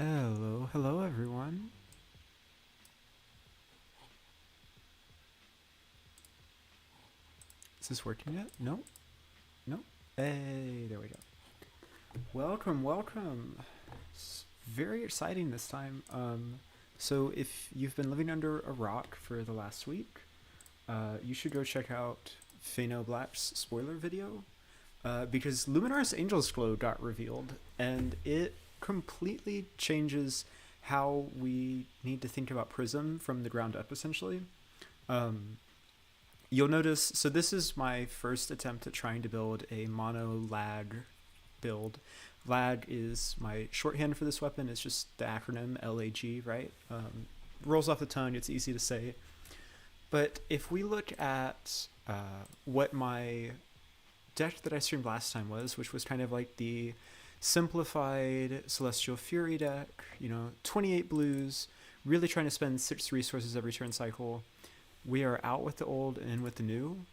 Hello everyone. Is this working yet? No? No? Hey, there we go. Welcome. It's very exciting this time. So if you've been living under a rock for the last week, you should go check out Phano Black's spoiler video, because Luminaris Angel's Glow got revealed, and it completely changes how we need to think about Prism from the ground up, essentially. Um, you'll notice, so this is my first attempt at trying to build a mono lag build. Lag is my shorthand for this weapon. It's just the acronym LAG, right? Rolls off the tongue, it's easy to say. But if we look at what my deck that I streamed last time was, which was kind of like the simplified Celestial Fury deck, 28 blues, really trying to spend 6 resources every turn cycle. We are out with the old and in with the new.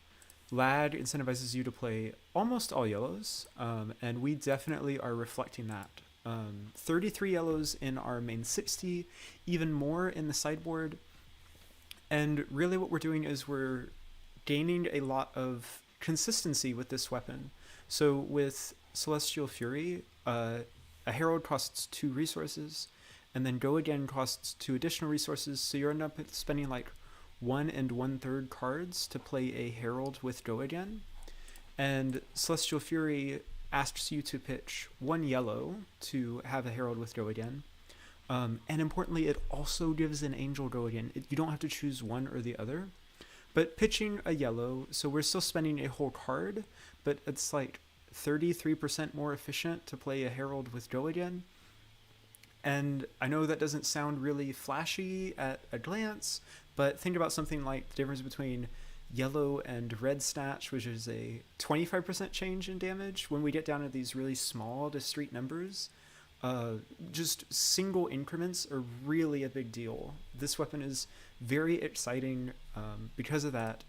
Lag incentivizes you to play almost all yellows, and we definitely are reflecting that. 33 yellows in our main 60, even more in the sideboard. And really what we're doing is we're gaining a lot of consistency with this weapon. So with Celestial Fury, a Herald costs 2 resources, and then Go Again costs 2 additional resources, so you end up spending like 1 1/3 cards to play a Herald with Go Again. And Celestial Fury asks you to pitch 1 yellow to have a Herald with Go Again. And importantly, it also gives an Angel Go Again. You don't have to choose one or the other. But pitching a yellow, so we're still spending a whole card, but it's like 33% more efficient to play a Herald with Go Again. And I know that doesn't sound really flashy at a glance, but think about something like the difference between yellow and red snatch, which is a 25% change in damage. When we get down to these really small discrete numbers, just single increments are really a big deal. This weapon is very exciting because of that.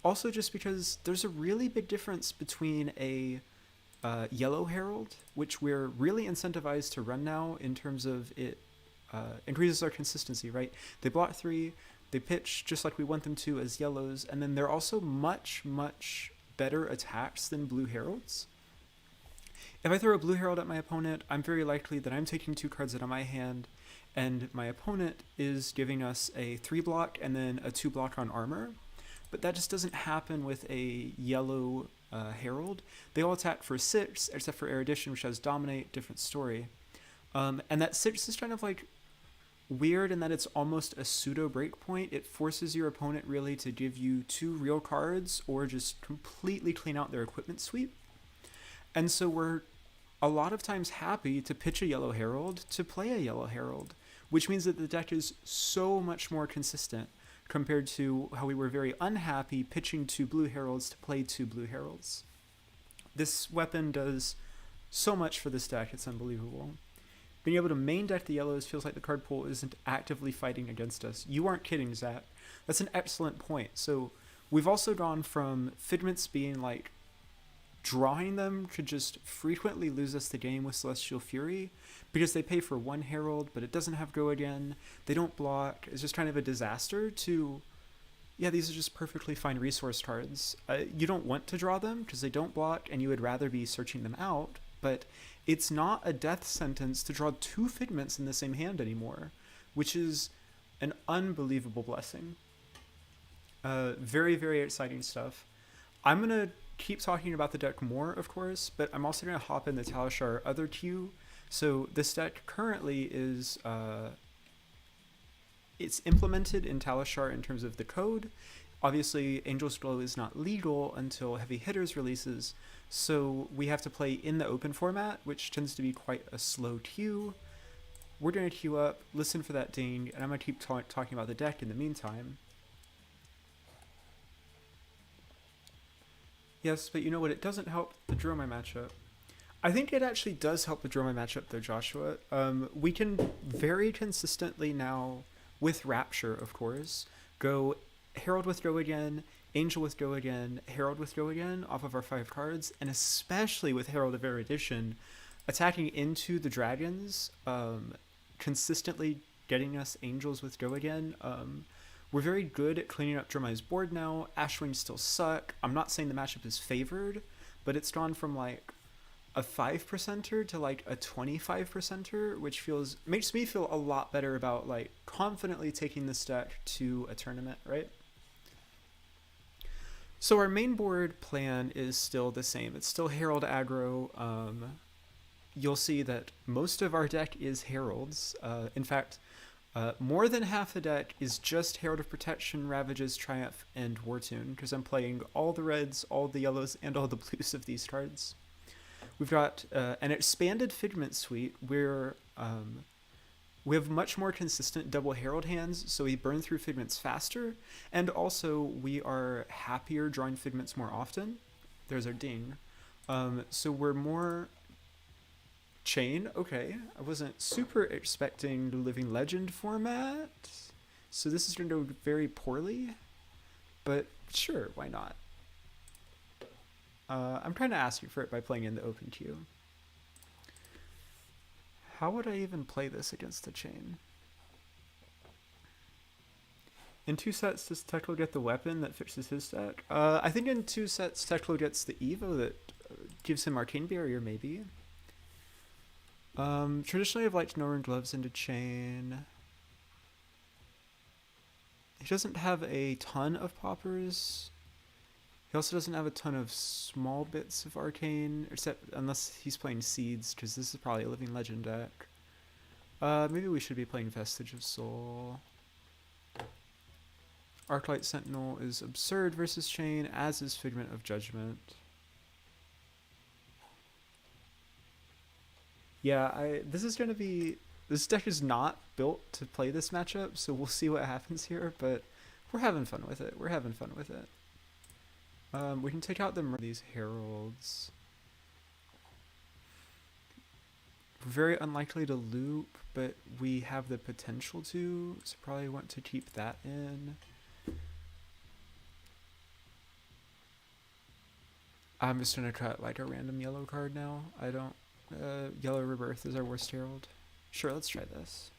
Also just because there's a really big difference between a yellow Herald, which we're really incentivized to run now in terms of it increases our consistency, right? They block 3, they pitch just like we want them to as yellows, and then they're also much better attacks than blue Heralds. If I throw a blue Herald at my opponent, I'm very likely that I'm taking 2 cards out of my hand, and my opponent is giving us a 3 block and then a 2 block on armor. But that just doesn't happen with a yellow Herald. They all attack for 6, except for Erudition, which has Dominate, different story. And that 6 is kind of like weird in that it's almost a pseudo breakpoint. It forces your opponent really to give you 2 real cards or just completely clean out their equipment sweep. And so we're a lot of times happy to pitch a yellow Herald to play a yellow Herald, which means that the deck is so much more consistent compared to how we were very unhappy pitching 2 blue Heralds to play 2 blue Heralds. This weapon does so much for this deck, it's unbelievable. Being able to main deck the yellows feels like the card pool isn't actively fighting against us. You aren't kidding, Zach. That's an excellent point. So we've also gone from Figments being like drawing them could just frequently lose us the game with Celestial Fury because they pay for 1 Herald, but it doesn't have Go Again. They don't block. It's just kind of a disaster to, yeah, these are just perfectly fine resource cards. You don't want to draw them because they don't block and you would rather be searching them out, but it's not a death sentence to draw 2 Figments in the same hand anymore, which is an unbelievable blessing. Very exciting stuff. I'm going to keep talking about the deck more, of course, but I'm also going to hop in the Talishar other queue. So this deck currently is, it's implemented in Talishar in terms of the code. Obviously, Angel's Glow is not legal until Heavy Hitters releases, so we have to play in the open format, which tends to be quite a slow queue. We're going to queue up, listen for that ding, and I'm going to keep talking about the deck in the meantime. Yes, but you know what? It doesn't help the Dromai matchup. I think it actually does help the Dromai matchup, though, Joshua. We can very consistently now, with Rapture, of course, go Herald with Go Again, Angel with Go Again, Herald with Go Again off of our 5 cards, and especially with Herald of Erudition, attacking into the dragons consistently getting us angels with go again. We're very good at cleaning up Dromai's board now. Ashwings still suck. I'm not saying the matchup is favored, but it's gone from like a 5%er to like a 25%er, which makes me feel a lot better about like confidently taking this deck to a tournament, right? So our main board plan is still the same. It's still Herald aggro. You'll see that most of our deck is Heralds. In fact, more than half the deck is just Herald of Protection, Ravages, Triumph, and Wartune, because I'm playing all the reds, all the yellows, and all the blues of these cards. We've got an expanded Figment suite where we have much more consistent double Herald hands, so we burn through Figments faster, and also we are happier drawing Figments more often. There's our ding. So we're more... Chane, okay. I wasn't super expecting the Living Legend format, so this is going to go very poorly, but sure, why not? I'm trying to ask you for it by playing in the open queue. How would I even play this against the Chane? In 2 sets, does Teklo get the weapon that fixes his deck? I think in 2 sets, Teklo gets the Evo that gives him Arcane Barrier, maybe. Traditionally, I've liked Northern Gloves into Chane. He doesn't have a ton of poppers. He also doesn't have a ton of small bits of Arcane, unless he's playing Seeds, because this is probably a Living Legend deck. Maybe we should be playing Vestige of Sol. Arclight Sentinel is absurd versus Chane, as is Figment of Judgment. Yeah, this deck is not built to play this matchup, so we'll see what happens here, but we're having fun with it. We can take out these Heralds. We're very unlikely to loop, but we have the potential to, so probably want to keep that in. I'm just gonna cut like a random yellow card now. Yellow Rebirth is our worst Herald. Sure, let's try this.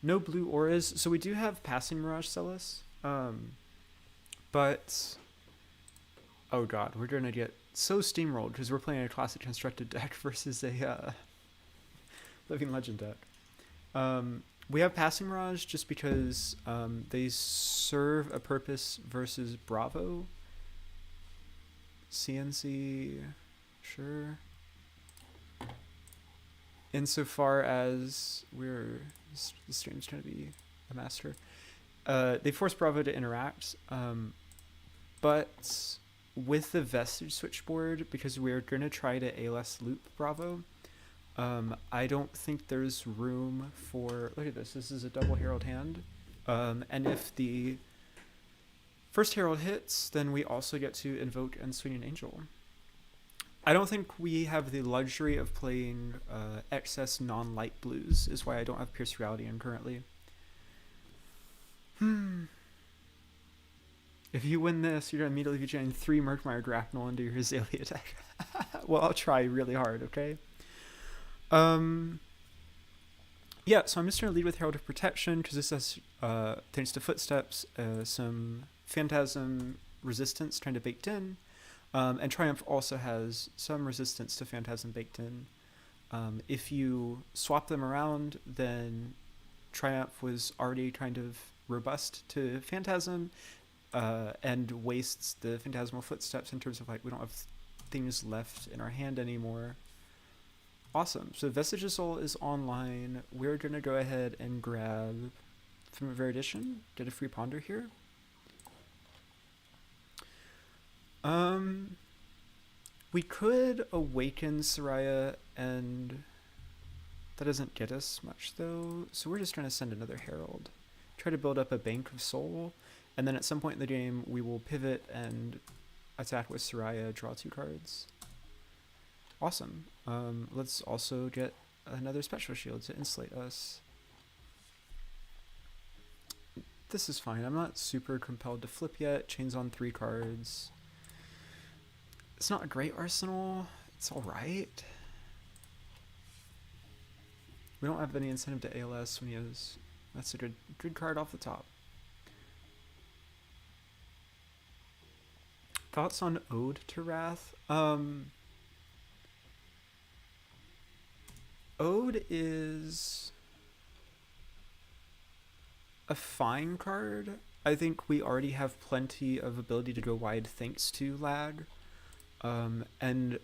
No blue auras, so we do have Passing Mirage Celis, but oh god, we're gonna get so steamrolled because we're playing a classic constructed deck versus a Living Legend deck. We have Passing Mirage just because they serve a purpose versus Bravo. CNC, sure. Insofar as this stream's gonna be a master. They force Bravo to interact, but with the Vestige switchboard, because we're gonna try to ALS loop Bravo, I don't think there's room for... Look at this. This is a double Herald hand. And if the first Herald hits, then we also get to invoke and swing an Angel. I don't think we have the luxury of playing excess non-light blues, is why I don't have Pierce Reality in currently. If you win this, you're going to immediately be getting 3 Murkmire Grapnel into your Azalea deck. Well, I'll try really hard, okay? Yeah, so I'm just going to lead with Herald of Protection, because this has, thanks to Footsteps, some Phantasm resistance kind of baked in. And Triumph also has some resistance to Phantasm baked in. If you swap them around, then Triumph was already kind of robust to Phantasm, and wastes the Phantasmal Footsteps in terms of like we don't have things left in our hand anymore. Awesome. So Vestige of Sol is online. We're going to go ahead and grab from Veridition, get a free Ponder here. We could Awaken Soraya, and that doesn't get us much though, so we're just trying to send another Herald. Try to build up a Bank of Soul, and then at some point in the game we will pivot and attack with Soraya, draw 2 cards. Awesome. Let's also get another Spectral Shield to insulate us. This is fine. I'm not super compelled to flip yet. Chains on 3 cards. It's not a great arsenal. It's alright. We don't have any incentive to ALS when he has... That's a good card off the top. Thoughts on Ode to Wrath? Ode is a fine card. I think we already have plenty of ability to go wide thanks to lag. And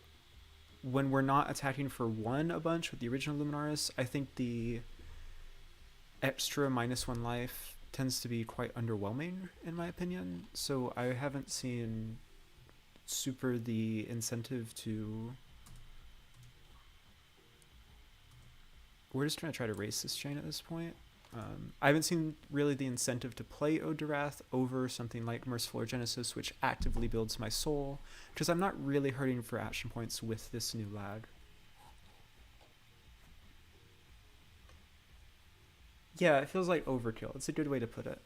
when we're not attacking for one a bunch with the original Luminaris, I think the extra -1 life tends to be quite underwhelming in my opinion. So I haven't seen super the incentive to... We're just going to try to race this Chane at this point. I haven't seen really the incentive to play Ode to Wrath over something like Merciful Genesis, which actively builds my soul, because I'm not really hurting for action points with this new lag. Yeah, it feels like overkill. It's a good way to put it.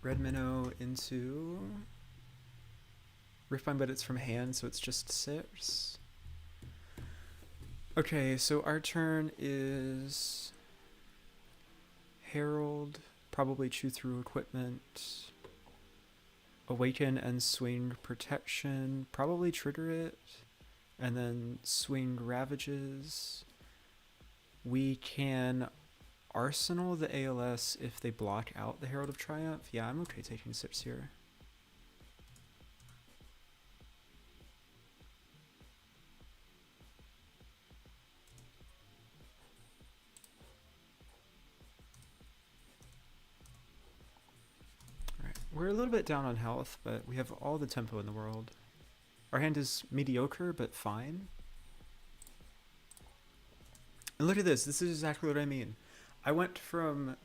Red minnow into Riftbind, but it's from hand, so it's just 6. Okay, so our turn is Herald, probably chew through equipment, awaken and swing protection, probably trigger it, and then swing ravages. We can arsenal the ALS if they block out the Herald of Triumph. Yeah, I'm okay taking 6 here. We're a little bit down on health, but we have all the tempo in the world. Our hand is mediocre, but fine. And look at this. This is exactly what I mean. I went from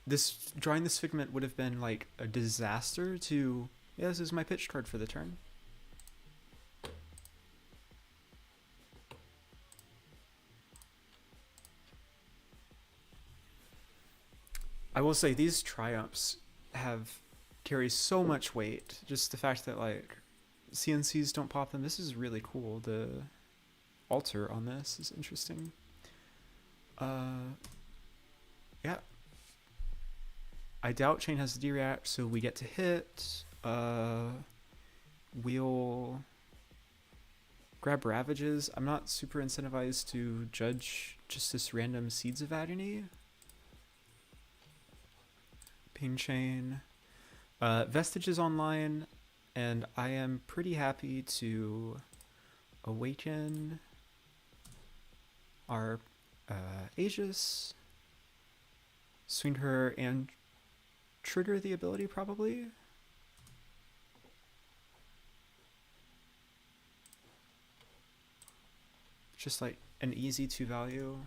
this... Drawing this Figment would have been like a disaster to... Yeah, this is my pitch card for the turn. I will say these Triumphs carry so much weight. Just the fact that like CNCs don't pop them. This is really cool. The altar on this is interesting. Yeah. I doubt Chane has D-React, so we get to hit. We'll grab Ravages. I'm not super incentivized to judge just this random Seeds of Agony. Ping Chane. Vestige is online, and I am pretty happy to awaken our Aegis, swing her, and trigger the ability probably. Just like an easy 2 value.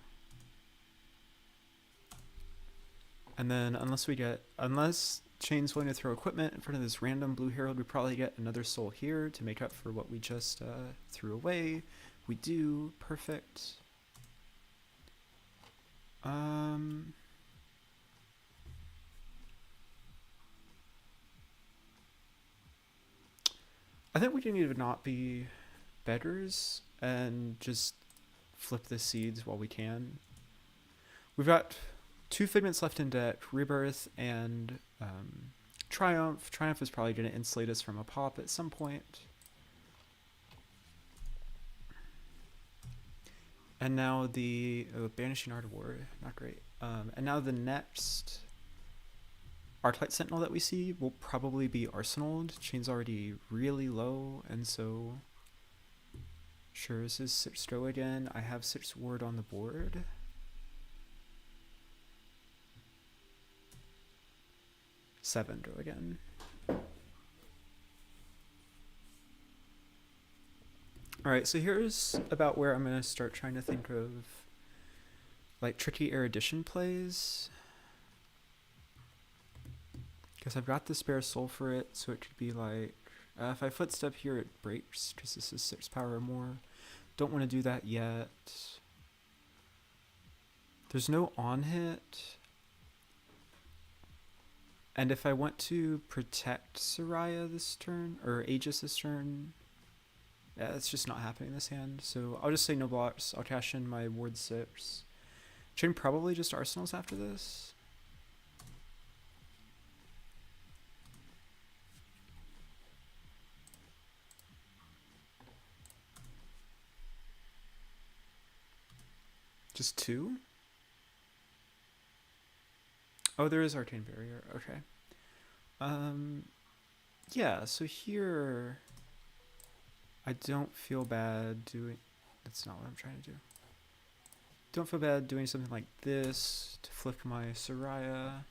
And then unless Chane's willing to throw equipment in front of this random blue herald, we probably get another soul here to make up for what we just threw away. We do. Perfect. I think we can either not be beggars and just flip the seeds while we can. We've got 2 Figments left in deck, Rebirth and Triumph. Triumph is probably going to insulate us from a pop at some point. And now the Banishing Art of War, not great. And now the next Arclight Sentinel that we see will probably be Arsenaled. Chane's already really low, and so sure, this is 6 Stro again. I have 6 Ward on the board. Seven Stro again. Alright, so here's about where I'm going to start trying to think of like tricky erudition plays. Because I've got the spare soul for it, so it could be like, if I footstep here it breaks, because this is 6 power or more. Don't want to do that yet. There's no on hit. And if I want to protect Soraya this turn, or Aegis this turn, Yeah, it's just not happening this hand. So I'll just say no blocks. I'll cash in my ward 6. Chane probably just arsenals after this. Just 2? Oh, there is Arcane Barrier. Okay. Yeah, so here I don't feel bad doing... That's not what I'm trying to do. Don't feel bad doing something like this to flip my Soraya.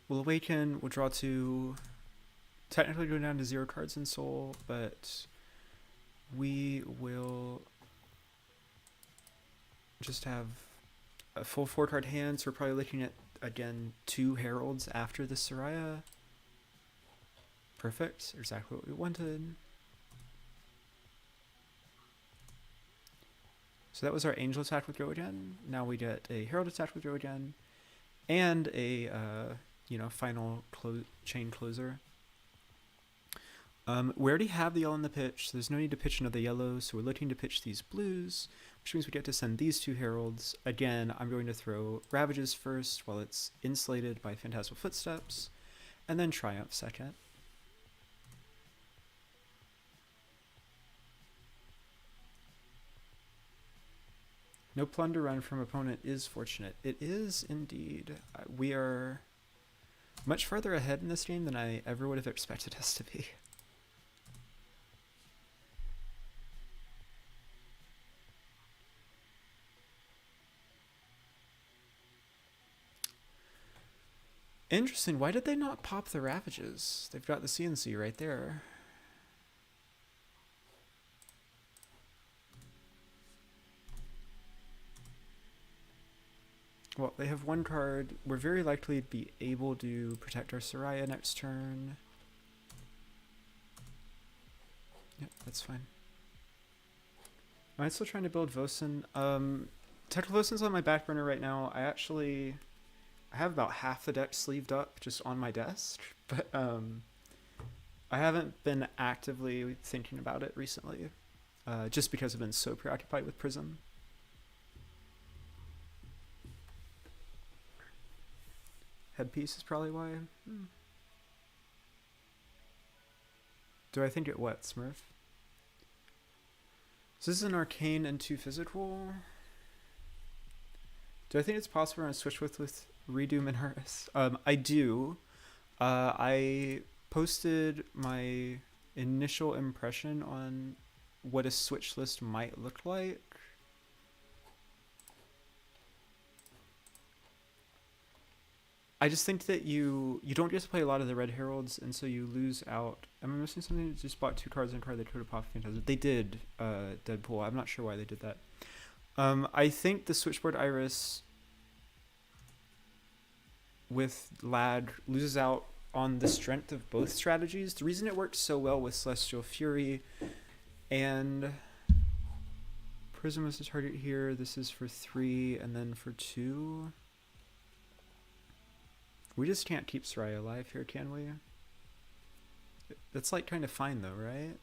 We'll awaken, we'll draw 2. Technically go down to 0 cards in Sol, but we will just have a full 4 card hand, so we're probably looking at, again, 2 heralds after the Soraya. Perfect, exactly what we wanted. So that was our angel attack with Go again. Now we get a herald attack with Go again, and a final chain closer. We already have the yellow in the pitch, so there's no need to pitch another yellow, so we're looking to pitch these blues, which means we get to send these 2 heralds. Again, I'm going to throw Ravages first while it's insulated by Phantasmal Footsteps, and then Triumph second. No plunder run from opponent is fortunate. It is indeed. We are much further ahead in this game than I ever would have expected us to be. Interesting. Why did they not pop the Ravages? They've got the CNC right there. Well, they have 1 card. We're very likely to be able to protect our Soraya next turn. Yep, that's fine. Am I still trying to build Vosen? Technical Vosen's on my back burner right now. I have about half the deck sleeved up just on my desk, but I haven't been actively thinking about it recently, just because I've been so preoccupied with Prism. Headpiece is probably why. Do I think it what, Smurf? So this is an arcane and 2 physical. Do I think it's possible to switch with Redo Minaris? I do. I posted my initial impression on what a switch list might look like. I just think that you don't get to play a lot of the red heralds, and so you lose out. Am I missing something? They just bought 2 cards and a card they could have popped Phantasm. They did, Deadpool. I'm not sure why they did that. I think the Switchboard Iris with Lad loses out on the strength of both strategies. The reason it worked so well with Celestial Fury and Prism is the target here. This is for 3 and then for 2. We just can't keep Soraya alive here, can we? That's like kind of fine though, right?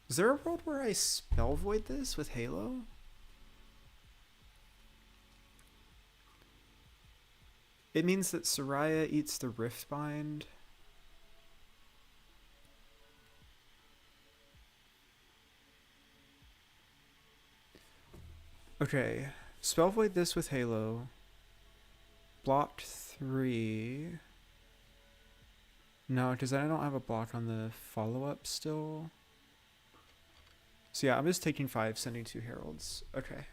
Is there a world where I spell void this with Halo? It means that Soraya eats the Riftbind. Okay, spell void this with Halo. Blocked 3. No, because I don't have a block on the follow-up still. So yeah, I'm just taking 5, sending 2 heralds. Okay.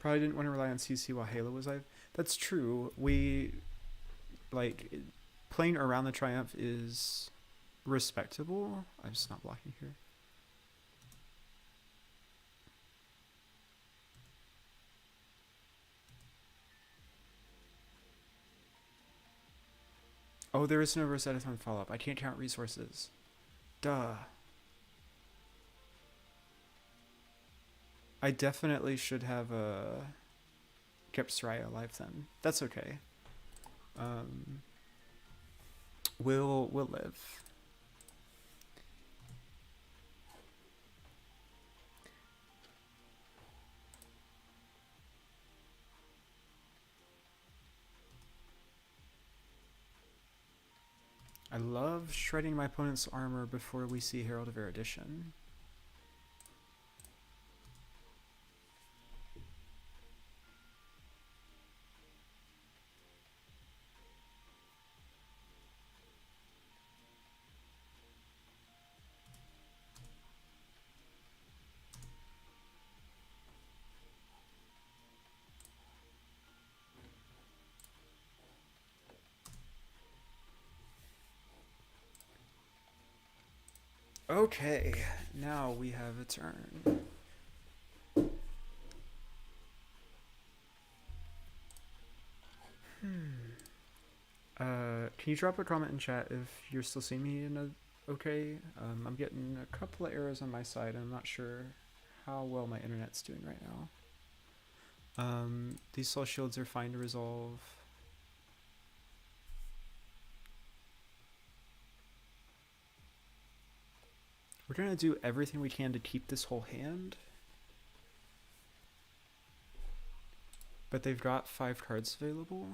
Probably didn't want to rely on CC while Halo was live. That's true. Playing around the Triumph is respectable. I'm just not blocking here. Oh, there is no Rosetta-thon follow-up. I can't count resources. Duh. I definitely should have kept Soraya alive then. That's okay. We'll live. I love shredding my opponent's armor before we see Herald of Erudition. Okay, now we have a turn. Can you drop a comment in chat if you're still seeing me in a okay? I'm getting a couple of errors on my side. I'm not sure how well my internet's doing right now. These soul shields are fine to resolve. We're gonna do everything we can to keep this whole hand. But they've got 5 cards available.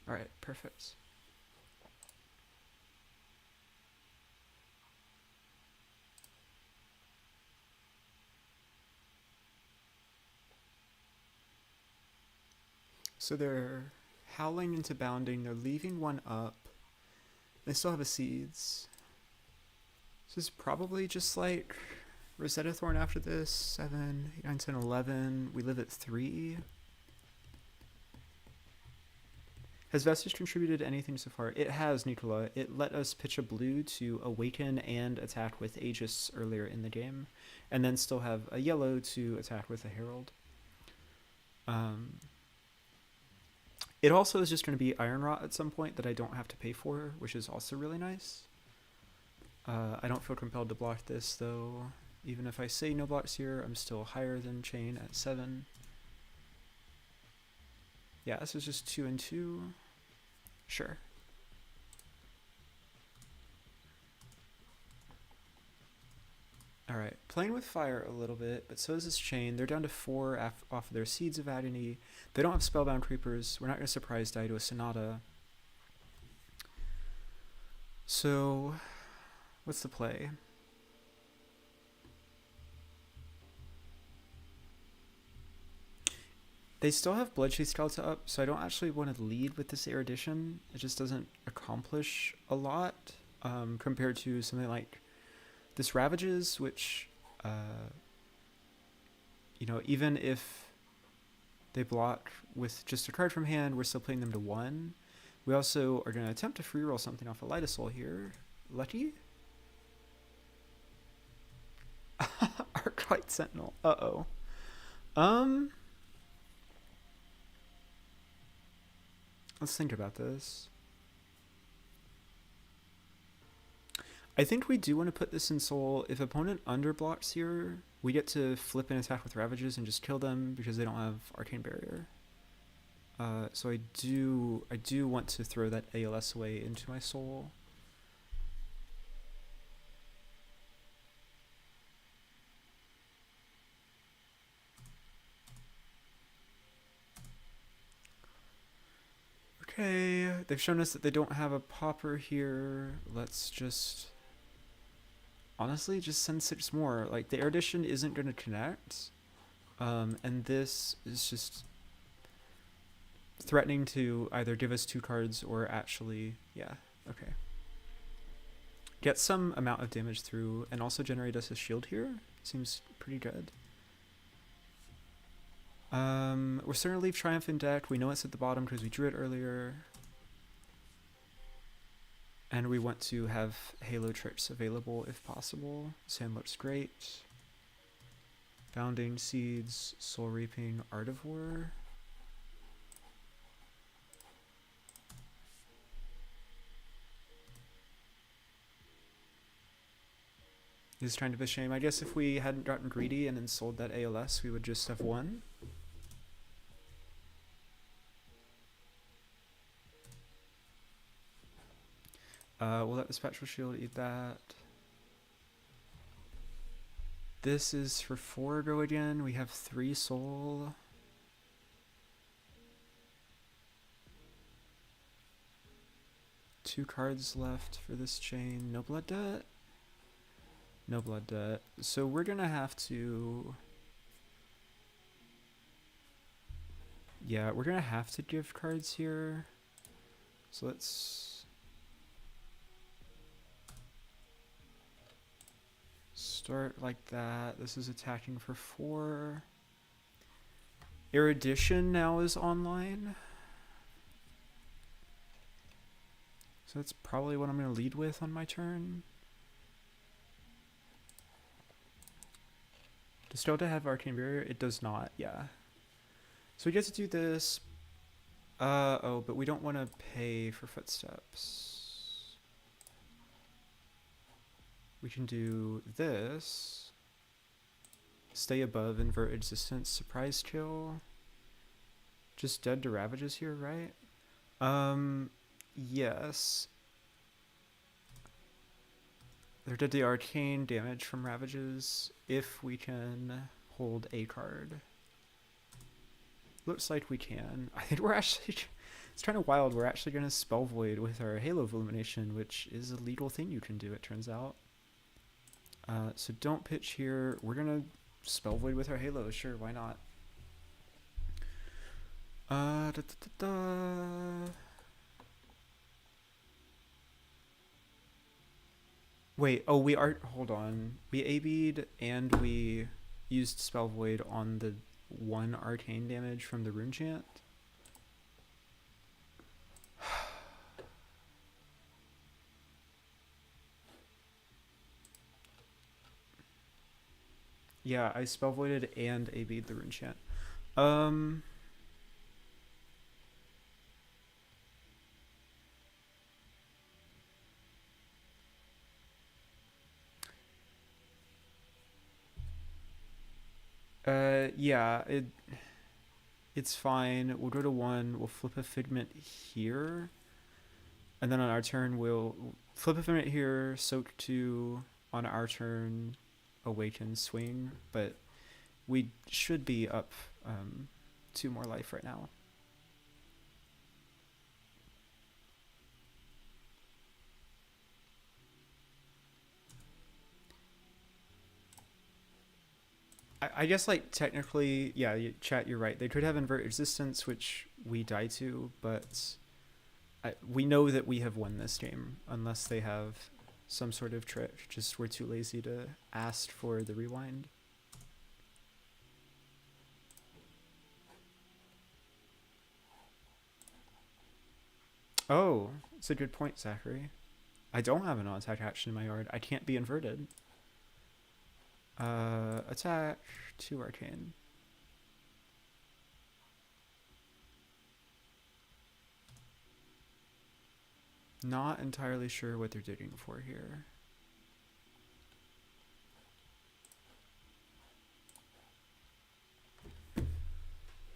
Alright, perfect. So they're howling into bounding, they're leaving one up. They still have a seeds. This is probably just like Rosetta Thorn after this. 7, 8, 9, 10, 11. We live at 3. Has Vestige contributed anything so far? It has, Nicola. It let us pitch a blue to awaken and attack with Aegis earlier in the game, and then still have a yellow to attack with a Herald. It also is just going to be Iron Rot at some point that I don't have to pay for, which is also really nice. I don't feel compelled to block this, though. Even if I say no blocks here, I'm still higher than Chane at 7. Yeah, this is just 2 and 2. Sure. Alright, playing with fire a little bit, but so is this Chane. They're down to 4 off of their Seeds of Agony. They don't have Spellbound Creepers. We're not going to surprise die to a Sonata. So, what's the play? They still have Bloodshade Skeleton up, so I don't actually want to lead with this Erudition. It just doesn't accomplish a lot compared to something like this Ravages, which, you know, even if they block with just a card from hand, we're still putting them to 1. We also are going to attempt to free roll something off a Light of Soul here. Lucky? Arclight Sentinel. Uh-oh. Let's think about this. I think we do want to put this in Soul. If opponent underblocks here, we get to flip an attack with Ravages and just kill them because they don't have Arcane Barrier. So I do want to throw that ALS away into my Soul. Okay, they've shown us that they don't have a Pauper here. Let's just honestly just send 6 more. Like, the Erudition isn't going to connect, and this is just threatening to either give us 2 cards or actually, yeah, okay. Get some amount of damage through and also generate us a shield here. Seems pretty good. We're starting to leave Triumph in deck. We know it's at the bottom because we drew it earlier. And we want to have Halo tricks available if possible. This hand looks great. Bounding Seeds, Soul Reaping, Art of War. Is kind of a shame. I guess if we hadn't gotten greedy and then sold that ALS, we would just have won. We'll let the Spectral Shield eat that. This is for 4 go again. We have 3 soul. Two cards left for this chain. No blood debt. No blood debt. So we're gonna have to... Yeah, we're gonna have to give cards here. So let's... start like that. This is attacking for 4. Erudition now is online. So that's probably what I'm going to lead with on my turn. Does Delta have Arcane Barrier? It does not, yeah. So we get to do this. Oh, but we don't want to pay for Footsteps. We can do this. Stay above, invert existence, surprise kill. Just dead to Ravages here, right? Yes. They're dead to arcane damage from Ravages if we can hold a card. Looks like we can. I think we're actually... It's kind of wild. We're actually going to Spell Void with our Halo of Illumination, which is a legal thing you can do, it turns out. So don't pitch here. We're going to Spell Void with our Halo. Sure, why not? Wait, oh, we are... Hold on. We AB'd and we used Spell Void on the 1 arcane damage from the Rune Chant. Yeah, I Spell Voided and AB'd the Rune Chant. Yeah, it's fine. We'll go to 1, we'll flip a Figment here. And then on our turn, we'll flip a Figment here, soak 2 on our turn, awaken, swing. But we should be up 2 more life right now. I guess, like, technically, yeah, chat, you're right. They could have invert existence, which we die to, but we know that we have won this game, unless they have some sort of trick. Just we're too lazy to ask for the rewind. Oh, it's a good point, Zachary. I don't have an on-attack action in my yard. I can't be inverted. Attack 2 arcane. Not entirely sure what they're digging for here.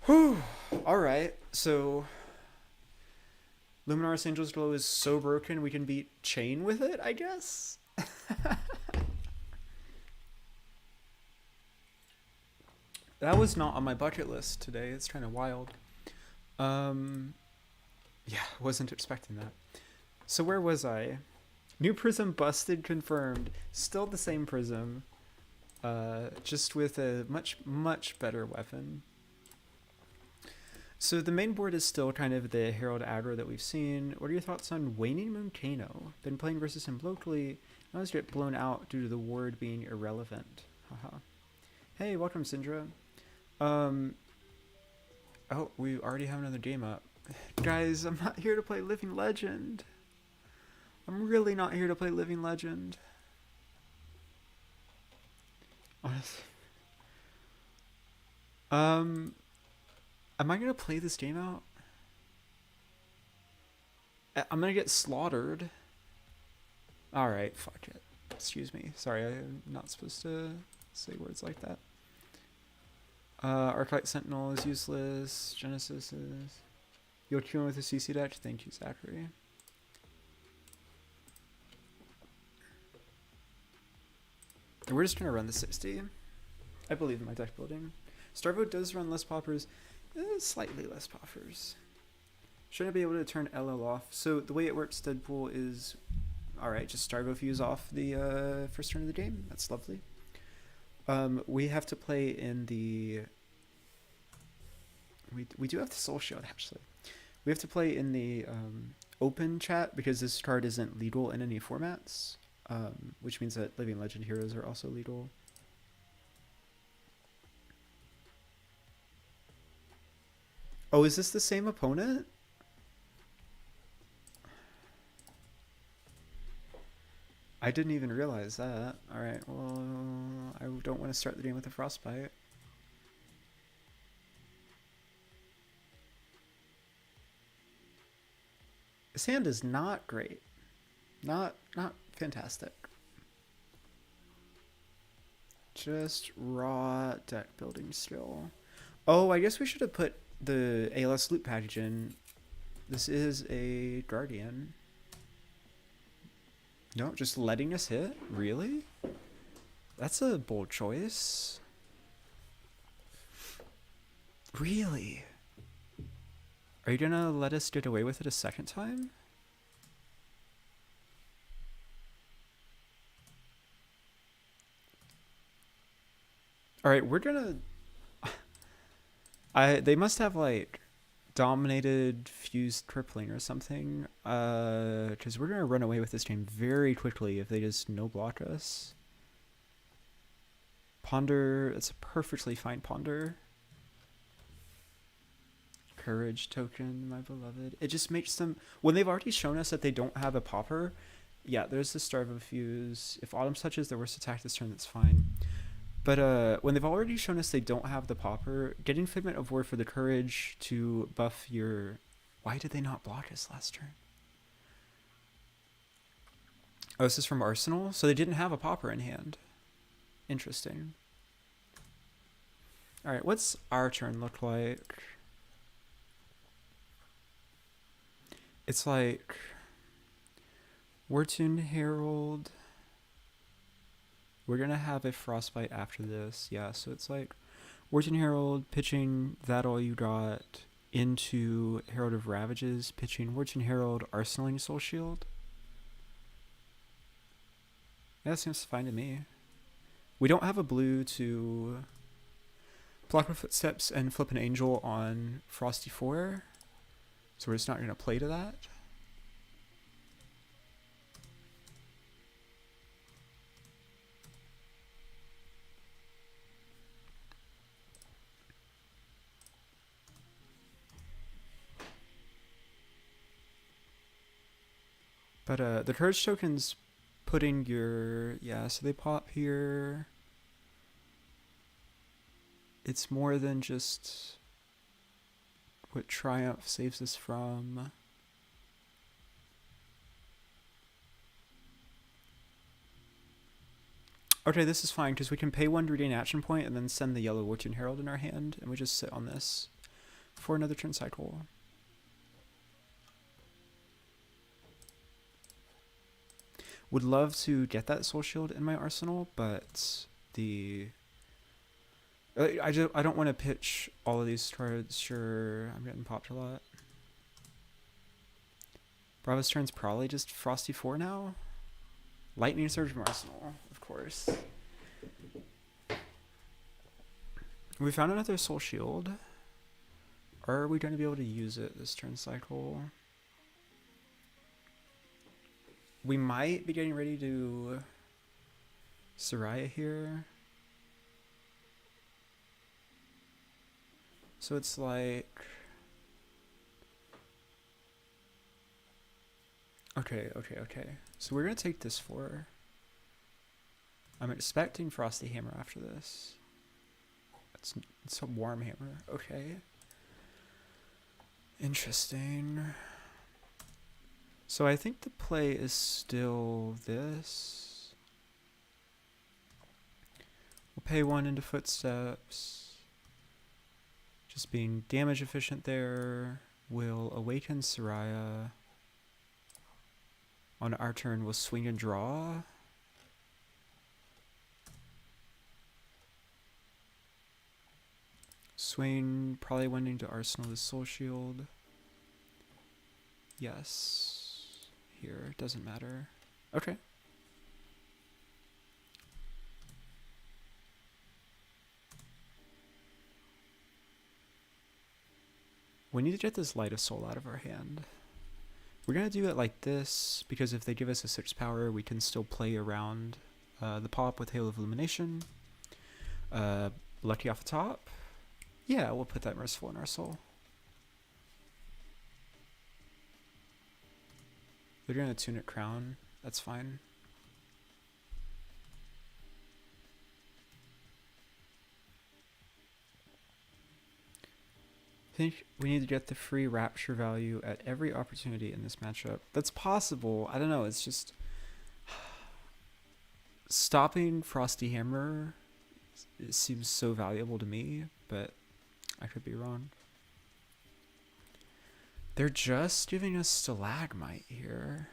Whew. Alright, so Luminaris Angel's Glow is so broken we can beat Chane with it, I guess? That was not on my bucket list today. It's kind of wild. Yeah, wasn't expecting that. So where was I? New Prism busted, confirmed. Still the same Prism. Just with a much better weapon. So the main board is still kind of the Herald aggro that we've seen. What are your thoughts on Waning Moon Kano? Been playing versus him locally. I always get blown out due to the ward being irrelevant. Haha. Hey, welcome, Syndra. Um, oh, we already have another game up. Guys, I'm not here to play Living Legend. I'm really not here to play Living Legend. Honestly. Am I gonna play this game out? I'm gonna get slaughtered. Alright, fuck it. Excuse me. Sorry, I'm not supposed to say words like that. Arclight Sentinel is useless. Genesis is... You'll queue with a CC deck? Thank you, Zachary. We're just gonna run the 60. I believe in my deck building. Starvo does run less poppers. Slightly less poppers. Shouldn't I be able to turn LL off? So the way it works, Deadpool, is... Alright, just Starvo fuse off the first turn of the game. That's lovely. We have to play in the... We do have the Soul Shield, actually. We have to play in the open chat because this card isn't legal in any formats. Which means that Living Legend heroes are also legal. Oh, is this the same opponent? I didn't even realize that. Alright, well, I don't want to start the game with a Frostbite. This hand is not great. Not fantastic. Just raw deck building skill. Oh, I guess we should have put the ALS loot package in. This is a Guardian. No, just letting us hit? Really? That's a bold choice. Really? Are you gonna let us get away with it a second time? Alright, we're gonna... They must have, like, dominated fused crippling or something. Because we're gonna run away with this game very quickly if they just no-block us. Ponder, it's a perfectly fine Ponder. Courage token, my beloved. It just makes them... When they've already shown us that they don't have a popper, yeah, there's the Starvo fuse. If Autumn's touches their worst attack this turn, that's fine. But when they've already shown us they don't have the popper, getting Figment of War for the courage to buff your... Why did they not block us last turn? Oh, this is from Arsenal? So they didn't have a popper in hand. Interesting. Alright, what's our turn look like? It's like... Wartune Herald... We're gonna have a Frostbite after this, yeah, so it's like Wartune Herald, pitching That All You Got into Herald of Ravages, pitching Wartune Herald, arsenaling Soul Shield. Yeah, that seems fine to me. We don't have a blue to block with Footsteps and flip an Angel on Frosty 4, so we're just not gonna play to that. But the courage token's putting your... Yeah, so they pop here. It's more than just what Triumph saves us from. Okay, this is fine, because we can pay 1 to regain action point and then send the yellow Wartune Herald in our hand, and we just sit on this for another turn cycle. Would love to get that Soul Shield in my arsenal, but the... I don't want to pitch all of these cards. Sure, I'm getting popped a lot. Bravo's turn's probably just Frosty 4 now. Lightning Surge from Arsenal, of course. We found another Soul Shield. Are we going to be able to use it this turn cycle? We might be getting ready to Soraya here. So it's like... Okay. So we're gonna take this 4. I'm expecting Frosty Hammer after this. It's a Warm Hammer. Okay. Interesting. So I think the play is still this. We'll pay 1 into Footsteps. Just being damage efficient there. We'll awaken Soraya. On our turn, we'll swing and draw. Swing, probably went into Arsenal the Soul Shield. Yes. Here, doesn't matter. Okay. We need to get this Light of Soul out of our hand. We're going to do it like this, because if they give us a 6 power, we can still play around the pop with Hail of Illumination. Lucky off the top. Yeah, we'll put that Merciful in our soul. They're going to Tunic Crown. That's fine. I think we need to get the free Rapture value at every opportunity in this matchup. That's possible. I don't know. It's just... Stopping Frosty Hammer, it seems so valuable to me, but I could be wrong. They're just giving us Stalagmite here.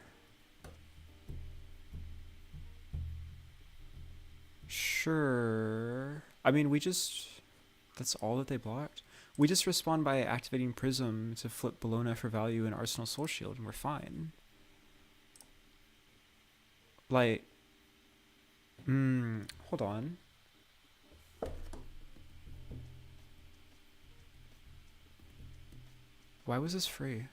Sure. I mean, we just... That's all that they blocked. We just respond by activating Prism to flip Bologna for value in Arsenal Soul Shield, and we're fine. Like... hold on. Why was this free?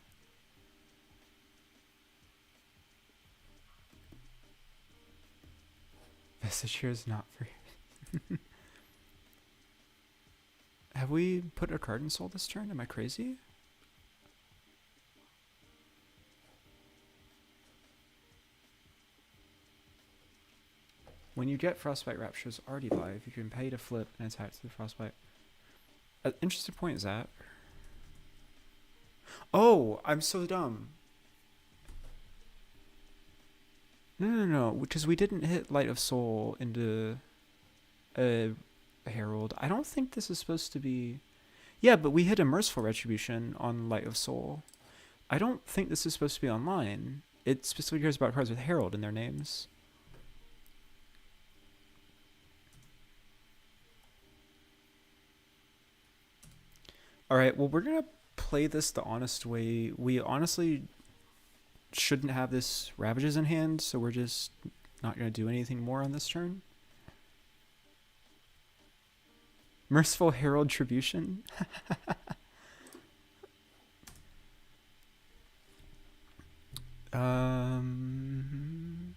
Message here is not free. Have we put a card in Soul this turn? Am I crazy? When you get Frostbite Raptures already live, you can pay to flip and attack to the Frostbite. Interesting point is that. Oh, I'm so dumb. No, because we didn't hit Light of Soul into a Herald. I don't think this is supposed to be... Yeah, but we hit a Merciful Retribution on Light of Soul. I don't think this is supposed to be online. It specifically cares about cards with Herald in their names. Alright, well, we're going to play this the honest way. We honestly shouldn't have this Ravages in hand, so we're just not going to do anything more on this turn. Merciful Herald Tribution. Don't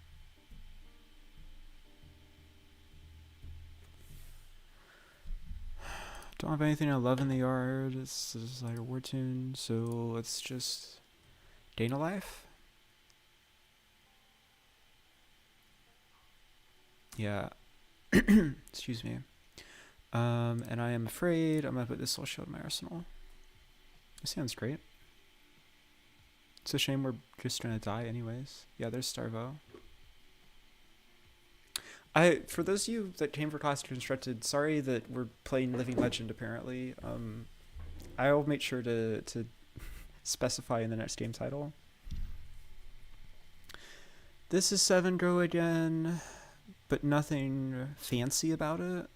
have anything I love in the yard. This is like a war tune, so let's just gain a life. Yeah. Excuse me. And I am afraid I'm gonna put this Soul Shield in my arsenal. This sounds great. It's a shame we're just gonna die anyways. Yeah, there's Starvo. For those of you that came for Classic Constructed, sorry that we're playing Living Legend apparently. I'll make sure to specify in the next game title. This is 7 go again, but nothing fancy about it.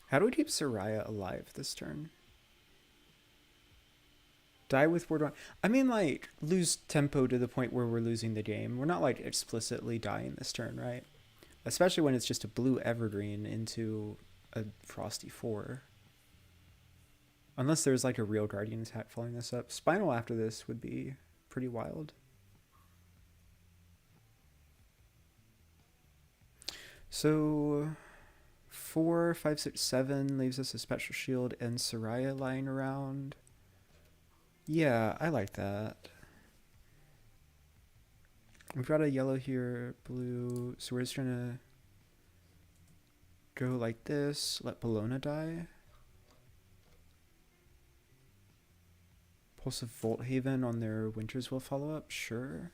How do we keep Soraya alive this turn? Die with Ward 1. I mean, like, lose tempo to the point where we're losing the game. We're not, like, explicitly dying this turn, right? Especially when it's just a blue Evergreen into a Frosty 4. Unless there's, like, a real Guardian attack following this up. Spinal after this would be pretty wild. So 4, 5, 6, 7 leaves us a special shield and Soraya lying around. Yeah, I like that. We've got a yellow here, blue, so we're just gonna go like this, let Bologna die. Pulse of Volthaven on their Winters will follow up, sure.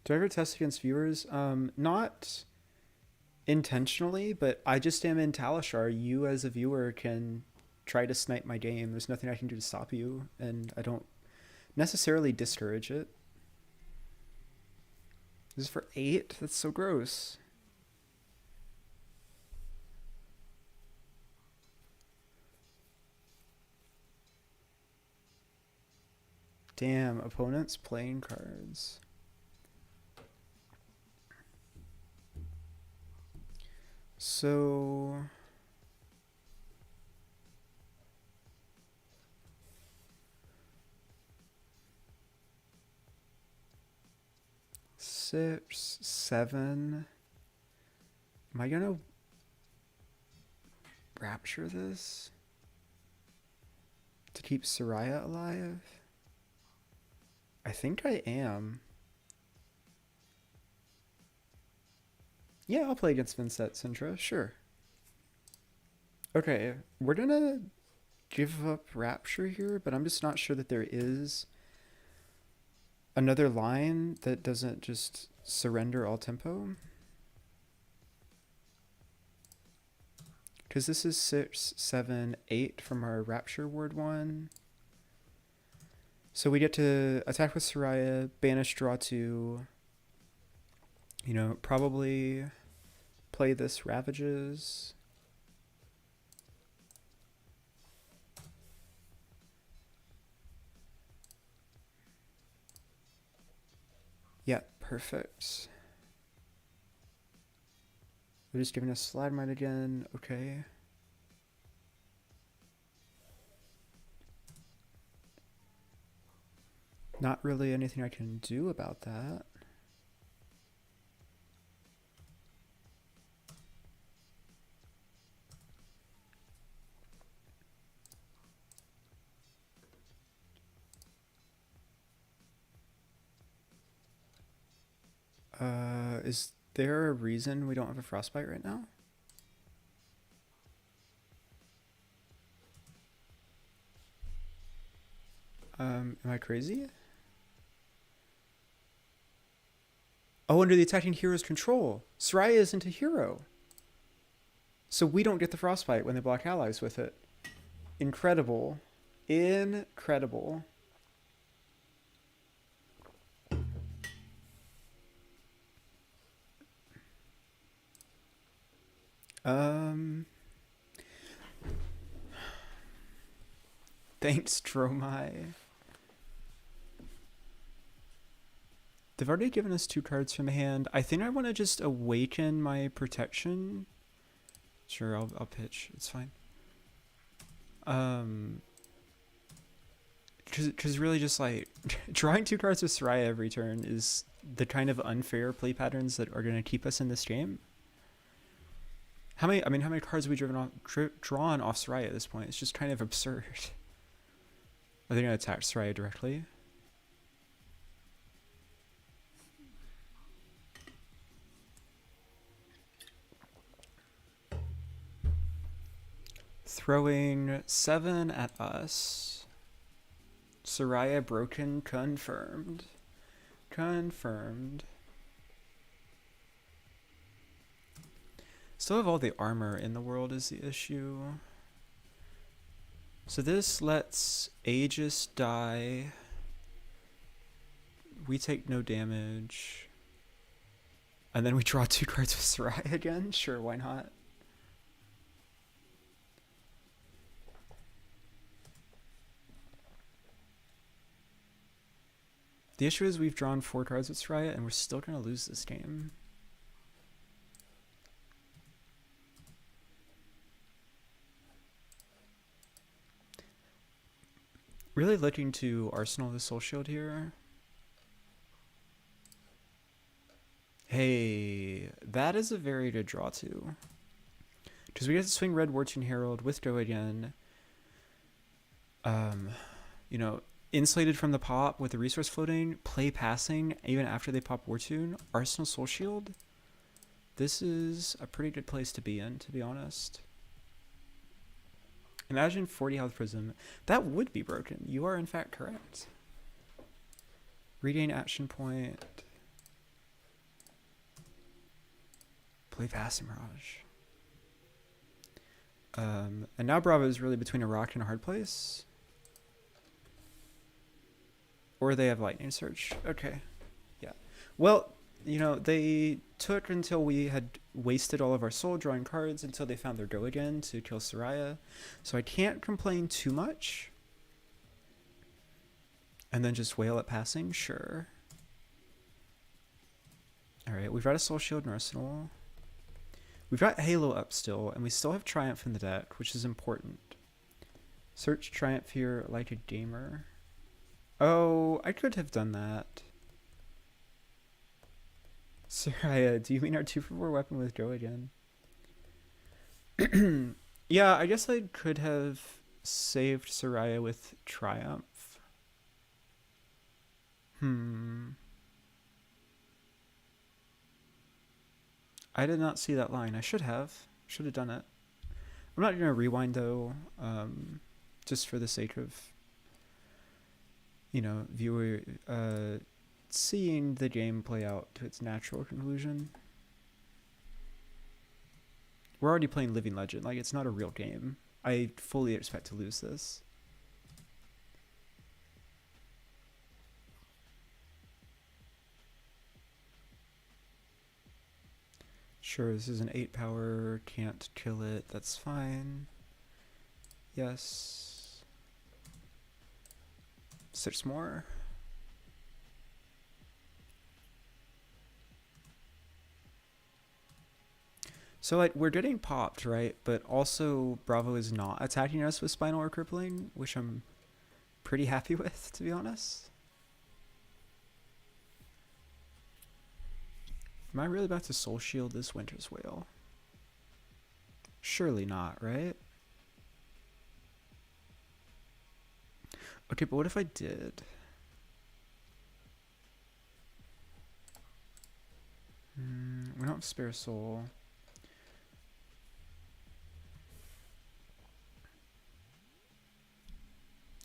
Do I ever test against viewers? Not intentionally, but I just am in Talishar. You as a viewer can try to snipe my game. There's nothing I can do to stop you, and I don't necessarily discourage it. This is for 8? That's so gross. Damn, opponents playing cards. So 6, 7. Am I gonna rapture this to keep Soraya alive? I think I am. Yeah, I'll play against Vynnset, Sintra, sure. Okay, we're gonna give up Rapture here, but I'm just not sure that there is another line that doesn't just surrender all tempo. Because this is 6, 7, 8 from our Rapture Ward 1. So we get to attack with Soraya, banish, draw 2. You know, probably play this Ravages. Yeah, perfect. They're just giving us Slide Mine again. Okay. Not really anything I can do about that. Is there a reason we don't have a Frostbite right now? Am I crazy? Oh, under the attacking hero's control. Soraya isn't a hero. So we don't get the Frostbite when they block allies with it. Incredible. Incredible. Thanks, Dromai. They've already given us 2 cards from the hand. I think I want to just awaken my protection. Sure, I'll pitch. It's fine. Because really just like drawing 2 cards with Soraya every turn is the kind of unfair play patterns that are going to keep us in this game. How many cards have we drawn off Soraya at this point? It's just kind of absurd. Are they going to attack Soraya directly? Throwing 7 at us. Soraya broken, confirmed. Confirmed. Still have all the armor in the world is the issue. So this lets Aegis die. We take no damage. And then we draw 2 cards with Soraya again? Sure, why not? The issue is we've drawn 4 cards with Soraya and we're still going to lose this game. Really looking to arsenal the soul shield here. Hey, that is a very good draw too. Because we get to swing Red Wartune Herald with Go again. You know, insulated from the pop with the resource floating, play passing, even after they pop Wartune, Arsenal Soul Shield. This is a pretty good place to be in, to be honest. Imagine 40 health Prism. That would be broken. You are in fact correct. Regain action point. Play Fast Mirage. And now Bravo is really between a rock and a hard place. Or they have Lightning Surge. Okay. Yeah. Well, you know, they took until we had wasted all of our soul drawing cards until they found their go again to kill Soraya. So I can't complain too much. And then just wail at passing? Sure. Alright, we've got a Soul Shield and Arsenal. We've got Halo up still, and we still have Triumph in the deck, which is important. Search Triumph here like a gamer. Oh, I could have done that. Soraya, do you mean our 2-for-4 weapon with Go again? Yeah, I guess I could have saved Soraya with Triumph. I did not see that line. I should have. Should have done it. I'm not going to rewind though, just for the sake of, you know, viewer seeing the game play out to its natural conclusion. We're already playing Living Legend. Like, it's not a real game. I fully expect to lose this. Sure, this is an 8 power, can't kill it, that's fine. Yes. 6 more. So, like, we're getting popped, right? But also, Bravo is not attacking us with Spinal or Crippling, which I'm pretty happy with, to be honest. Am I really about to Soul Shield this Winter's Wail? Surely not, right? Okay, but what if I did? We don't have Spare Soul.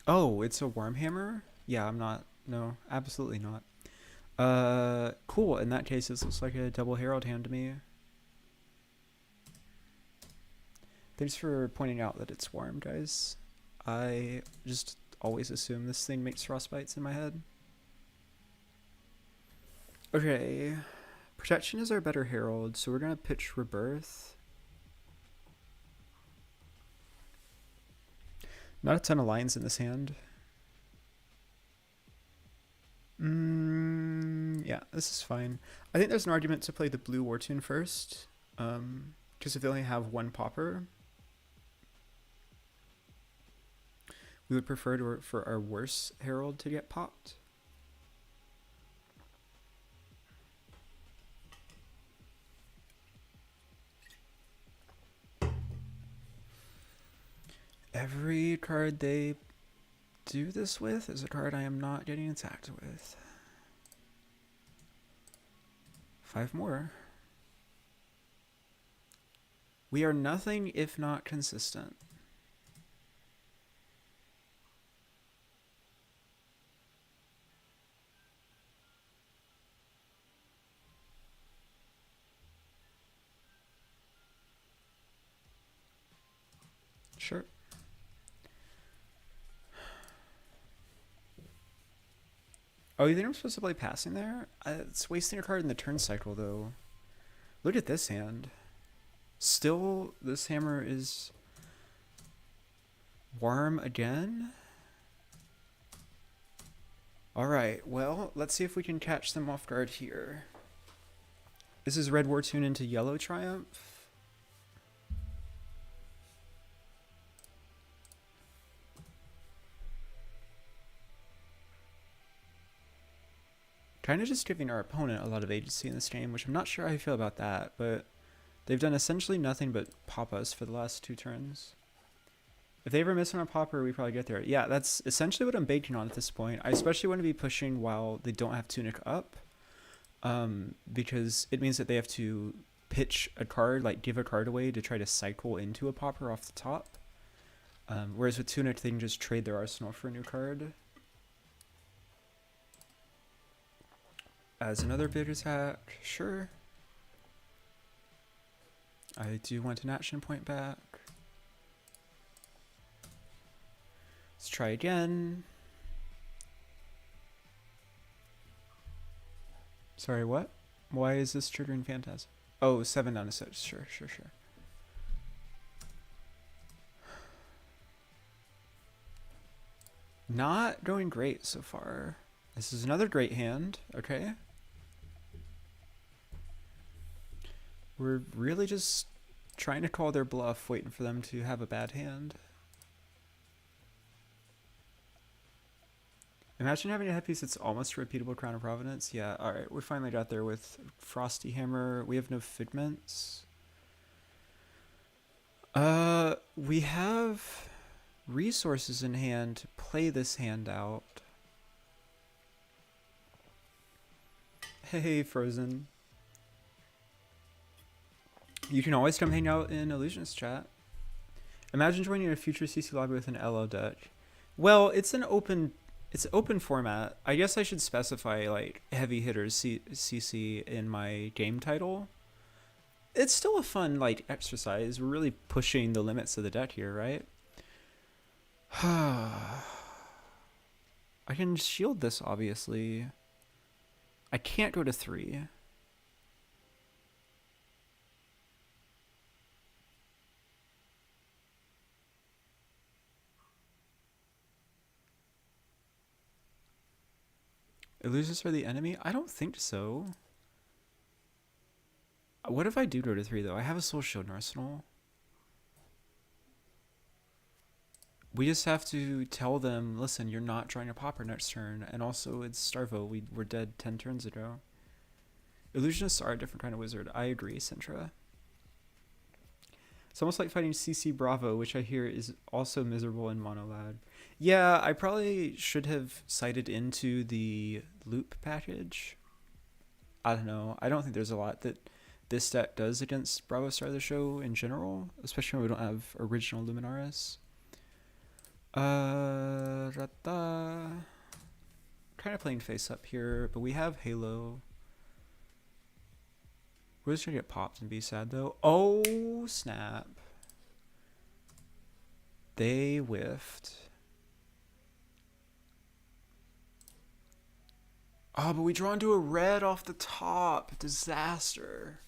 Oh, it's a Wormhammer? Yeah, I'm not. No, absolutely not. Cool. In that case, this looks like a double Herald hand to me. Thanks for pointing out that it's warm, guys. I just always assume this thing makes frostbites in my head. Okay. Protection is our better Herald, so we're gonna pitch Rebirth. Not a ton of lines in this hand. Yeah, this is fine. I think there's an argument to play the blue Wartune first, because if they only have one popper, we would prefer for our worse Herald to get popped. Every card they do this with is a card I am not getting attacked with. 5 more. We are nothing if not consistent. Sure. Oh, you think I'm supposed to play passing there? It's wasting a card in the turn cycle, though. Look at this hand. Still, this hammer is warm again? Alright, well, let's see if we can catch them off guard here. This is Red Wartune into Yellow Triumph. kind of just giving our opponent a lot of agency in this game, which I'm not sure how I feel about that, but they've done essentially nothing but pop us for the last 2 turns. If they ever miss on a popper, we probably get there. Yeah, that's essentially what I'm banking on at this point. I especially want to be pushing while they don't have Tunic up, because it means that they have to pitch a card, like give a card away to try to cycle into a popper off the top. Whereas with Tunic, they can just trade their arsenal for a new card. As another big attack, sure. I do want an action point back. Let's try again. Sorry, what? Why is this triggering Phantasm? Oh, 7 down to 6. Sure. Not going great so far. This is another great hand. Okay. We're really just trying to call their bluff, waiting for them to have a bad hand. Imagine having a headpiece that's almost a repeatable Crown of Providence. Yeah, alright, we finally got there with Frosty Hammer. We have no figments. We have resources in hand to play this hand out. Hey, Frozen. You can always come hang out in Illusionist chat. Imagine joining a future CC lobby with an LO deck. Well, it's open format. I guess I should specify like heavy hitters CC in my game title. It's still a fun like exercise. We're really pushing the limits of the deck here, right? I can shield this, obviously. I can't go to 3. Illusions are the enemy? I don't think so. What if I do go to 3, though? I have a Soul Shield in Arsenal. We just have to tell them, listen, you're not trying to popper next turn. And also, it's Starvo. We were dead 10 turns ago. Illusionists are a different kind of wizard. I agree, Sintra. It's almost like fighting CC Bravo, which I hear is also miserable in Monolad. Yeah, I probably should have cited into the loop package. I don't know. I don't think there's a lot that this deck does against Bravo Star of the Show in general, especially when we don't have original Luminaris. Kind of playing face up here, but we have Halo. We're just gonna get popped and be sad though. Oh snap! They whiffed. Oh, but we draw into a red off the top. Disaster.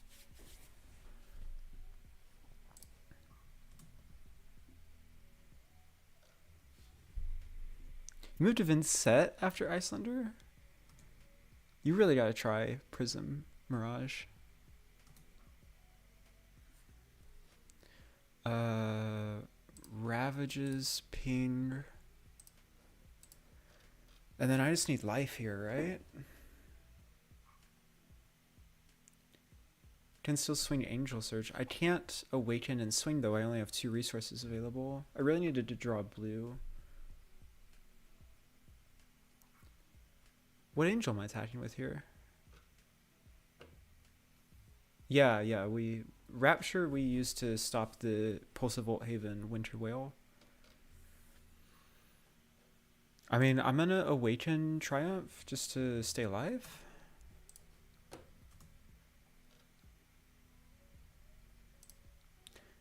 You moved to Vynnset after Icelander? You really gotta try Prism Mirage. Ravages, ping. And then I just need life here, right? Can still swing Angel Surge. I can't awaken and swing though. I only have 2 resources available. I really needed to draw blue. What angel am I attacking with here? Yeah, Rapture we used to stop the Pulse of Volt Haven Winter Whale. I mean, I'm gonna Awaken Triumph just to stay alive.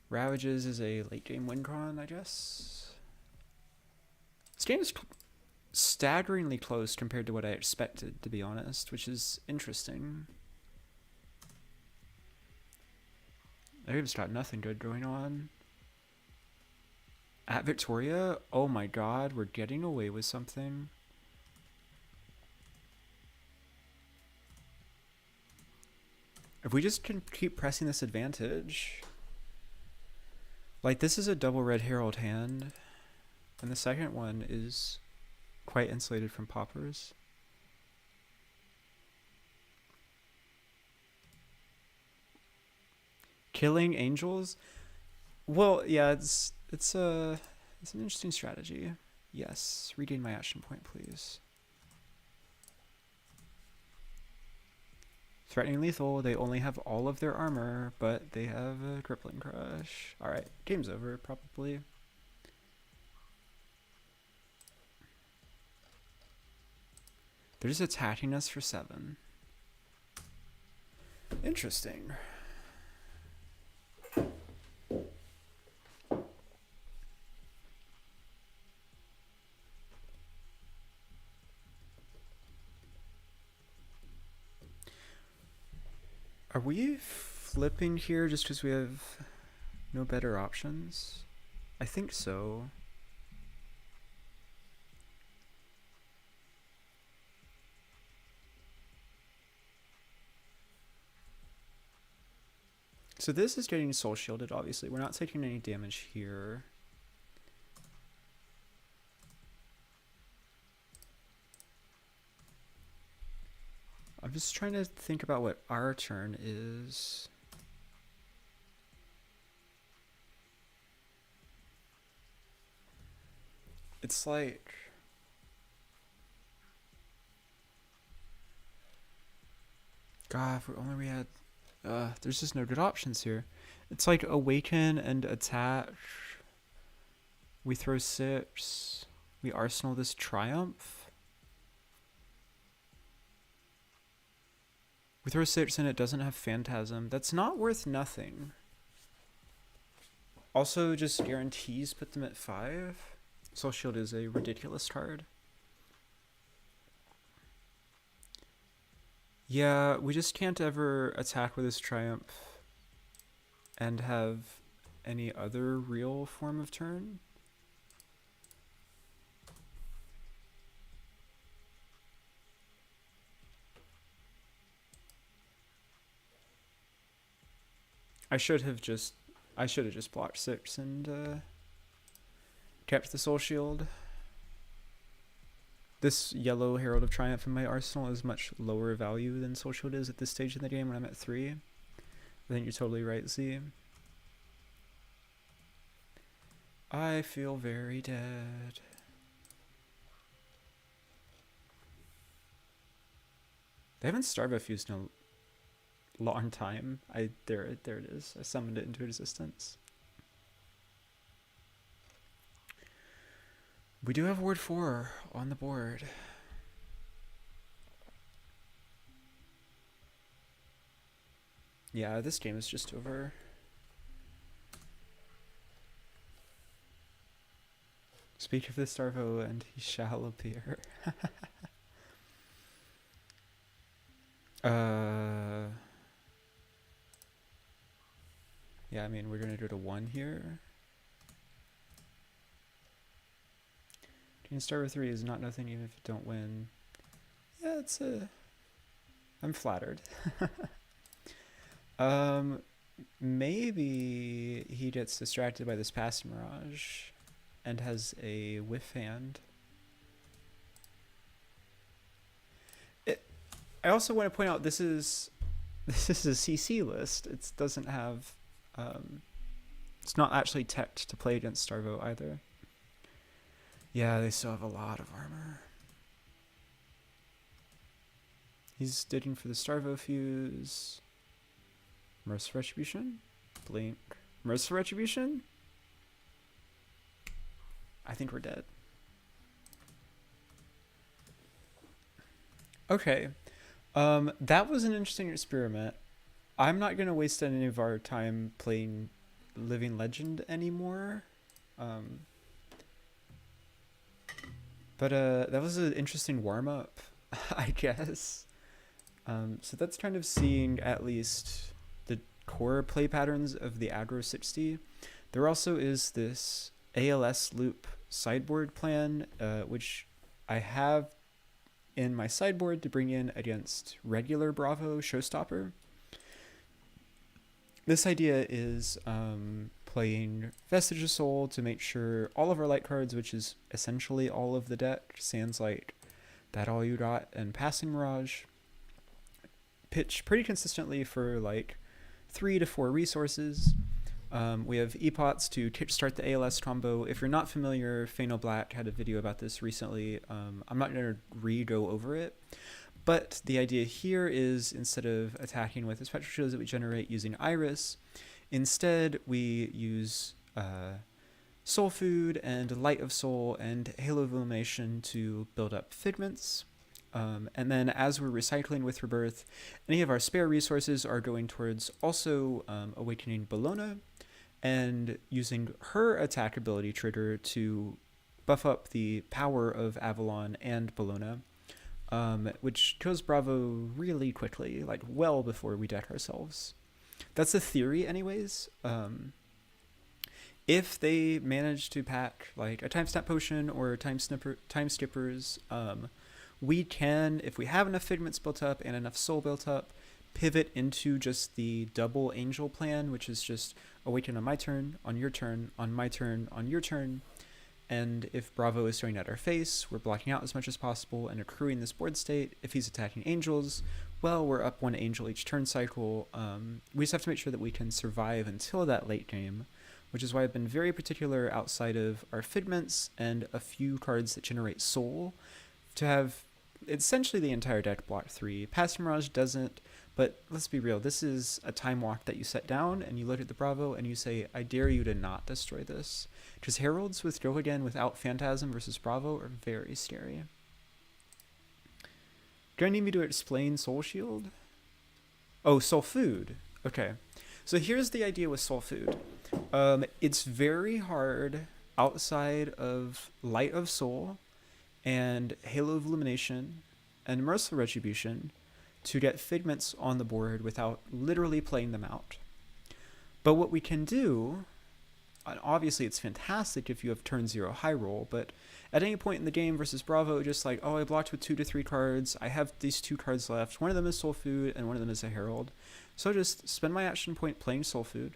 Ravages is a late game win con, I guess. This game is staggeringly close compared to what I expected, to be honest, which is interesting. I've just got nothing good going on. At Victoria? Oh my god, we're getting away with something. If we just can keep pressing this advantage. Like, this is a double red Herald hand. And the second one is quite insulated from poppers. Killing angels? Well, yeah, it's an interesting strategy. Yes, regain my action point, please. Threatening lethal, they only have all of their armor, but they have a crippling crush. Alright, game's over, probably. They're just attacking us for 7. Interesting. Are we flipping here just because we have no better options? I think so. So this is getting soul shielded, obviously. We're not taking any damage here. I'm just trying to think about what our turn is. It's like... God, if only we had... there's just no good options here. It's like awaken and attach. We throw 6. We arsenal this triumph. We throw 6 and it doesn't have phantasm. That's not worth nothing. Also just guarantees put them at 5. Soul Shield is a ridiculous card. Yeah, we just can't ever attack with this triumph and have any other real form of turn. I should have just blocked 6 and kept the Soul Shield. This yellow Herald of Triumph in my arsenal is much lower value than Soul Shield is at this stage in the game when I'm at 3. I think you're totally right, Z. I feel very dead. They haven't Starvo fused in a long time. There it is. I summoned it into existence. We do have Ward 4 on the board. Yeah, this game is just over. Speak of the Starvo and he shall appear. Yeah, I mean, we're gonna go to 1 here. Team Starvo 3 is not nothing even if you don't win. Yeah, I'm flattered. Maybe he gets distracted by this Pass Mirage and has a whiff hand. I also want to point out this is a CC list. It doesn't have it's not actually teched to play against Starvo either. Yeah, they still have a lot of armor. He's digging for the Starvo fuse. Merciful Retribution? Blink. Merciful Retribution? I think we're dead. Okay. That was an interesting experiment. I'm not going to waste any of our time playing Living Legend anymore. But that was an interesting warm-up, I guess. So that's kind of seeing at least the core play patterns of the aggro 60. There also is this ALS loop sideboard plan, which I have in my sideboard to bring in against regular Bravo Showstopper. This idea is playing Vestige of Soul to make sure all of our light cards, which is essentially all of the deck, Sands Light, That All You Got, and Passing Mirage, pitch pretty consistently for like 3 to 4 resources. We have epots to start the ALS combo. If you're not familiar, Phano Black had a video about this recently. I'm not going to re-go over it. But the idea here is, instead of attacking with the spectral shields that we generate using Iris, instead we use Soul Food and Light of Soul and Halo of Illumination to build up figments. And then as we're recycling with Rebirth, any of our spare resources are going towards also awakening Bellona and using her attack ability trigger to buff up the power of Avalon and Bellona, which kills Bravo really quickly, like well before we deck ourselves. That's the theory anyways. If they manage to pack like a time snap potion or time skippers, we can, if we have enough figments built up and enough soul built up, pivot into just the double angel plan, which is just awaken on my turn, on your turn, on my turn, on your turn. And if Bravo is throwing at our face, we're blocking out as much as possible and accruing this board state. If he's attacking angels, well, we're up 1 angel each turn cycle. We just have to make sure that we can survive until that late game, which is why I've been very particular outside of our figments and a few cards that generate soul to have essentially the entire deck block 3. Past Mirage doesn't, but let's be real, this is a time walk that you set down and you look at the Bravo and you say, I dare you to not destroy this. Because Heralds with Go Again without Phantasm versus Bravo are very scary. Do I need me to explain Soul Shield? Oh, Soul Food. Okay. So here's the idea with Soul Food. It's very hard outside of Light of Soul and Halo of Illumination and Merciful Retribution to get figments on the board without literally playing them out. But what we can do, and obviously it's fantastic if you have turn 0 high roll, but at any point in the game versus Bravo, just like, oh, I blocked with 2 to 3 cards, I have these 2 cards left, one of them is Soul Food and one of them is a Herald. So I just spend my action point playing Soul Food.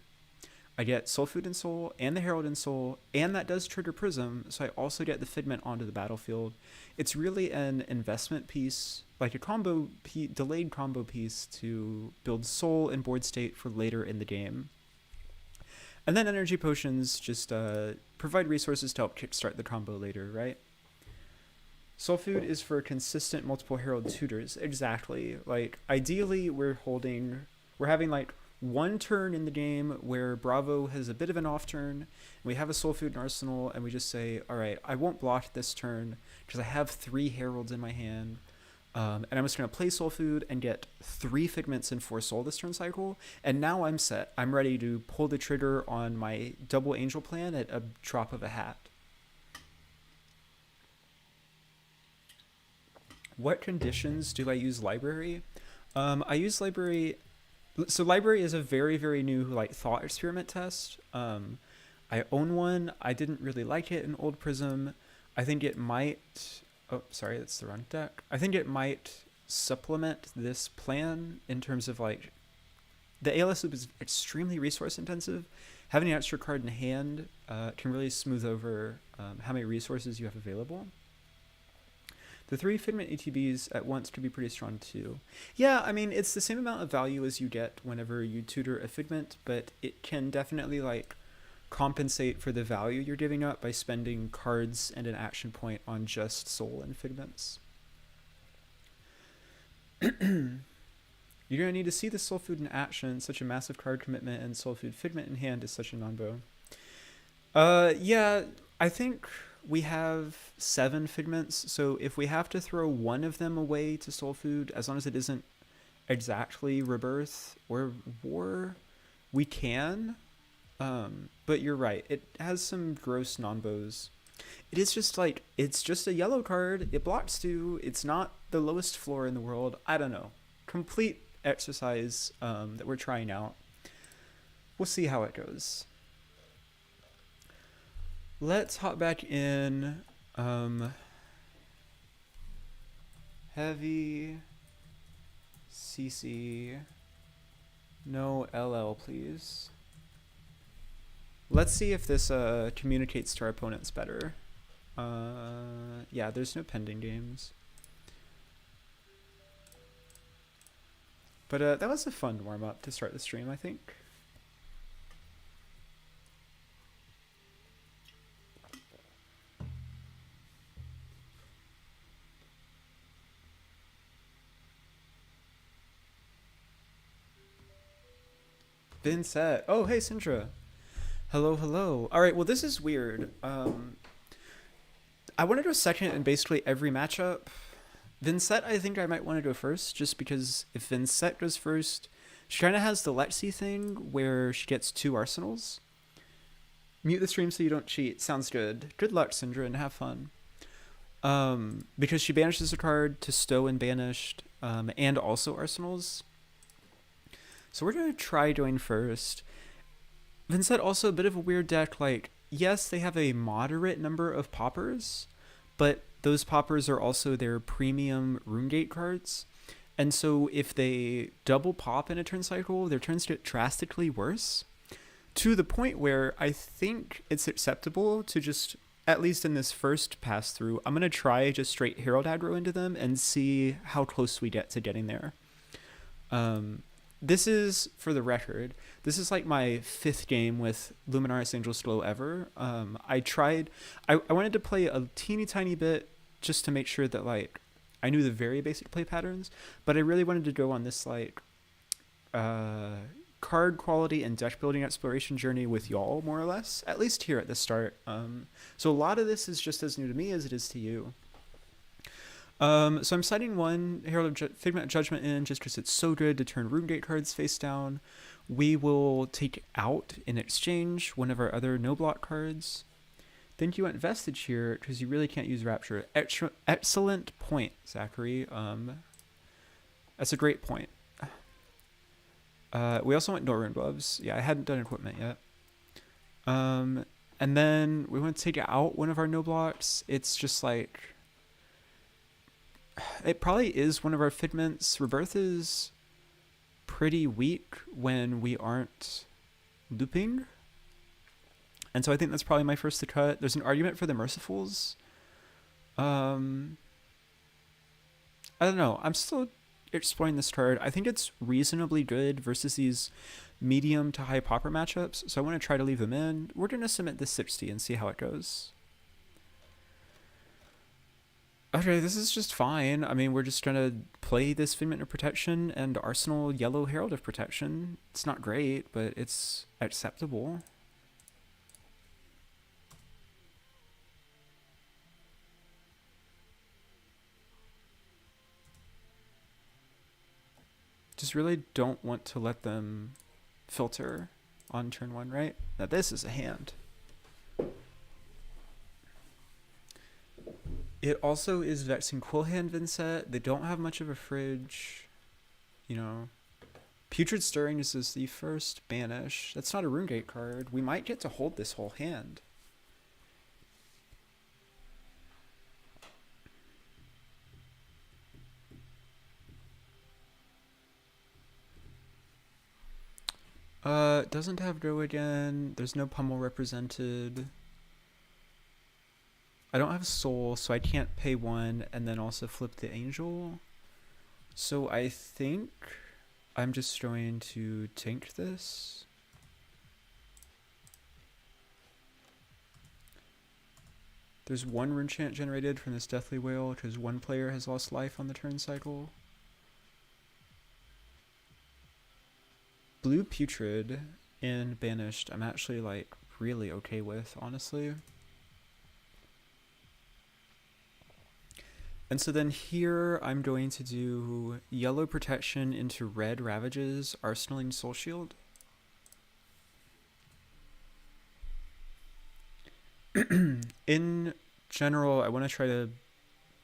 I get Soul Food and Soul and the Herald and Soul, and that does trigger Prism, so I also get the figment onto the battlefield. It's really an investment piece, like a delayed combo piece to build Soul and board state for later in the game. And then energy potions just provide resources to help kickstart the combo later, right? Soul Food is for consistent multiple Herald tutors, exactly. Like, ideally we're having like 1 turn in the game where Bravo has a bit of an off turn, and we have a Soul Food in Arsenal, and we just say, all right, I won't block this turn because I have 3 Heralds in my hand, and I'm just going to play Soul Food and get 3 figments and 4 soul this turn cycle, and now I'm set. I'm ready to pull the trigger on my double angel plan at a drop of a hat. What conditions do I use Library? I use Library. So Library is a very, very new like thought experiment test. I own one. I didn't really like it in old Prism. I think it might, oh, sorry, that's the wrong deck. I think it might supplement this plan in terms of like, the ALS loop is extremely resource intensive. Having an extra card in hand can really smooth over how many resources you have available. The 3 Figment ATBs at once could be pretty strong too. Yeah, I mean, it's the same amount of value as you get whenever you tutor a Figment, but it can definitely like compensate for the value you're giving up by spending cards and an action point on just Soul and Figments. You're going to need to see the Soul Food in action. Such a massive card commitment, and Soul Food Figment in hand is such a non-bo. Yeah, I think we have 7 figments, so if we have to throw one of them away to Soul Food, as long as it isn't exactly Rebirth or War, we can. But you're right, it has some gross non-bows. It is just like, it's just a yellow card, it blocks 2, it's not the lowest floor in the world, I don't know. Complete exercise that we're trying out. We'll see how it goes. Let's hop back in. Heavy CC. No LL, please. Let's see if this communicates to our opponents better. Yeah, there's no pending games. But that was a fun warm-up to start the stream, I think. Vynnset. Oh, hey, Syndra. Hello, hello. All right, well, this is weird. I want to go second in basically every matchup. Vynnset, I think I might want to go first, just because if Vynnset goes first, she kind of has the Lexi thing where she gets 2 arsenals. Mute the stream so you don't cheat. Sounds good. Good luck, Syndra, and have fun. Because she banishes a card to stow and banished, and also arsenals. So we're going to try going first. Vynnset also a bit of a weird deck. Like, yes, they have a moderate number of poppers, but those poppers are also their premium Runegate cards. And so if they double pop in a turn cycle, their turns get drastically worse. To the point where I think it's acceptable to just, at least in this first pass through, I'm going to try just straight Herald aggro into them and see how close we get to getting there. This is, for the record, this is like my 5th game with Luminaris Angel's Glow ever. I wanted to play a teeny tiny bit just to make sure that like I knew the very basic play patterns, but I really wanted to go on this like card quality and deck building exploration journey with y'all, more or less, at least here at the start. So a lot of this is just as new to me as it is to you. So I'm citing 1 Herald of Figment of Judgment in just because it's so good to turn Runegate cards face down. We will take out in exchange one of our other no-block cards. Think you went Vestige here because you really can't use Rapture. Excellent point, Zachary. That's a great point. We also went Northern Gloves. Yeah, I hadn't done equipment yet. And then we want to take out one of our no-blocks. It's just like... It probably is one of our Figments. Rebirth is pretty weak when we aren't looping. And so I think that's probably my first to cut. There's an argument for the Mercifuls. I don't know. I'm still exploring this card. I think it's reasonably good versus these medium to high popper matchups. So I want to try to leave them in. We're going to submit this 60 and see how it goes. Okay, this is just fine. I mean, we're just going to play this Figment of Protection and Arsenal Yellow Herald of Protection. It's not great, but it's acceptable. Just really don't want to let them filter on turn 1, right? Now this is a hand. It also is Vexing Quillhand Vynnset. They don't have much of a fridge. You know. Putrid Stirring is the first banish. That's not a Runegate card. We might get to hold this whole hand. Doesn't have Go again. There's no Pummel represented. I don't have Soul, so I can't pay 1 and then also flip the Angel. So I think I'm just going to tank this. There's 1 rune chant generated from this Deathly Whale because 1 player has lost life on the turn cycle. Blue Putrid and Banished, I'm actually like really okay with, honestly. And so then here I'm going to do Yellow Protection into Red Ravages, Arsenaling Soul Shield. In general, I want to try to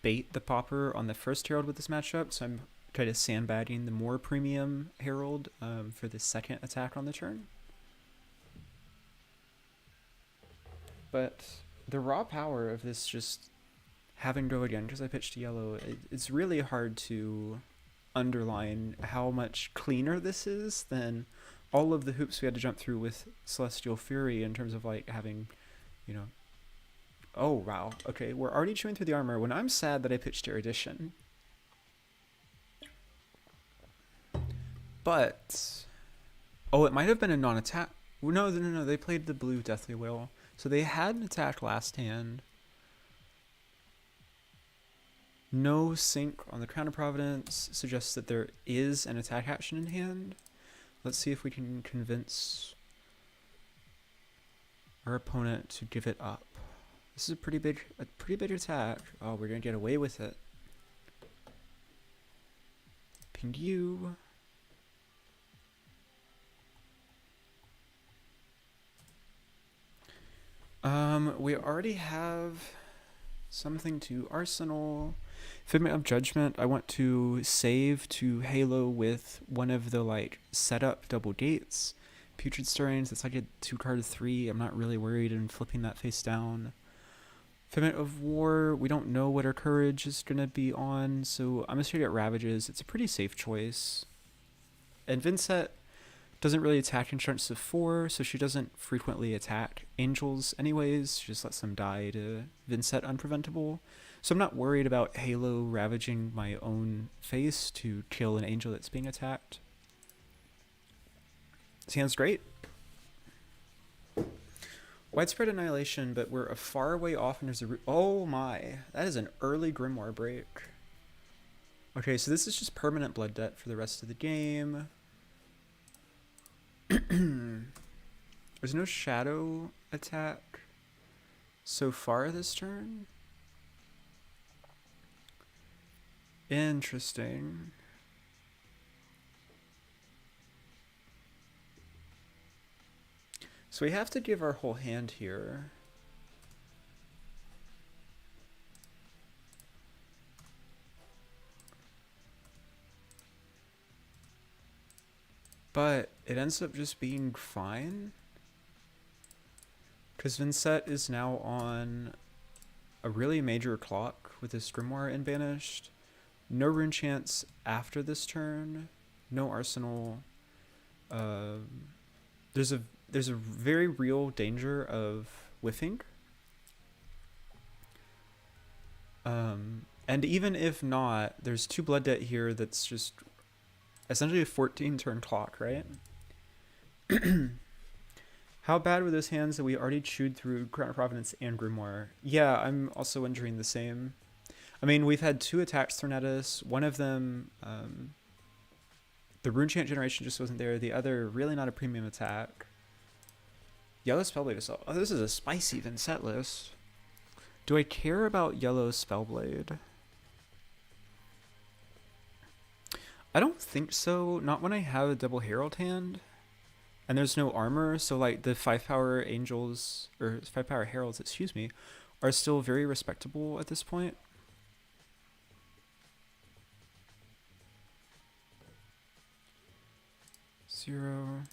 bait the popper on the first Herald with this matchup, so I'm trying to sandbagging the more premium Herald for the second attack on the turn. But the raw power of this just having Go again, because I pitched yellow, it's really hard to underline how much cleaner this is than all of the hoops we had to jump through with Celestial Fury in terms of like having, you know, oh wow, okay, we're already chewing through the armor when I'm sad that I pitched Erudition. But oh, it might have been a non-attack. No, they played the blue Deathly Whale, so they had an attack last hand. No sync on the Crown of Providence suggests that there is an attack action in hand. Let's see if we can convince our opponent to give it up. This is a pretty big attack. Oh, we're gonna get away with it. Ping you. We already have something to arsenal. Figment of Judgment, I want to save to Halo with one of the like setup double gates. Putrid Stirrings, it's like a 2-card 3. I'm not really worried in flipping that face down. Figment of War, we don't know what our courage is gonna be on, so I'm just gonna get Ravages. It's a pretty safe choice. And Vynnset doesn't really attack in chunks of 4, so she doesn't frequently attack angels anyways. She just lets them die to Vynnset Unpreventable. So I'm not worried about Halo ravaging my own face to kill an angel that's being attacked. This hand's great. Widespread Annihilation, but we're a far way off and there's a... Oh my, that is an early Grimoire break. Okay, so this is just permanent blood debt for the rest of the game. There's no shadow attack so far this turn. Interesting. So we have to give our whole hand here. But it ends up just being fine. Because Vynnset is now on a really major clock with his Grimoire and banished. No rune chance after this turn. No arsenal. There's a very real danger of whiffing. And even if not, there's 2 blood debt here that's just essentially a 14 turn clock, right? How bad were those hands that we already chewed through Crown of Providence and Grimoire? Yeah, I'm also wondering the same. I mean, we've had 2 attacks thrown at us. One of them, the rune chant generation just wasn't there. The other, really not a premium attack. Yellow Spellblade Assault. Oh, this is a spicy Vynnset list. Do I care about Yellow Spellblade? I don't think so. Not when I have a double Herald hand. And there's no armor, so like the 5-power angels, or 5-power heralds, excuse me, are still very respectable at this point. Zero.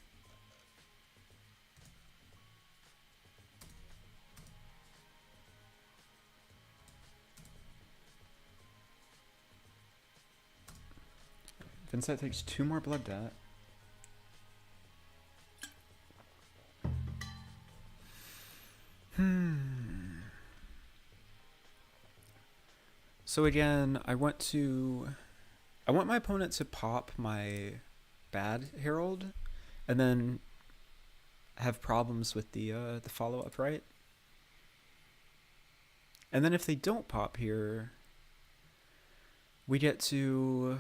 Vynnset takes 2 more blood debt. So again, I want my opponent to pop my bad herald, and then have problems with the follow-up, right? And then if they don't pop here, we get to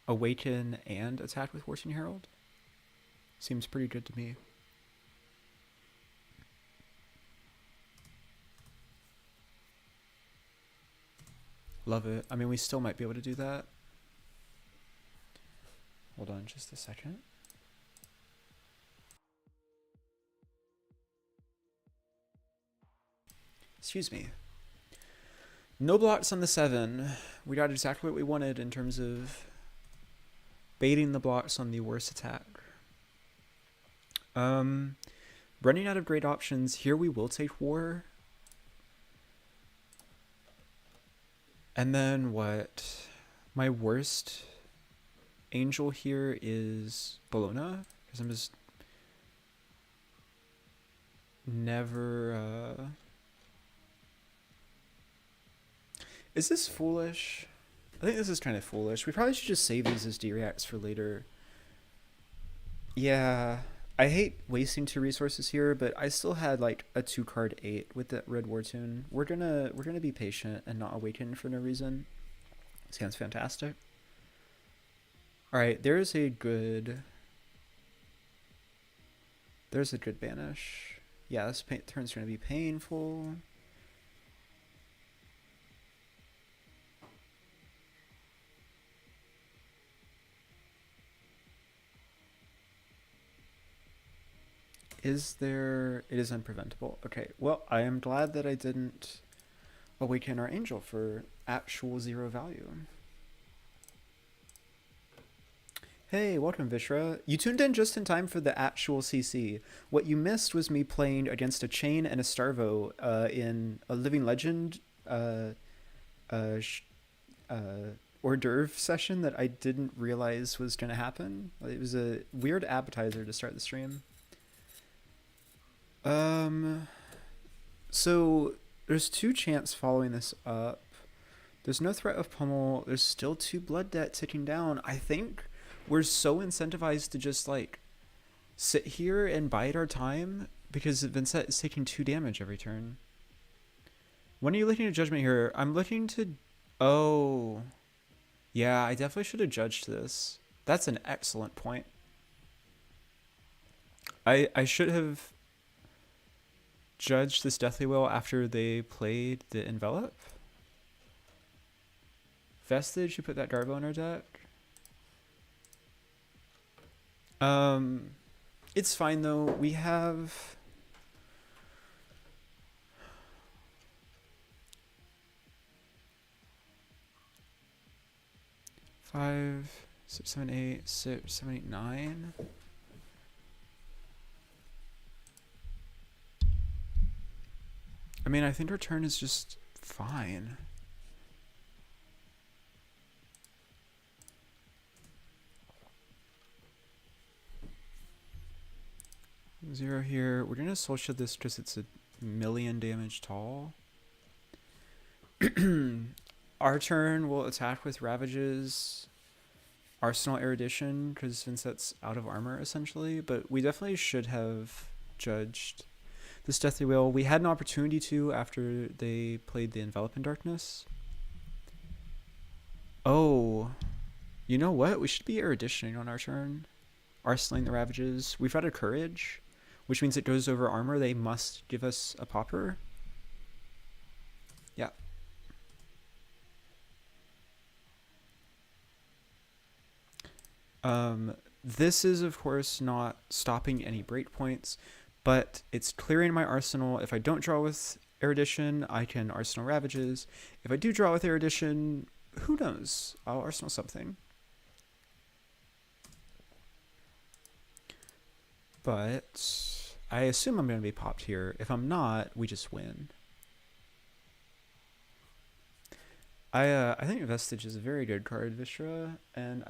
awaken and attack with Horseing Herald. Seems pretty good to me. Love it. I mean, we still might be able to do that. Hold on just a second. Excuse me. No blocks on the 7. We got exactly what we wanted in terms of baiting the blocks on the worst attack. Running out of great options. Here we will take War. And then what? My worst angel here is Bologna, because I'm just never... Is this foolish? I think this is kind of foolish. We probably should just save these as D-reacts for later. Yeah, I hate wasting 2 resources here, but I still had like a 2-card 8 with that red war tune. We're gonna be patient and not awaken for no reason. Sounds fantastic. Alright, there's a good banish. Yeah, this turn's gonna be painful. It is unpreventable. Okay, well, I am glad that I didn't awaken our angel for actual 0 value. Hey, welcome Vishra. You tuned in just in time for the actual CC. What you missed was me playing against a Chane and a Starvo in a Living Legend hors d'oeuvre session that I didn't realize was going to happen. It was a weird appetizer to start the stream. So there's 2 chants following this up. There's no threat of pummel. There's still 2 blood debt ticking down. I think we're so incentivized to just like sit here and bide our time because Vynnset is taking 2 damage every turn. When are you looking at judgment here? I'm looking to... Oh. Yeah, I definitely should have judged this. That's an excellent point. I should have judged this Deathly Will after they played the Envelop. Vestige, you put that Garbo in our deck. It's fine though. We have... Five, 6, 7, 8, 6, 7, 8, 9. I mean, I think our turn is just fine. Zero here. We're gonna soul shield this because it's a million damage tall. Our turn will attack with Ravages, Arsenal Erudition, because Vynnset's out of armor essentially, but we definitely should have judged this Deathly Will. We had an opportunity to after they played the Envelop in Darkness. Oh, you know what? We should be Eruditioning on our turn. Arsenaling the Ravages. We've got a Courage, which means it goes over armor. They must give us a Pauper. Yeah. This is, of course, not stopping any breakpoints, but it's clearing my arsenal. If I don't draw with Erudition, I can Arsenal Ravages. If I do draw with Erudition, who knows? I'll Arsenal something. But I assume I'm going to be popped here. If I'm not, we just win. I think Vestige is a very good card, Vishra, and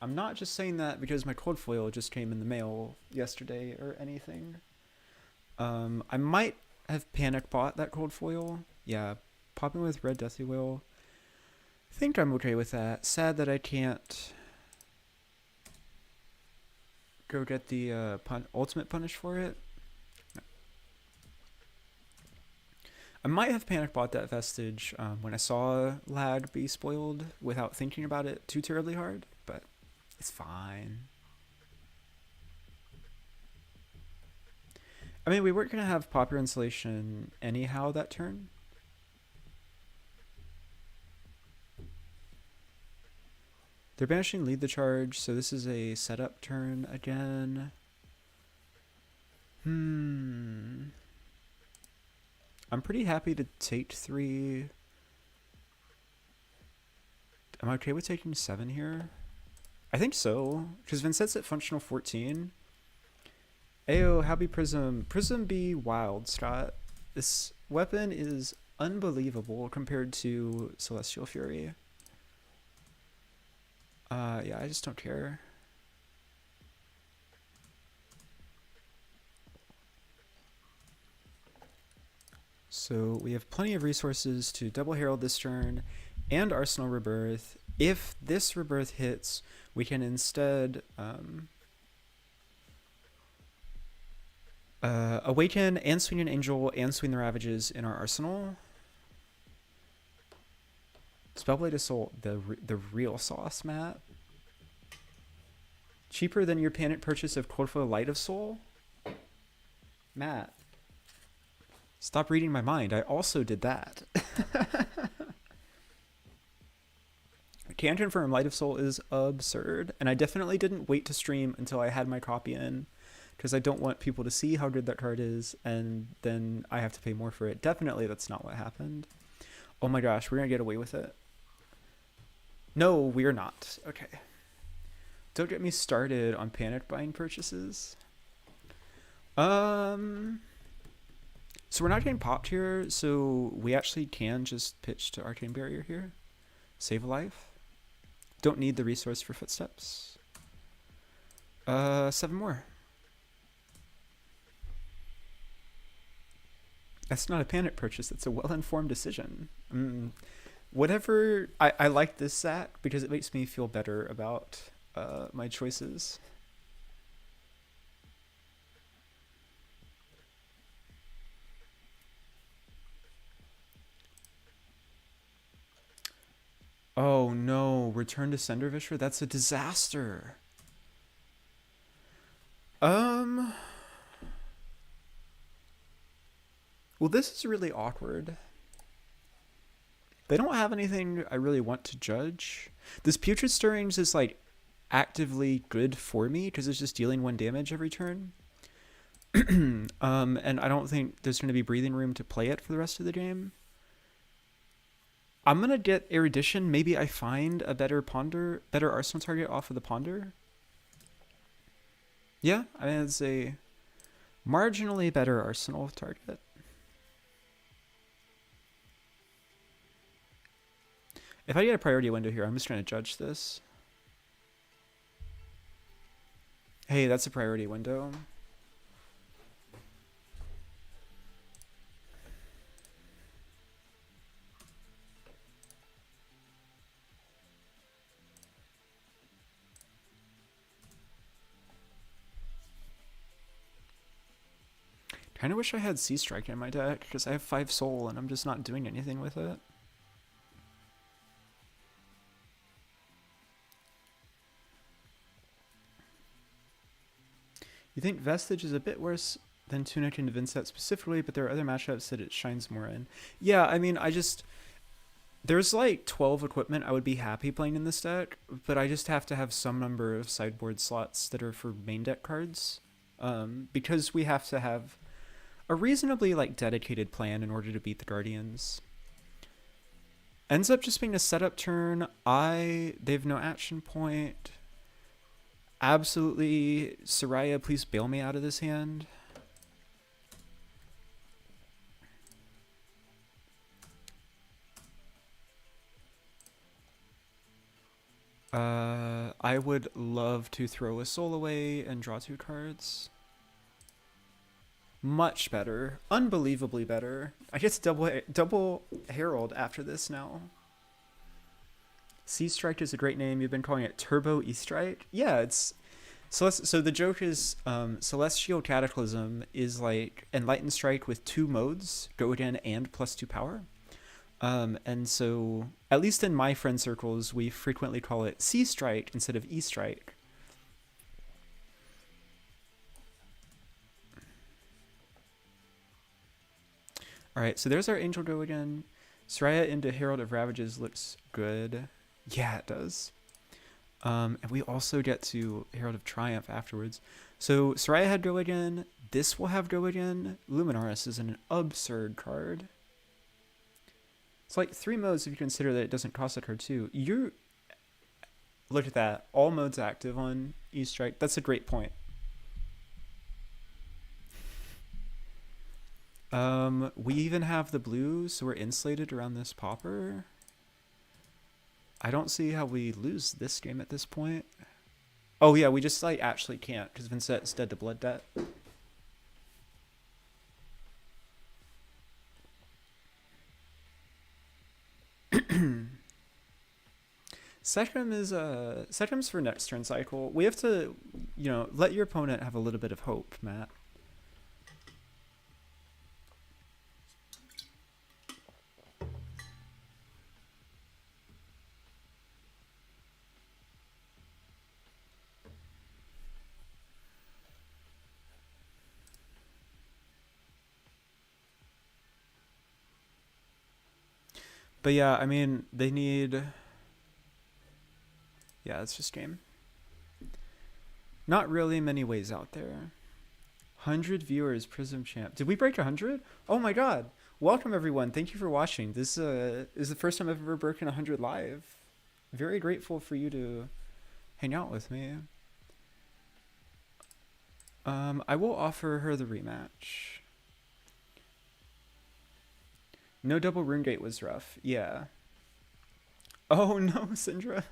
I'm not just saying that because my cold foil just came in the mail yesterday or anything. I might have panic bought that cold foil. Yeah, popping with red Deathly Will. I think I'm okay with that. Sad that I can't go get the ultimate punish for it. No. I might have panic bought that Vestige when I saw lag be spoiled without thinking about it too terribly hard, but it's fine. I mean, we weren't going to have Pauper Insulation anyhow that turn. They're banishing Lead the Charge, so this is a setup turn again. I'm pretty happy to take 3. Am I okay with taking 7 here? I think so, because Vynnset's at functional 14. Ayo, happy Prism. Prism be wild, Scott. This weapon is unbelievable compared to Celestial Fury. Yeah, I just don't care. So we have plenty of resources to double herald this turn and Arsenal Rebirth. If this Rebirth hits, we can instead Awaken and Swing an Angel and Swing the Ravages in our arsenal. Spellblade of Sol, the real sauce, Matt. Cheaper than your panic purchase of Coldfoil Light of Sol? Matt. Stop reading my mind. I also did that. Can confirm Light of Sol is absurd, and I definitely didn't wait to stream until I had my copy in, because I don't want people to see how good that card is, and then I have to pay more for it. Definitely that's not what happened. Oh my gosh, we're gonna get away with it. No, we're not. Okay. Don't get me started on panic buying purchases. So we're not getting popped here, so we actually can just pitch to Arcane Barrier here. Save a life. Don't need the resource for Footsteps. 7 more. That's not a panic purchase, it's a well-informed decision. Whatever, I like this sack because it makes me feel better about my choices. Oh no, Return to Sendervisher? That's a disaster. Well, this is really awkward. They don't have anything I really want to judge. This Putrid Stirrings is like actively good for me because it's just dealing 1 damage every turn. And I don't think there's going to be breathing room to play it for the rest of the game. I'm going to get Erudition. Maybe I find a better Arsenal target off of the Ponder. Yeah, I mean, it's a marginally better Arsenal target. If I get a priority window here, I'm just trying to judge this. Hey, that's a priority window. Kind of wish I had Sea Strike in my deck, because I have 5 soul and I'm just not doing anything with it. You think Vestige is a bit worse than Tunic and Vynnset specifically, but there are other matchups that it shines more in. Yeah, I mean, there's like 12 equipment I would be happy playing in this deck, but I just have to have some number of sideboard slots that are for main deck cards, because we have to have a reasonably like dedicated plan in order to beat the Guardians. Ends up just being a setup turn. They have no action point. Absolutely, Soraya, please bail me out of this hand. I would love to throw a soul away and draw 2 cards. Much better. Unbelievably better. I get to double Herald after this now. Sea Strike is a great name. You've been calling it Turbo E-Strike. Yeah, it's... So the joke is Celestial Cataclysm is like Enlightened Strike with 2 modes, go again and +2 power. And so, at least in my friend circles, we frequently call it Sea Strike instead of E-Strike. Alright, so there's our Angel Go again. Soraya into Herald of Ravages looks good. Yeah, it does. And we also get to Herald of Triumph afterwards. So Soraya had Go again. This will have Go again. Luminaris is an absurd card. It's like 3 modes if you consider that it doesn't cost a card too. Look at that. All modes active on E-Strike. That's a great point. We even have the blue, so we're insulated around this popper. I don't see how we lose this game at this point. Oh yeah, we just like actually can't because Vynnset is dead to Blood Debt. Second's for next turn cycle. We have to, let your opponent have a little bit of hope, Matt. But yeah, I mean, they need... Yeah, it's just game. Not really many ways out there. 100 viewers, Prism champ. Did we break 100? Oh my god. Welcome everyone. Thank you for watching. This is the first time I've ever broken 100 live. Very grateful for you to hang out with me. I will offer her the rematch. No double rune gate was rough. Yeah. Oh no, Syndra.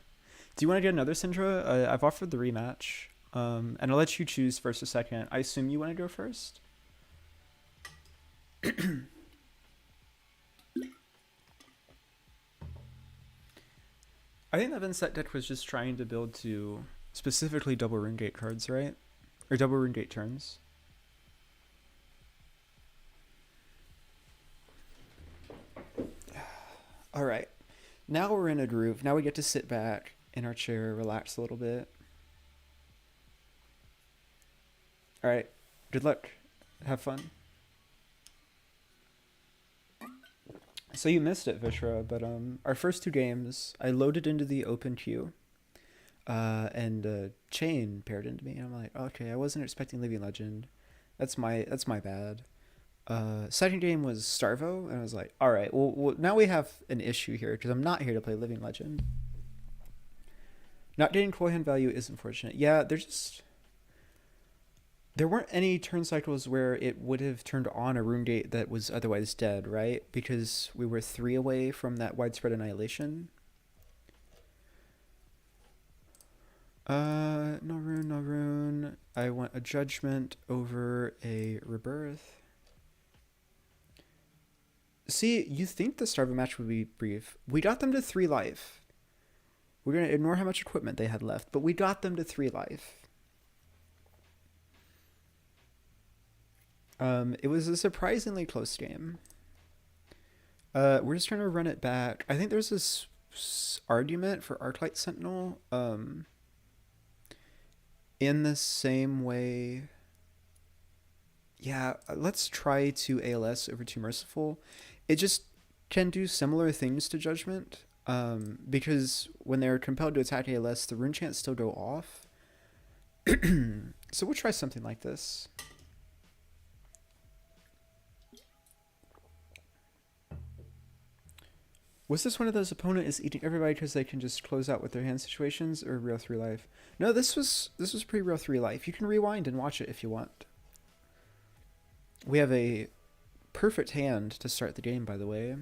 Do you want to get another Syndra? I've offered the rematch. And I'll let you choose first or second. I assume you want to go first? I think the Vynnset deck was just trying to build to specifically double rune gate cards, right? Or double rune gate turns. All right. Now we're in a groove. Now we get to sit back in our chair, relax a little bit. All right. Good luck. Have fun. So you missed it, Vishra, but our first two games, I loaded into the open queue, and Chane paired into me, and I'm like, okay, I wasn't expecting Living Legend. That's my bad. Second game was Starvo, and I was like, all right, well now we have an issue here because I'm not here to play Living Legend. Not getting coil hand value is unfortunate. Yeah, there weren't any turn cycles where it would have turned on a rune gate that was otherwise dead, right? Because we were 3 away from that widespread annihilation. No rune. I want a judgment over a rebirth. See, you think the Starvo match would be brief. We got them to 3 life. We're going to ignore how much equipment they had left, but we got them to 3 life. It was a surprisingly close game. We're just trying to run it back. I think there's this argument for Arclight Sentinel in the same way. Yeah, let's try 2 ALS over 2 Merciful. It just can do similar things to Judgment, because when they're compelled to attack ALS, the rune chants still go off. So we'll try something like this. Was this one of those opponent is eating everybody because they can just close out with their hand situations, or real 3 life? No, this was pretty real 3 life. You can rewind and watch it if you want. We have a perfect hand to start the game, by the way.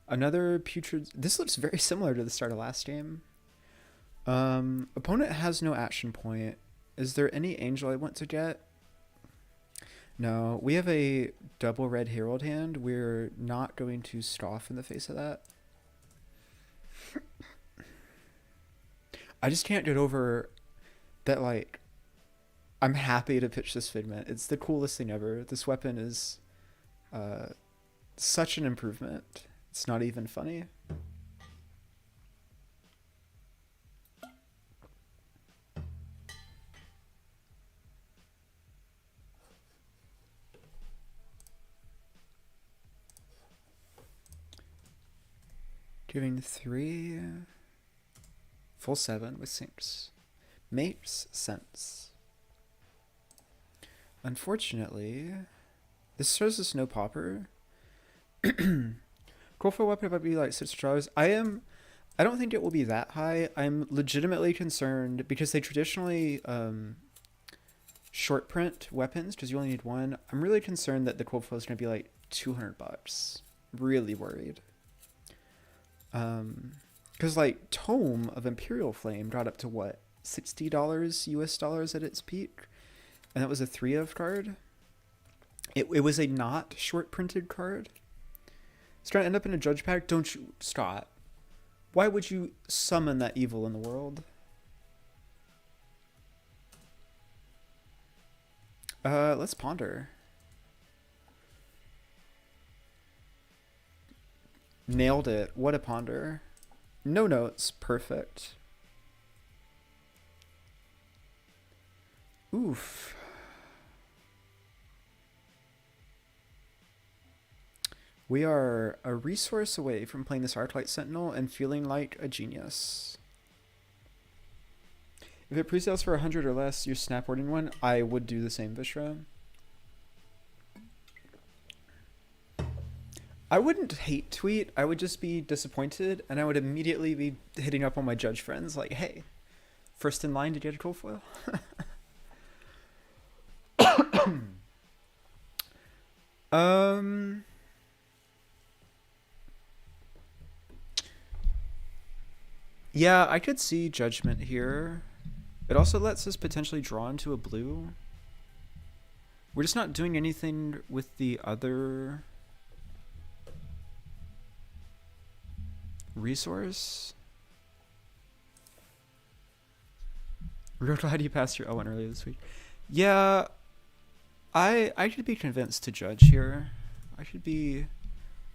Another putrid... This looks very similar to the start of last game. Opponent has no action point. Is there any angel I want to get? No, we have a double red herald hand. We're not going to scoff in the face of that. I just can't get over that, like, I'm happy to pitch this Figment. It's the coolest thing ever. This weapon is such an improvement. It's not even funny. Giving 3, full 7 with sinks. Makes sense. Unfortunately, this shows us no popper. Cool for a weapon might be like $6. I don't think it will be that high. I'm legitimately concerned because they traditionally short print weapons because you only need 1. I'm really concerned that the cold flow is going to be like $200. Really worried. Because like Tome of Imperial Flame got up to what, $60 US dollars at its peak, and that was a 3 of card. It was a not short printed card. It's going to end up in a judge pack. Don't you, Scott? Why would you summon that evil in the world? Let's ponder. Nailed it. What a ponder. No notes. Perfect. Oof. We are a resource away from playing this Arclight Sentinel and feeling like a genius. If it pre-sales for 100 or less, you're snapboarding one, I would do the same, Vishra. I wouldn't hate tweet, I would just be disappointed, and I would immediately be hitting up on my judge friends like, hey, first in line to get a cold foil. Yeah, I could see Judgment here. It also lets us potentially draw into a blue. We're just not doing anything with the other resource. Real glad you passed your L1 earlier this week. Yeah, I should be convinced to judge here. I should be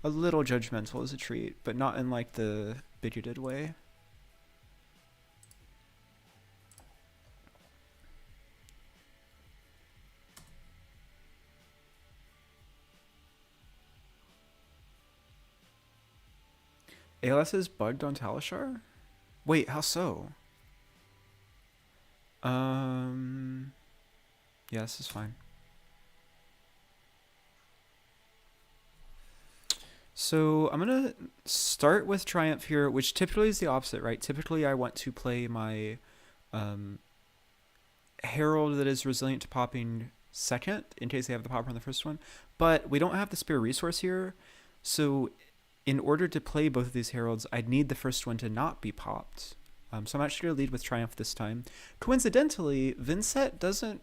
a little judgmental as a treat, but not in like the bigoted way. ALS is bugged on Talishar? Wait, how so? Yeah, this is fine. So I'm gonna start with Triumph here, which typically is the opposite, right? Typically I want to play my Herald that is resilient to popping second, in case they have the popper on the first one. But we don't have the spare resource here, so in order to play both of these Heralds, I'd need the first one to not be popped. So I'm actually going to lead with Triumph this time. Coincidentally, Vynnset doesn't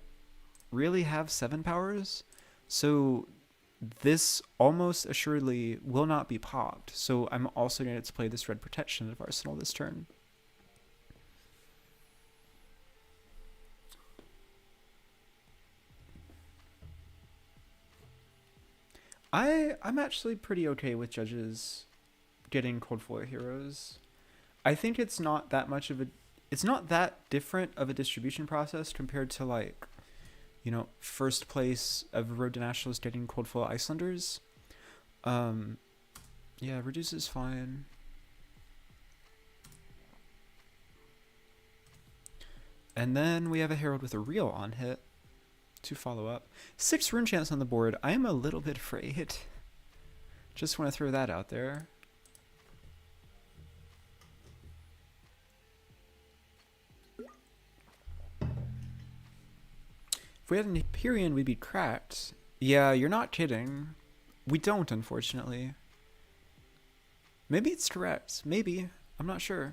really have 7 powers, so this almost assuredly will not be popped. So I'm also going to play this Red Protection of Arsenal this turn. I'm actually pretty okay with judges getting cold foil heroes. I think it's not that much of a, it's not that different of a distribution process compared to like, you know, first place of Road to Nationals getting cold foil Icelanders. Yeah, reduce is fine. And then we have a Herald with a real on hit to follow up. 6 rune chance on the board. I am a little bit afraid. Just want to throw that out there. If we had an Hyperion, we'd be cracked. Yeah, you're not kidding. We don't, unfortunately. Maybe it's correct. Maybe. I'm not sure.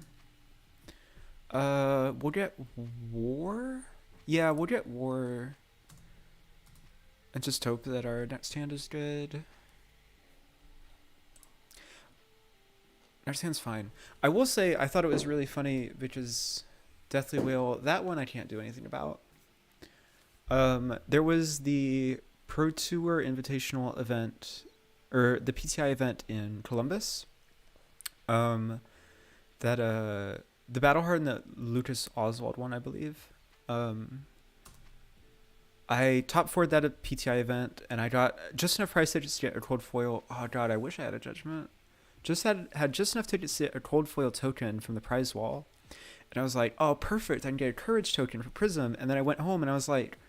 We'll get War? Yeah, we'll get War. And just hope that our next hand is good. Next hand's fine. I will say, I thought it was really funny because Deathly Whale, that one I can't do anything about. There was the Pro Tour Invitational event, or the PTI event in Columbus. The Battle Hardened that Lucas Oswald won, I believe. I top 4'd that at PTI event, and I got just enough price tickets to get a cold foil. Oh god, I wish I had a judgment. Just had just enough tickets to get a cold foil token from the prize wall. And I was like, oh, perfect, I can get a courage token for Prism. And then I went home and I was like,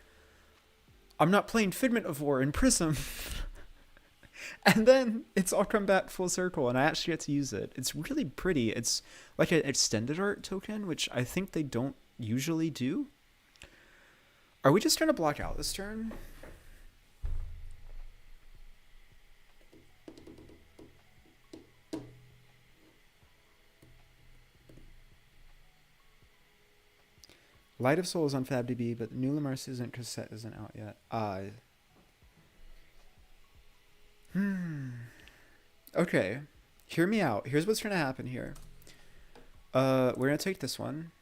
I'm not playing Figment of War in Prism. And then it's all come back full circle, and I actually get to use it. It's really pretty. It's like an extended art token, which I think they don't usually do. Are we just trying to block out this turn? Light of Soul is on FabDB, but New Luminaris isn't because set isn't out yet. Okay, hear me out. Here's what's going to happen here. We're gonna take this one.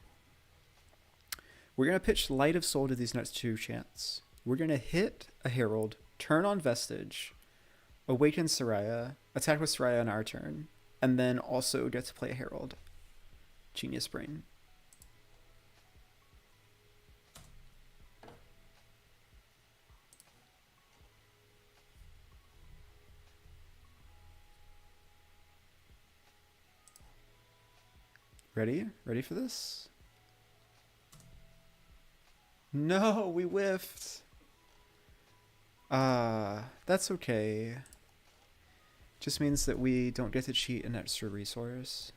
We're gonna pitch Light of Sol to these next two chants. We're gonna hit a Herald, turn on Vestige, awaken Soraya, attack with Soraya on our turn, and then also get to play a Herald. Genius brain. Ready? Ready for this? No, we whiffed. That's okay. Just means that we don't get to cheat an extra resource.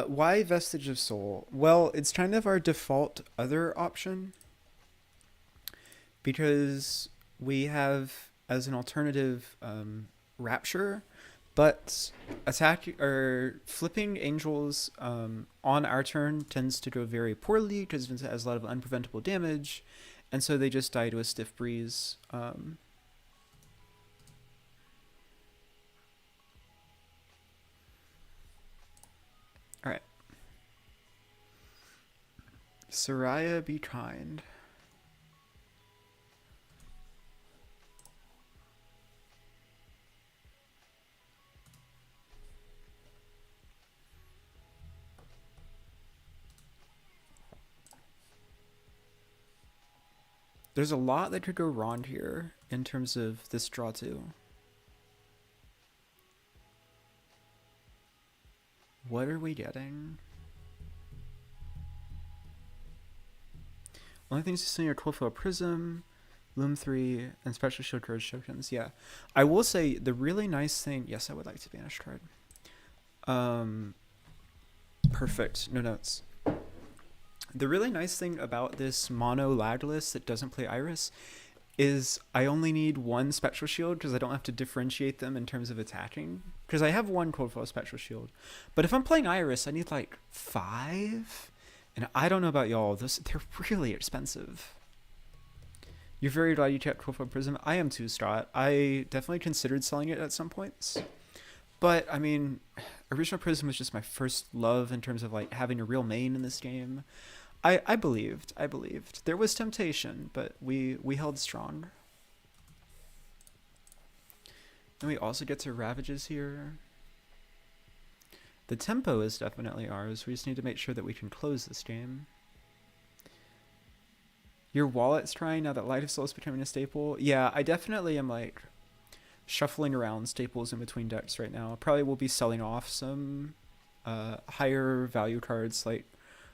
Why Vestige of Sol? Well, it's kind of our default other option. Because we have, as an alternative, Rapture, but flipping Angels on our turn tends to go very poorly because Vynnset has a lot of unpreventable damage, and so they just die to a Stiff Breeze. Alright. Soraya, be kind. There's a lot that could go wrong here in terms of this draw too. What are we getting? Only things to say are 12 Prism, Loom 3, and Special Shield Courage tokens. Yeah. I will say the really nice thing... Yes, I would like to banish card. Perfect. No notes. The really nice thing about this mono lag list that doesn't play Iris is I only need one Spectral Shield because I don't have to differentiate them in terms of attacking. Because I have one Cold Foil Spectral Shield. But if I'm playing Iris, I need like 5. And I don't know about y'all, they're really expensive. You're very glad you kept Cold Foil Prism. I am too, Scott. I definitely considered selling it at some points. But, I mean, Original Prism was just my first love in terms of like having a real main in this game. I believed. There was temptation, but we held strong. And we also get to Ravages here. The tempo is definitely ours. We just need to make sure that we can close this game. Your wallet's trying now that Light of Sol is becoming a staple. Yeah, I definitely am like shuffling around staples in between decks right now. Probably will be selling off some higher value cards like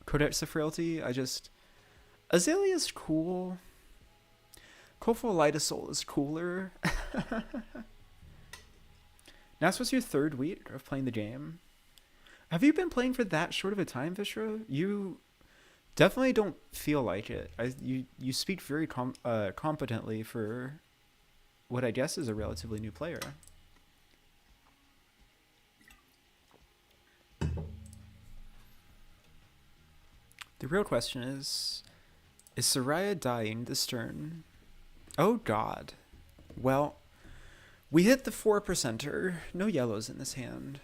Codex of Frailty. Azalea's cool. Coldful Light of Sol is cooler. Now this was your 3rd week of playing the game. Have you been playing for that short of a time, Vishra? You definitely don't feel like it. You speak very competently for what I guess is a relatively new player. The real question is Soraya dying this turn? Oh god. Well, we hit the 4%er. No yellows in this hand.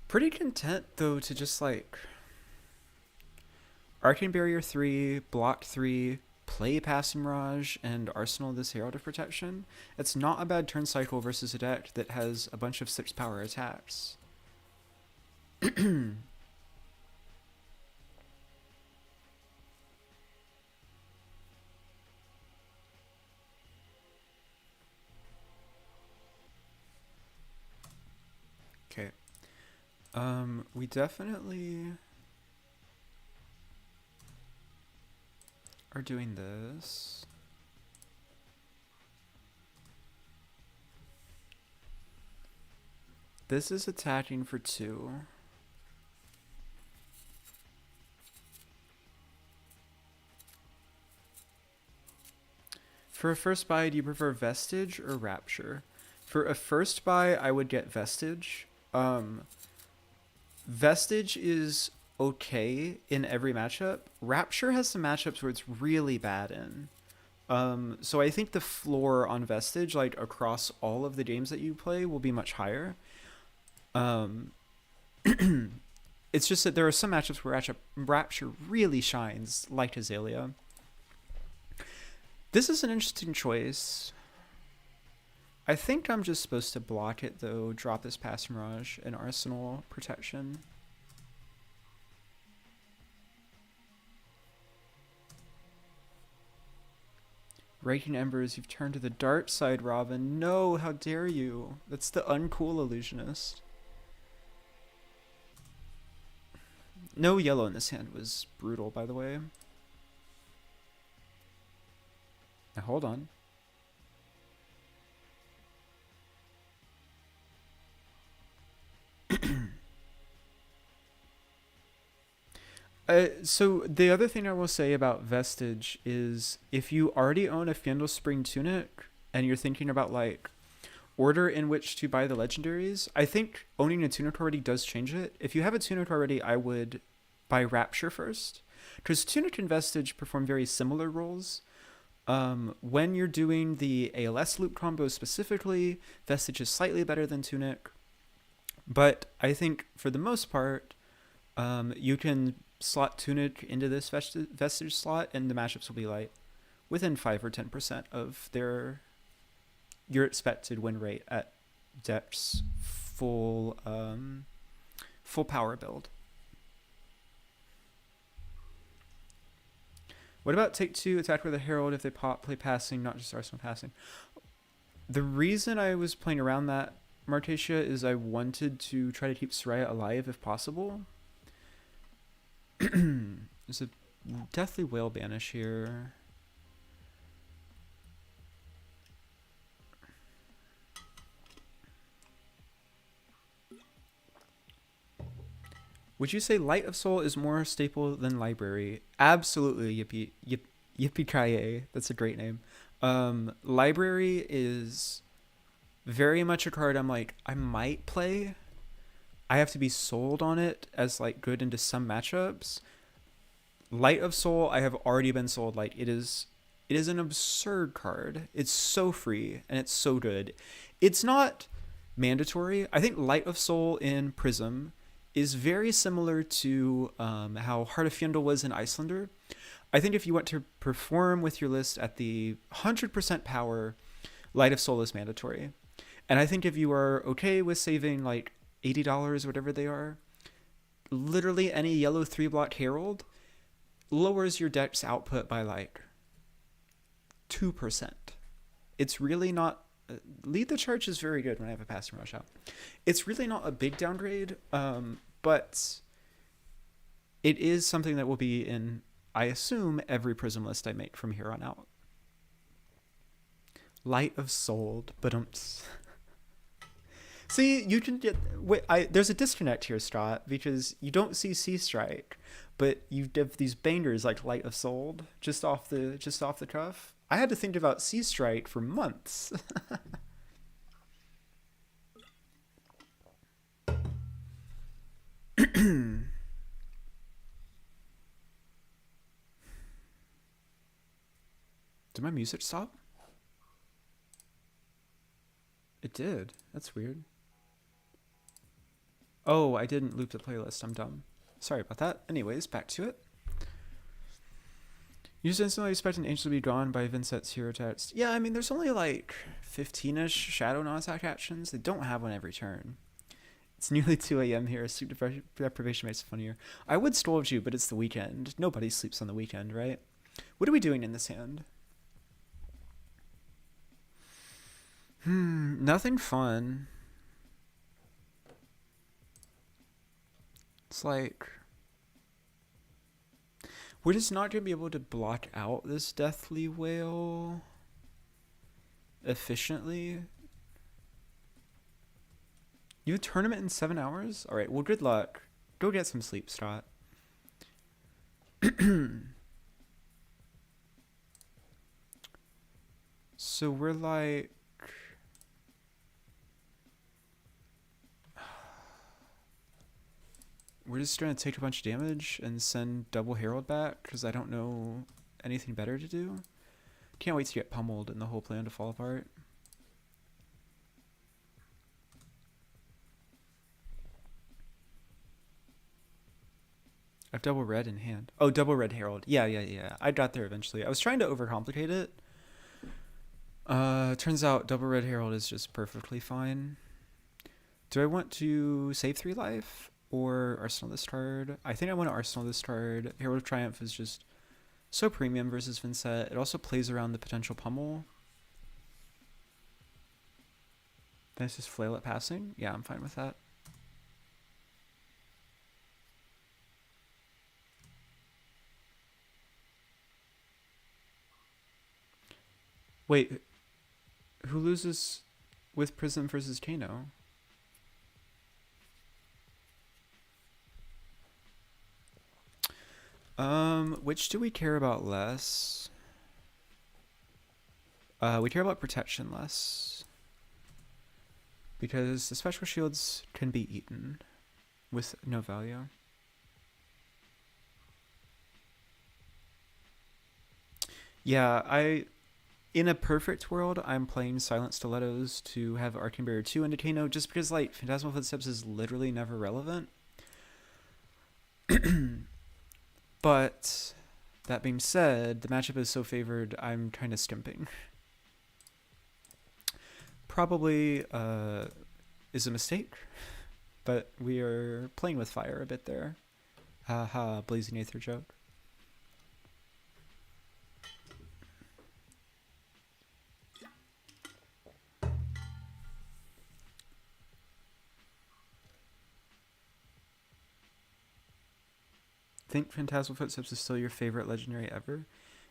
Pretty content, though, to just, like... Arcane Barrier 3, Block 3, play Passing Mirage, and Arsenal this Herald of Protection. It's not a bad turn cycle versus a deck that has a bunch of 6-power attacks. Okay. We definitely are doing this. This is attacking for 2. For a first buy, do you prefer Vestige or Rapture? For a first buy, I would get Vestige. Vestige is okay in every matchup. Rapture has some matchups where it's really bad in. So I think the floor on Vestige, like across all of the games that you play, will be much higher. Um, it's just that there are some matchups where Rapture really shines, like Azalea. This is an interesting choice. I think I'm just supposed to block it though, drop this Pass Mirage and Arsenal protection. Raking Embers, you've turned to the dark side, Robin. No, how dare you? That's the uncool illusionist. No yellow in this hand was brutal, by the way. Now hold on. So the other thing I will say about Vestige is if you already own a Fyendal Spring Tunic and you're thinking about like order in which to buy the legendaries, I think owning a Tunic already does change it. If you have a Tunic already, I would buy Rapture first, because Tunic and Vestige perform very similar roles. When you're doing the ALS loop combo specifically, Vestige is slightly better than Tunic, but I think for the most part, you can slot Tunic into this Vestige slot, and the matchups will be like within 5 or 10% of your expected win rate at Deck's full power build. What about take 2, attack with a Herald if they play passing, not just Arsenal passing? The reason I was playing around that, Martacia, is I wanted to try to keep Soraya alive if possible. There's a Deathly Whale Banish here. Would you say Light of Sol is more staple than Library? Absolutely, yippee-ki-yay. That's a great name. Library is very much a card I'm like, I might play. I have to be sold on it as like good into some matchups. Light of Sol, I have already been sold. Like it is an absurd card. It's so free and it's so good. It's not mandatory. I think Light of Sol in Prism is very similar to how Heart of Fyendal was in Icelander. I think if you want to perform with your list at the 100% power, Light of Sol is mandatory. And I think if you are okay with saving like $80, whatever they are, literally any yellow 3-block Herald lowers your deck's output by like 2%. It's really not... Lead the Charge is very good when I have a Passing Rush out. It's really not a big downgrade, but it is something that will be in, I assume, every Prism list I make from here on out. Light of Sol, but see, you can get... there's a disconnect here, Scott, because you don't see Sea Strike, but you have these bangers like Light of Sol just off the cuff. I had to think about Sea Strike for months. Did my music stop? It did. That's weird. Oh, I didn't loop the playlist. I'm dumb. Sorry about that. Anyways, back to it. You just instantly expect an angel to be gone by Vynnset's hero text. Yeah, I mean, there's only like 15-ish shadow non-attack actions. They don't have one every turn. It's nearly 2 a.m. here. Sleep deprivation makes it funnier. I would scold you, but it's the weekend. Nobody sleeps on the weekend, right? What are we doing in this hand? Nothing fun. It's like... we're just not going to be able to block out this Deathly Whale efficiently. You have a tournament in 7 hours? Alright, well, good luck. Go get some sleep, Scott. So we're like... we're just gonna take a bunch of damage and send double Herald back because I don't know anything better to do. Can't wait to get pummeled and the whole plan to fall apart. I have double red in hand. Oh, double red Herald. Yeah. I got there eventually. I was trying to overcomplicate it. Turns out double red Herald is just perfectly fine. Do I want to save 3 life or Arsenal this card? I think I want to Arsenal this card. Herald of Triumph is just so premium versus Vynnset. It also plays around the potential pummel. Then it's just flail at passing. Yeah, I'm fine with that. Wait, who loses with Prism versus Chane? Which do we care about less? We care about protection less. Because the special shields can be eaten with no value. Yeah, in a perfect world, I'm playing Silent Stilettos to have Arcane Barrier 2 into Kano just because, like, Phantasmal Footsteps is literally never relevant. But that being said, the matchup is so favored, I'm kind of skimping. Probably is a mistake, but we are playing with fire a bit there. Haha, Blazing Aether joke. Think Phantasmal Footsteps is still your favorite legendary ever?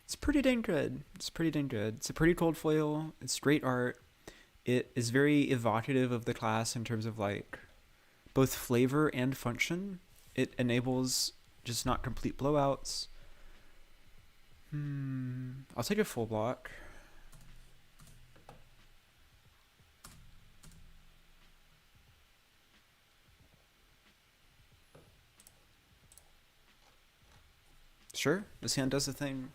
It's pretty dang good. It's pretty dang good. It's a pretty cold foil. It's great art. It is very evocative of the class in terms of like both flavor and function. It enables just not complete blowouts. I'll take a full block. Sure, this hand does the thing.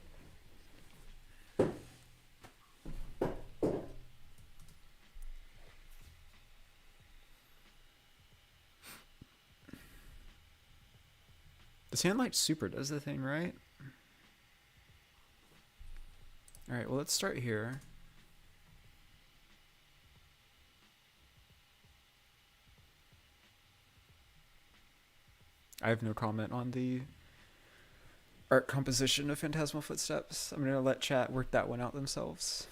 This hand like super does the thing, right? Alright, well let's start here. I have no comment on the art composition of Phantasmal Footsteps. I'm going to let chat work that one out themselves.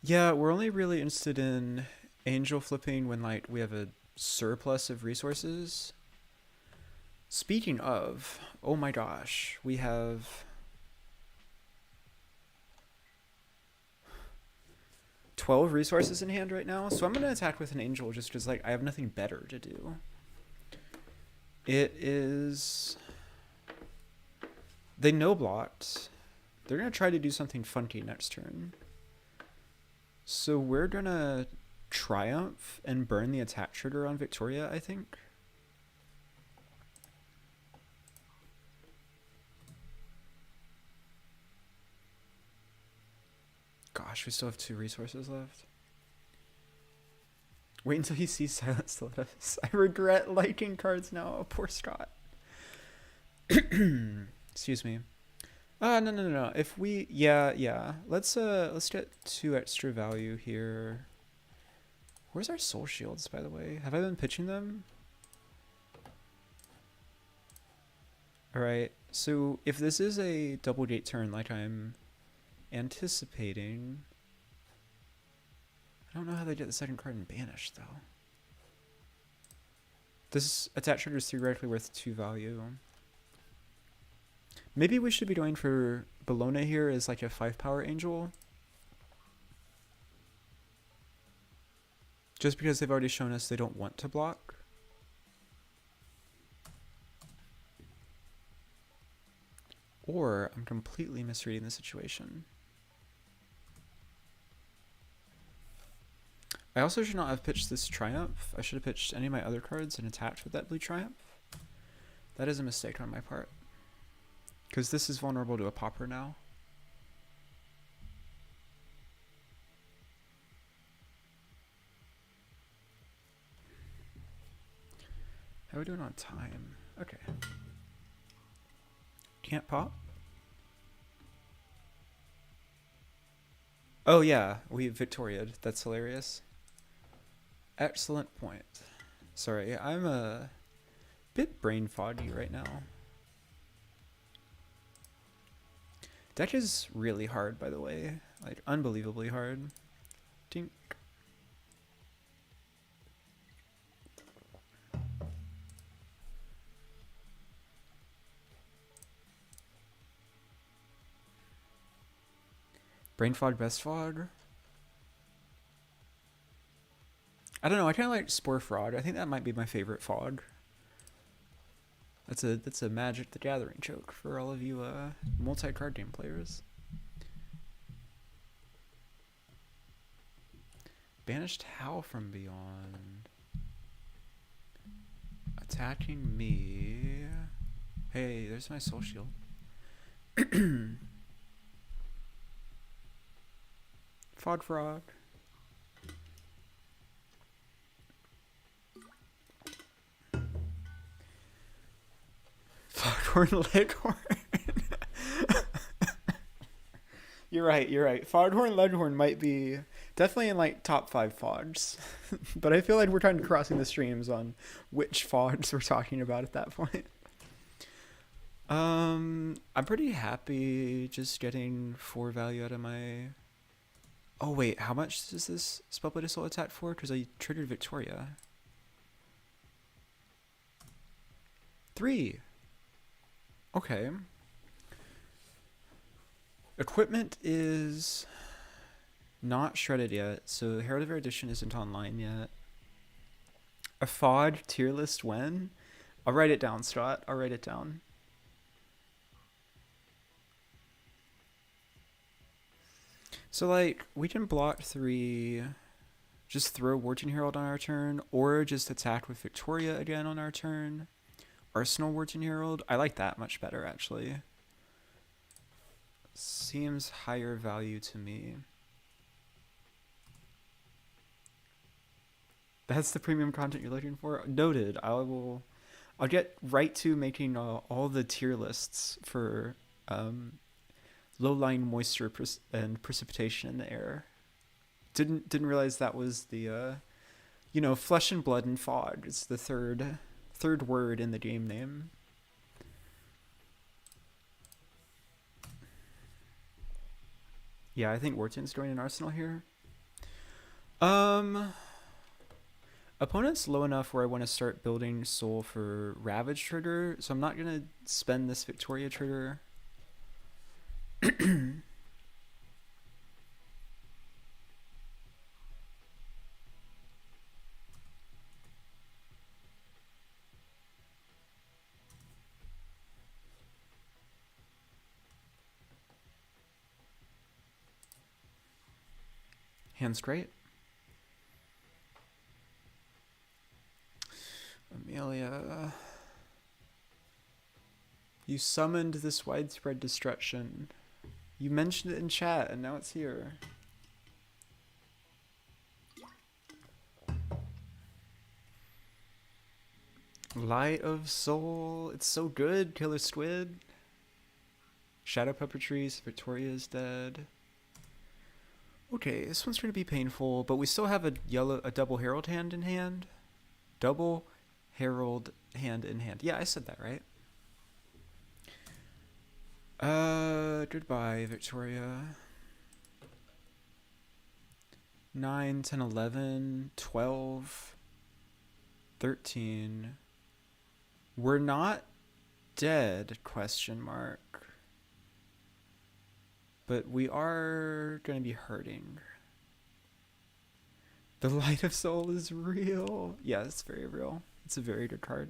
Yeah, we're only really interested in angel flipping when like we have a surplus of resources. Speaking of, oh my gosh, we have 12 resources in hand right now, so I'm going to attack with an angel just because like I have nothing better to do. It is... They no blocked. They're going to try to do something funky next turn. So we're going to triumph and burn the attack trigger on Victoria, I think. Gosh, we still have 2 resources left. Wait until he sees Silent Stilettos. I regret liking cards now. Oh, poor Scott. Excuse me. No. If we, yeah. Let's get 2 extra value here. Where's our soul shields, by the way? Have I been pitching them? All right. So if this is a double gate turn, like I'm anticipating, I don't know how they get the second card and banish though. This attack trigger is theoretically worth 2 value. Maybe we should be going for Bologna here as like a 5 power angel. Just because they've already shown us they don't want to block. Or I'm completely misreading the situation. I also should not have pitched this Triumph. I should have pitched any of my other cards and attacked with that blue Triumph. That is a mistake on my part. Because this is vulnerable to a popper now. How are we doing on time? Okay. Can't pop? Oh yeah, we Victoria'd. That's hilarious. Excellent point. Sorry, I'm a bit brain foggy right now. Deck is really hard, by the way. Like, unbelievably hard. Tink. Brain fog, best fog. I don't know. I kind of like Spore Frog. I think that might be my favorite fog. That's a Magic the Gathering joke for all of you multi-card game players. Banished Howl from Beyond. Attacking me. Hey, there's my Soul Shield. Fog Frog. Foghorn Leghorn. You're right. Foghorn Leghorn might be definitely in like top 5 fogs. But I feel like we're kind of crossing the streams on which fogs we're talking about at that point. I'm pretty happy just getting 4 value out of my... Oh wait, how much does this Spellbladed Soul attack for? Because I triggered Victoria. 3. Okay. Equipment is not shredded yet, so Herald of Erudition isn't online yet. A fog tier list when? I'll write it down, Scott. I'll write it down. So, like, we can block 3, just throw Warden Herald on our turn, or just attack with Victoria again on our turn. Arsenal Warden Herald. I like that much better, actually. Seems higher value to me. That's the premium content you're looking for? Noted. I'll get right to making all the tier lists for low-lying moisture and precipitation in the air. Didn't realize that was the flesh and blood and fog. It's the third word in the game name. Yeah, I think Wharton's going in Arsenal here. Opponent's low enough where I want to start building soul for Ravage trigger, so I'm not gonna spend this Victoria trigger. Hand's great. Amelia. You summoned this widespread destruction. You mentioned it in chat and now it's here. Light of Soul. It's so good. Killer Squid. Shadow Puppetry. Victoria is dead. Okay, this one's going to be painful, but we still have a double Herald hand in hand. Double Herald hand in hand. Yeah, I said that right. Goodbye, Victoria. 9, 10, 11, 12, 13. We're not dead, question mark. But we are going to be hurting. The Light of Soul is real. Yeah, it's very real. It's a very good card.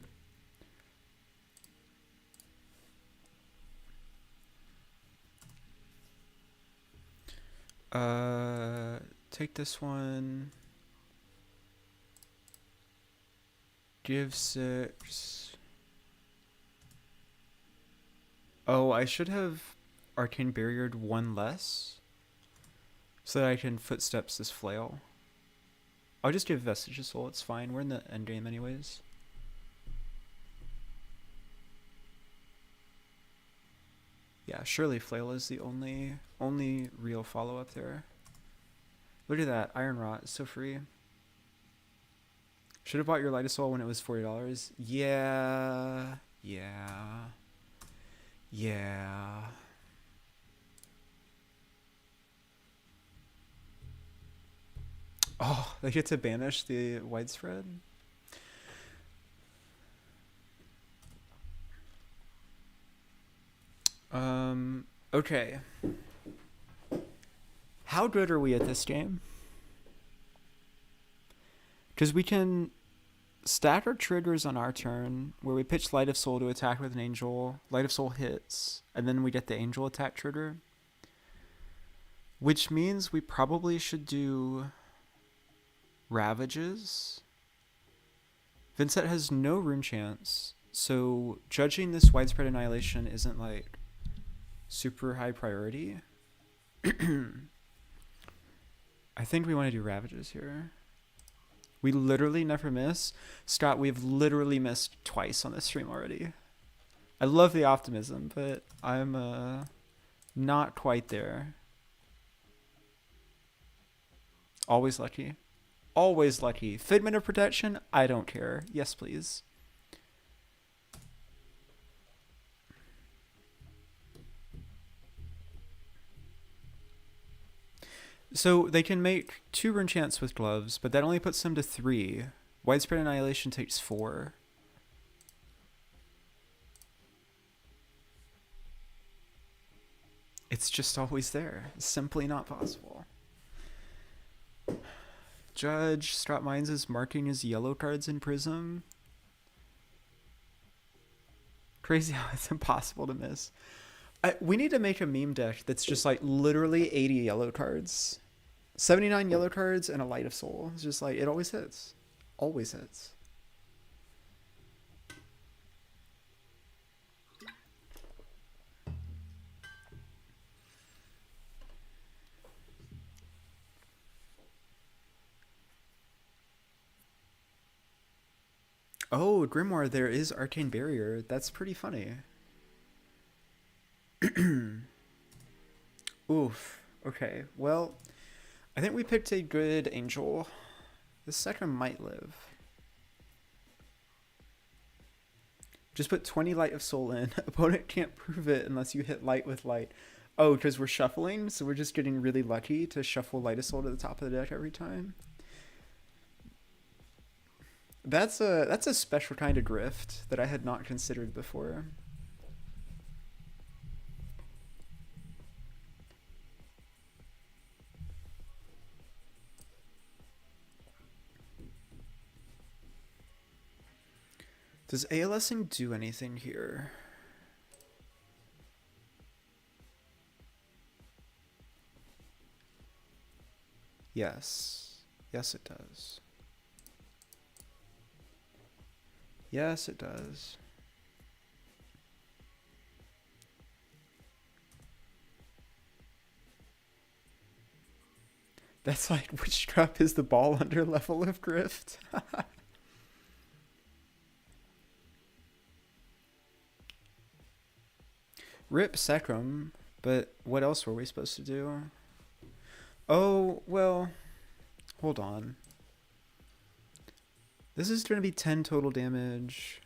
Take this one. Give 6. Oh, I should have arcane barriered 1 less so that I can footsteps this flail. I'll just give Vestige of Soul, it's fine. We're in the endgame anyways. Yeah, surely flail is the only real follow-up there. Look at that, Iron Rot is so free. Should have bought your Light of Soul when it was $40. Yeah. Oh, they get to banish the widespread? Okay. How good are we at this game? Because we can stack our triggers on our turn, where we pitch Light of Soul to attack with an angel. Light of Soul hits, and then we get the angel attack trigger. Which means we probably should do Ravages. Vynnset has no rune chance, so judging this widespread annihilation isn't like super high priority. I think we want to do Ravages here. We literally never miss. Scott, we've literally missed twice on this stream already. I love the optimism, but I'm not quite there. Always lucky. Always lucky. Figment of Protection? I don't care. Yes, please. So they can make 2 rune chants with gloves, but that only puts them to 3. Widespread Annihilation takes 4. It's just always there. It's simply not possible. Judge, Strap Mines is marking his yellow cards in Prism. Crazy how it's impossible to miss. We need to make a meme deck that's just like literally 80 yellow cards. 79 yellow cards and a Light of Soul. It's just like, it always hits. Always hits. Oh, Grimoire, there is Arcane Barrier. That's pretty funny. Oof. Okay, well, I think we picked a good angel. This second might live. Just put 20 Light of Soul in. Opponent can't prove it unless you hit light with light. Oh, because we're shuffling, so we're just getting really lucky to shuffle Light of Soul to the top of the deck every time. That's a special kind of grift that I had not considered before. Does ALSing do anything here? Yes. Yes, it does. Yes, it does. That's like, which drop is the ball under level of grift? Rip Sacrum, but what else were we supposed to do? Oh, well, hold on. This is going to be 10 total damage.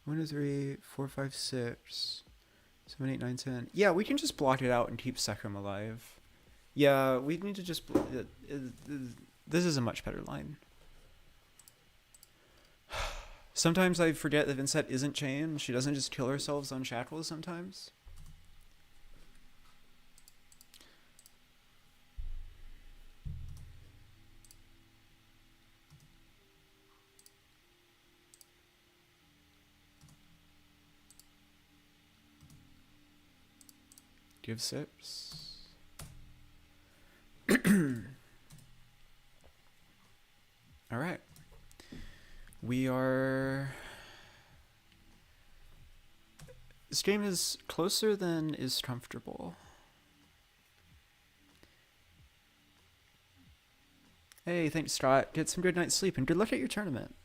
One, 2, 3, 4, 5, 6, 7, 8, 9, 10. Yeah, we can just block it out and keep Sacrum alive. Yeah, we need to just... this is a much better line. Sometimes I forget that Vynnset isn't Chane. She doesn't just kill herself on shackles sometimes. Give sips. All right. We are... This game is closer than is comfortable. Hey, thanks, Scott. Get some good night's sleep and good luck at your tournament.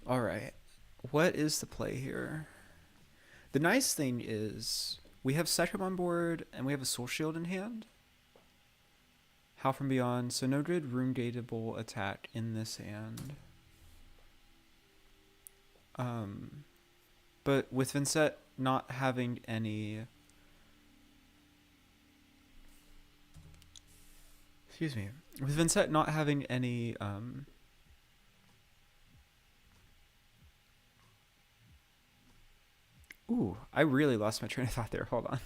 All right. What is the play here? The nice thing is we have Second on board and we have a Soul Shield in hand. Howl from Beyond, so no good rune-gateable attack in this hand. But with Vynnset not having any... Excuse me. With Vynnset not having any... Ooh, I really lost my train of thought there. Hold on.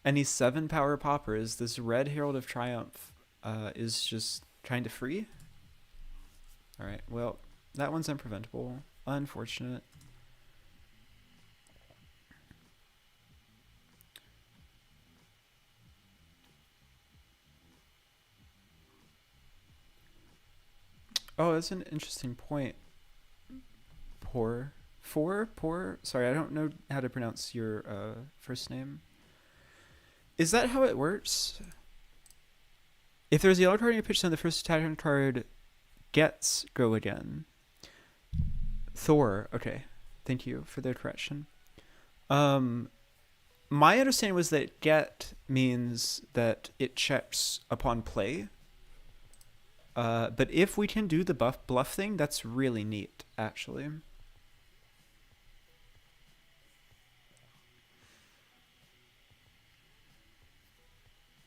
Any 7 power poppers, this red Herald of Triumph is just kind of free. Alright, well, that one's unpreventable. Unfortunate. Oh, that's an interesting point. Poor. Sorry, I don't know how to pronounce your first name. Is that how it works? If there's a yellow card and you pitch, then the first attack card gets go again. Thor. Okay. Thank you for the correction. My understanding was that get means that it checks upon play. But if we can do the bluff thing, that's really neat, actually.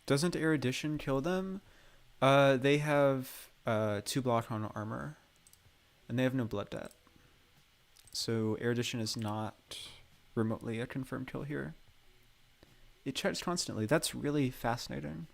Doesn't Erudition kill them? They have 2 block on armor. And they have no blood debt. So Erudition is not remotely a confirmed kill here. It checks constantly. That's really fascinating.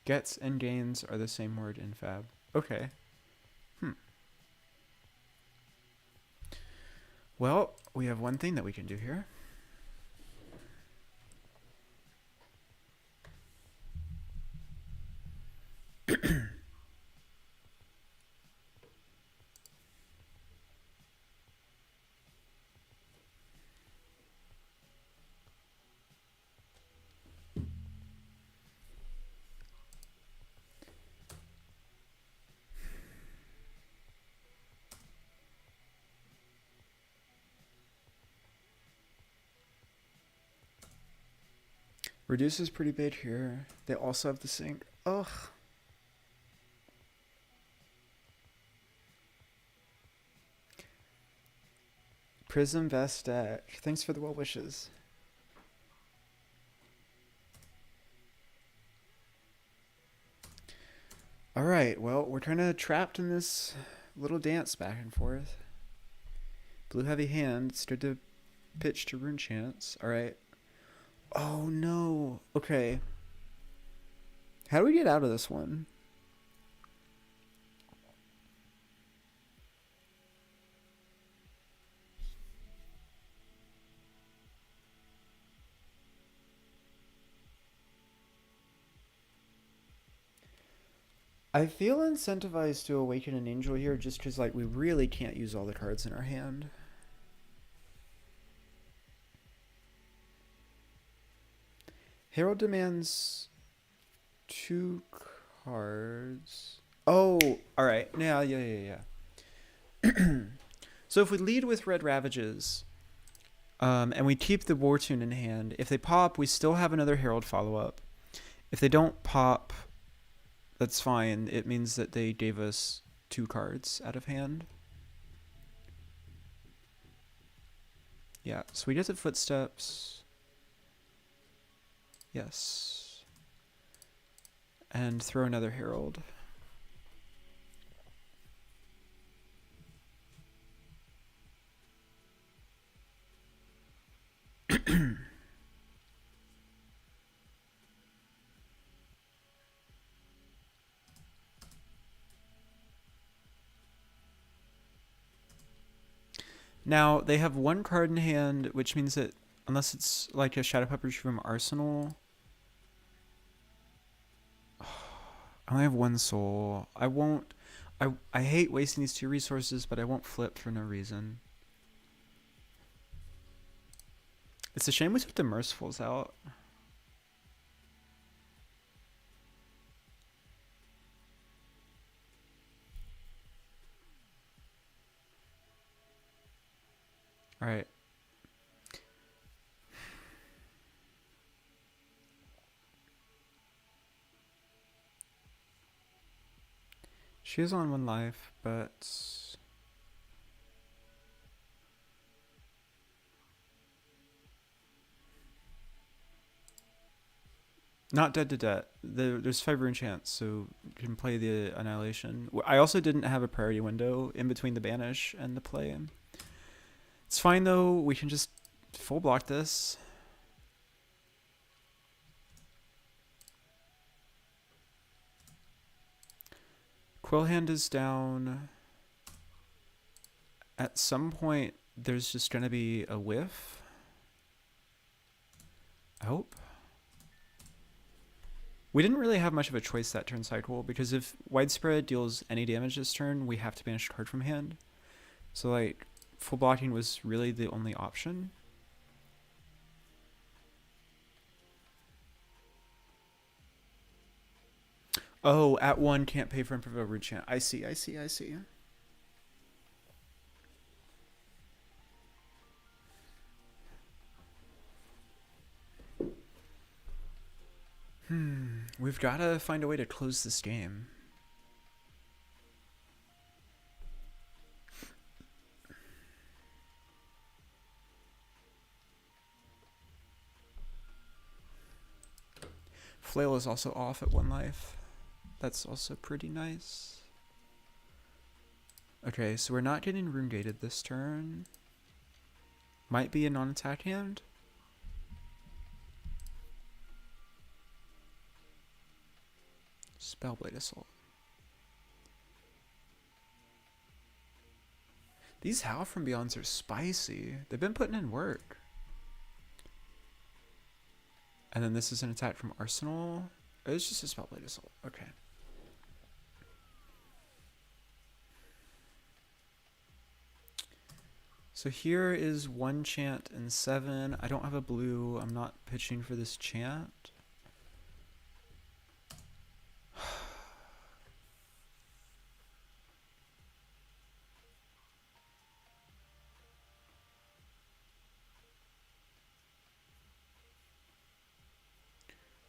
Gets and gains are the same word in Fab. Okay. Well, we have one thing that we can do here. Reduce is pretty big here. They also have the sink. Ugh. Prism best deck. Thanks for the well wishes. Alright, well, we're kind of trapped in this little dance back and forth. Blue heavy hand. It's good to pitch to Rune Chance. Alright. Oh no. Okay. How do we get out of this one? I feel incentivized to awaken an angel here just because like we really can't use all the cards in our hand. Herald demands 2 cards. Oh, alright. Yeah. So if we lead with Red Ravages, and we keep the War Tune in hand, if they pop, we still have another Herald follow-up. If they don't pop, that's fine. It means that they gave us 2 cards out of hand. Yeah, so we get the Footsteps. Yes. And throw another Herald. Now, they have one card in hand, which means that unless it's like a Shadow Puppetry from Arsenal... I only have one soul. I won't... I hate wasting these 2 resources, but I won't flip for no reason. It's a shame we took the Mercifuls out. Alright. She is on 1 life, but... Not dead to debt. There's 5 rune chance, so you can play the Annihilation. I also didn't have a priority window in between the banish and the play. It's fine though, we can just full block this. Quillhand is down. At some point, there's just going to be a whiff. I hope. We didn't really have much of a choice that turn cycle, because if Widespread deals any damage this turn, we have to banish a card from hand. So, like, full blocking was really the only option. Oh, at 1 can't pay for Improv Root Chant. I see. We've got to find a way to close this game. Flail is also off at 1 life. That's also pretty nice. Okay, so we're not getting rune gated this turn. Might be a non-attack hand. Spellblade Assault. These Howl from Beyonds are spicy. They've been putting in work. And then this is an attack from Arsenal. It's just a Spellblade Assault. Okay. So here is 1 chant and 7. I don't have a blue. I'm not pitching for this chant.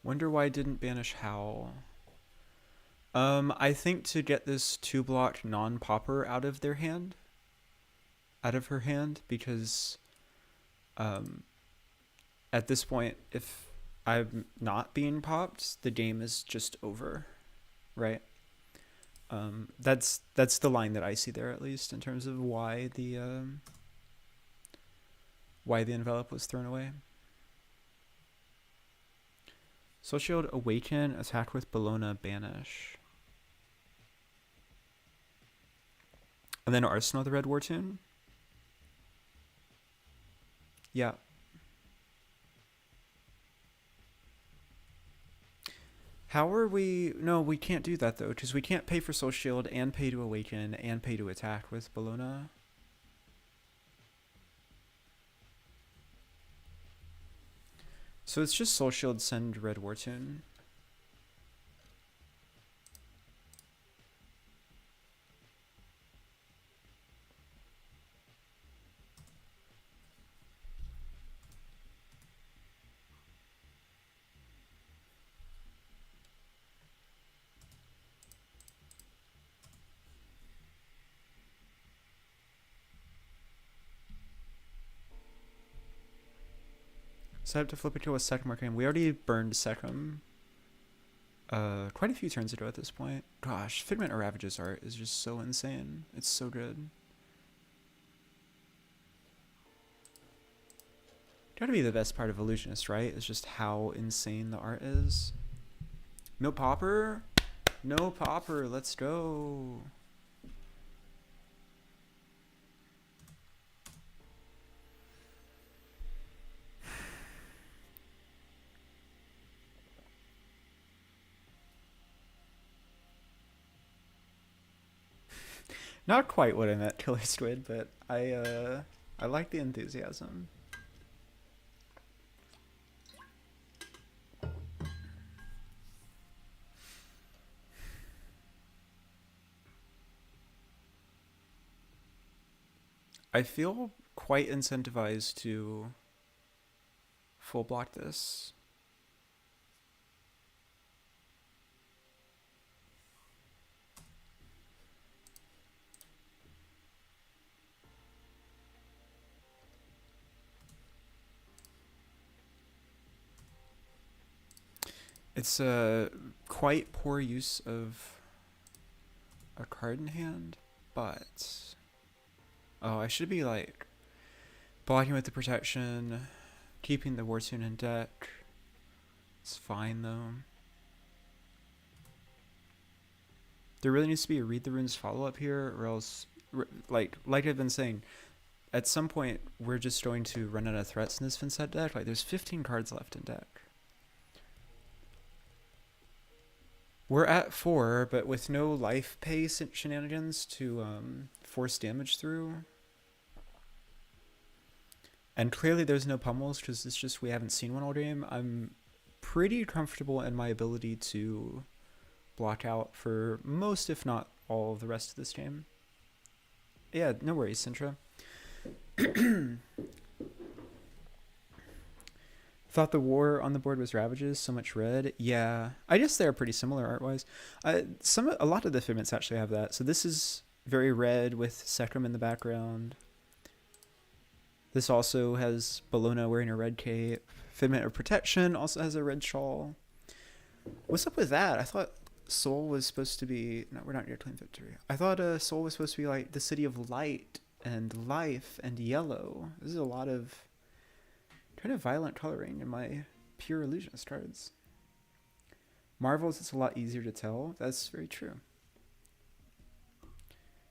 Wonder why I didn't banish Howl. I think to get this 2-block non-popper out of their hand. Out of her hand, because at this point, if I'm not being popped, the game is just over, right? That's the line that I see there, at least, in terms of why the envelope was thrown away. Soul Shield, Awaken, attack with Bologna, banish. And then Arsenal, the Red War Tune. Yeah. How are we... No, we can't do that, though, because we can't pay for Soul Shield and pay to Awaken and pay to attack with Bologna. So it's just Soul Shield, send Red War Tune. So I have to flip it to a second mark. We already burned second. Quite a few turns ago at this point. Gosh, Figment or Ravage's art is just so insane. It's so good. Gotta be the best part of Illusionist, right? It's just how insane the art is. No popper? No popper, let's go. Not quite what I meant, Killer Squid, but I like the enthusiasm. I feel quite incentivized to full block this. It's a quite poor use of a card in hand, but oh, I should be like blocking with the protection, keeping the Wartune in deck. It's fine though. There really needs to be a Read the Runes follow-up here, or else, like I've been saying, at some point we're just going to run out of threats in this Vynnset deck. Like there's 15 cards left in deck. We're at 4, but with no life pace shenanigans to force damage through. And clearly there's no pummels because it's just we haven't seen one all game. I'm pretty comfortable in my ability to block out for most, if not all, of the rest of this game. Yeah, no worries, Sintra. Thought the war on the board was Ravages, so much red. Yeah, I guess they're pretty similar art-wise. A lot of the figments actually have that. So this is very red with Sekram in the background. This also has Bologna wearing a red cape. Figment of Protection also has a red shawl. What's up with that? I thought Sol was supposed to be... No, we're not near Clean Victory. I thought Sol was supposed to be like the city of light and life and yellow. This is a lot of kind of violent coloring in my pure illusionist cards. Marvels, it's a lot easier to tell. That's very true.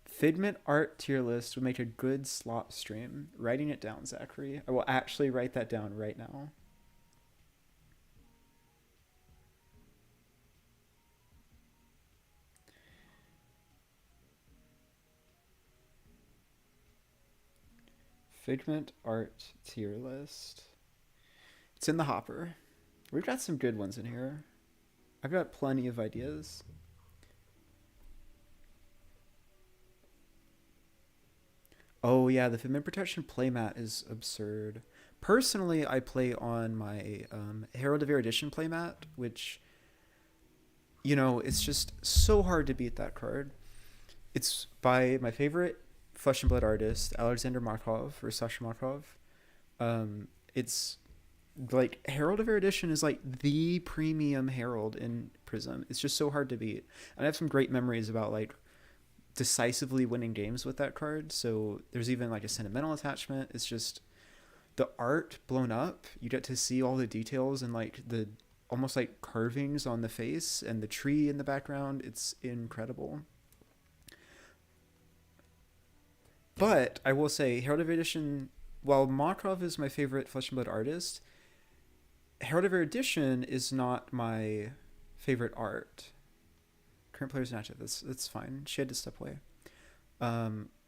Figment art tier list would make a good slot stream. Writing it down, Zachary. I will actually write that down right now. Figment art tier list. It's in the hopper. We've got some good ones in here. I've got plenty of ideas. Oh yeah, the Figment Protection playmat is absurd. Personally, I play on my Herald of Erudition playmat, which, you know, it's just so hard to beat that card. It's by my favorite Flesh and Blood artist, Alexander Markov, or Sasha Markov. It's like Herald of Erudition is like the premium Herald in Prism. It's just so hard to beat. And I have some great memories about like decisively winning games with that card. So there's even like a sentimental attachment. It's just the art blown up. You get to see all the details and like the almost like carvings on the face and the tree in the background. It's incredible. But I will say Herald of Erudition, while Markov is my favorite Flesh and Blood artist, Herald of Erudition is not my favorite art. Current player's inactive. That's fine. She had to step away.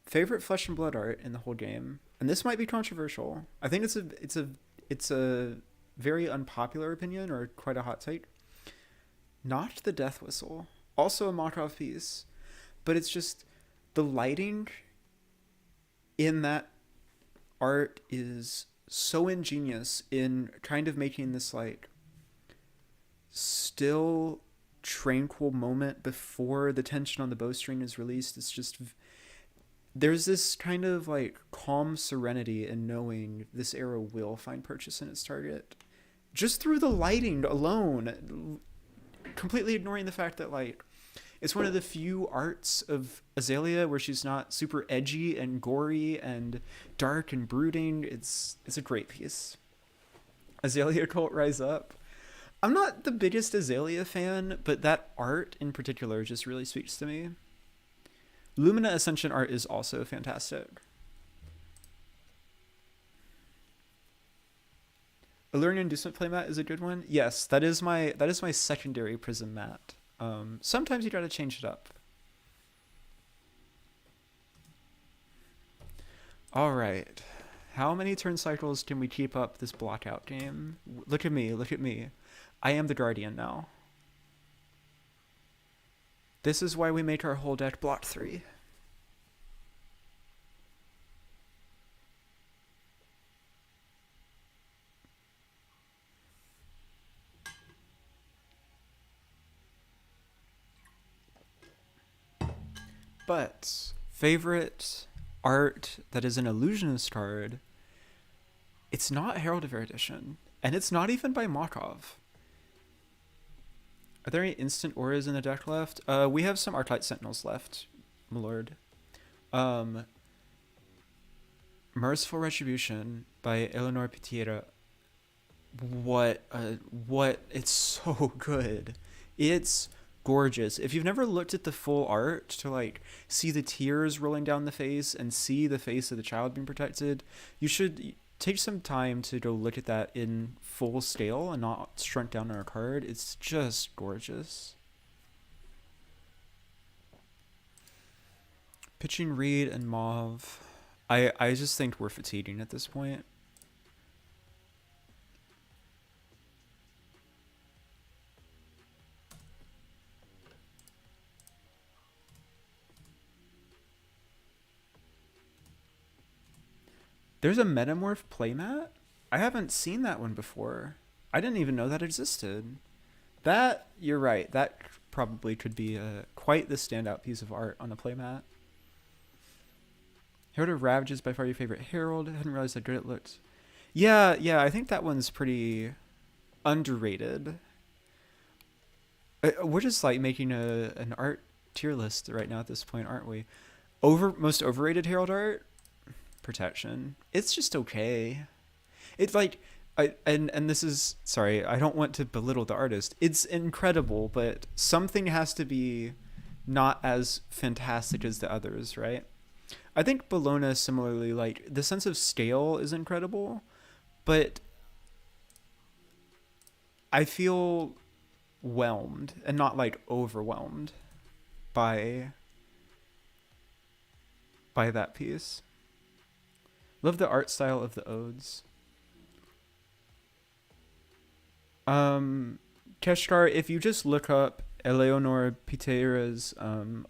Favorite Flesh and Blood art in the whole game, and this might be controversial. I think it's a very unpopular opinion or quite a hot take. Not the Death Whistle. Also a Markov piece, but it's just the lighting in that art is so ingenious in kind of making this like still tranquil moment before the tension on the bowstring is released. It's just, there's this kind of like calm serenity in knowing this arrow will find purchase in its target just through the lighting alone, completely ignoring the fact that like it's one of the few arts of Azalea where she's not super edgy and gory and dark and brooding. It's a great piece. Azalea Cult Rise Up. I'm not the biggest Azalea fan, but that art in particular just really speaks to me. Lumina Ascension art is also fantastic. Alluring Inducement playmat is a good one. Yes, that is my secondary Prism mat. Sometimes you gotta change it up. All right. How many turn cycles can we keep up this blockout game? Look at me, look at me. I am the Guardian now. This is why we make our whole deck block 3. But favorite art that is an illusionist card, it's not Herald of Erudition, and it's not even by Makov. Are there any instant auras in the deck left? We have some Arclight Sentinels left, my lord. Merciful Retribution by Eleanor Pitiera. What? It's so good. It's gorgeous. If you've never looked at the full art to like see the tears rolling down the face and see the face of the child being protected, you should take some time to go look at that in full scale and not shrunk down on a card. It's just gorgeous. Pitching Reed and Mauve. I just think we're fatiguing at this point. There's a Metamorph playmat? I haven't seen that one before. I didn't even know that existed. That, you're right, that probably could be quite the standout piece of art on a playmat. Herald of Ravage is by far your favorite Herald. I hadn't realized how good it looked. Yeah, I think that one's pretty underrated. We're just like making an art tier list right now at this point, aren't we? Most overrated Herald art? Protection. It's just okay. It's like and this is, sorry, I don't want to belittle the artist. It's incredible, but something has to be not as fantastic as the others, right? I think Bologna similarly, like the sense of scale is incredible, but I feel whelmed and not like overwhelmed by that piece. Love the art style of the odes. Keshkar, if you just look up Eleonora Piteira's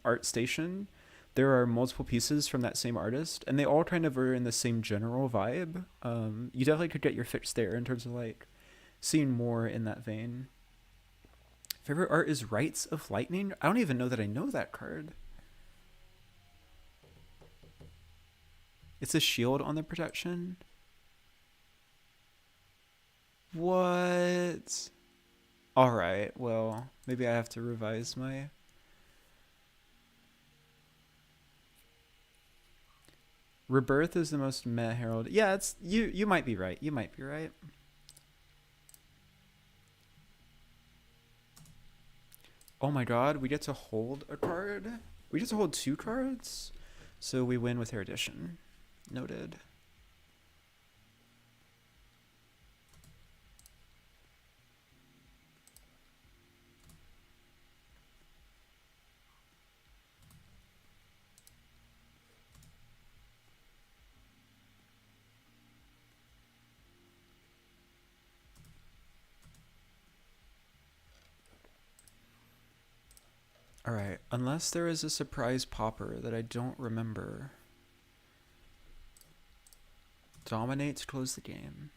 art station, there are multiple pieces from that same artist, and they all kind of are in the same general vibe. You definitely could get your fix there in terms of like seeing more in that vein. Favorite art is Rites of Lightning? I don't even know that I know that card. It's a shield on the protection? What? Alright, well, maybe I have to revise my... Rebirth is the most meh Herald. Yeah, it's you might be right. You might be right. Oh my god, we get to hold a card? We get to hold 2 cards? So we win with Erudition. Noted. Alright, unless there is a surprise popper that I don't remember. Dominate to close the game.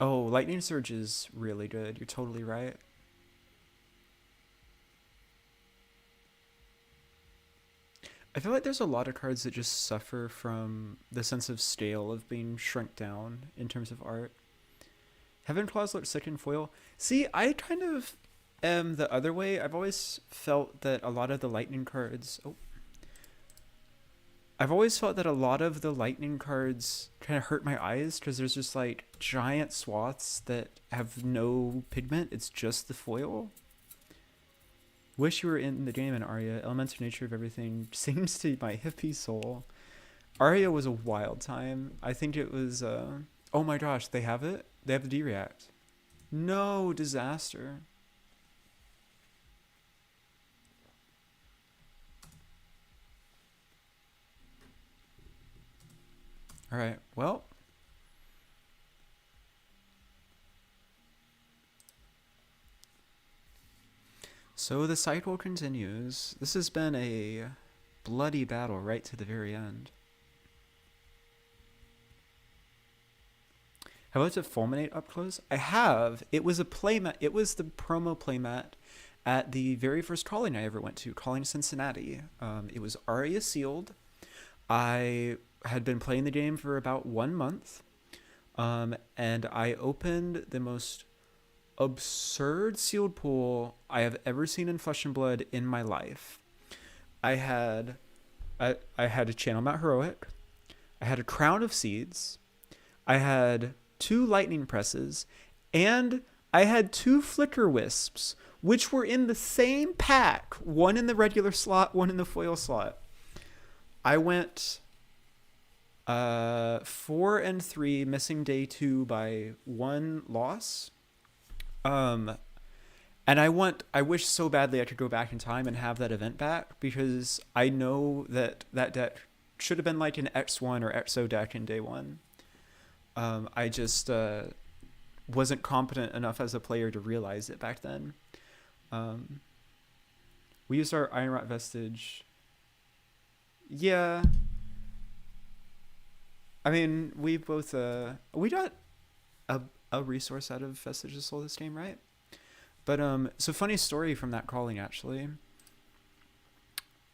Oh, Lightning Surge is really good. You're totally right. I feel like there's a lot of cards that just suffer from the sense of scale of being shrunk down in terms of art. Heaven Claws looks sick in foil. See, I kind of am the other way. I've always felt that a lot of the lightning cards... I've always felt that a lot of the lightning cards kind of hurt my eyes because there's just like giant swaths that have no pigment. It's just the foil. Wish you were in the game in Aria. Elemental nature of everything sings to my hippie soul. Aria was a wild time. I think it was... oh my gosh, they have it? They have the D-React. No, disaster. All right. Well, so the cycle continues. This has been a bloody battle right to the very end. Have I looked at Fulminate up close? I have. It was a playmat. It was the promo playmat at the very first calling I ever went to, calling Cincinnati. It was Aria sealed. I had been playing the game for about 1 month, and I opened the most absurd sealed pool I have ever seen in Flesh and Blood in my life. I had a Channel Mount Heroic. I had a Crown of Seeds. I had 2 Lightning Presses, and I had 2 Flicker Wisps, which were in the same pack, one in the regular slot, one in the foil slot. I went 4-3, missing day 2 by 1 loss. And I wish so badly I could go back in time and have that event back, because I know that deck should have been like an X1 or XO deck in day 1. I just wasn't competent enough as a player to realize it back then. We used our Ironrot Vestige. Yeah. I mean, we both we got a resource out of Vestige of Soul this game, right? But so funny story from that calling, actually.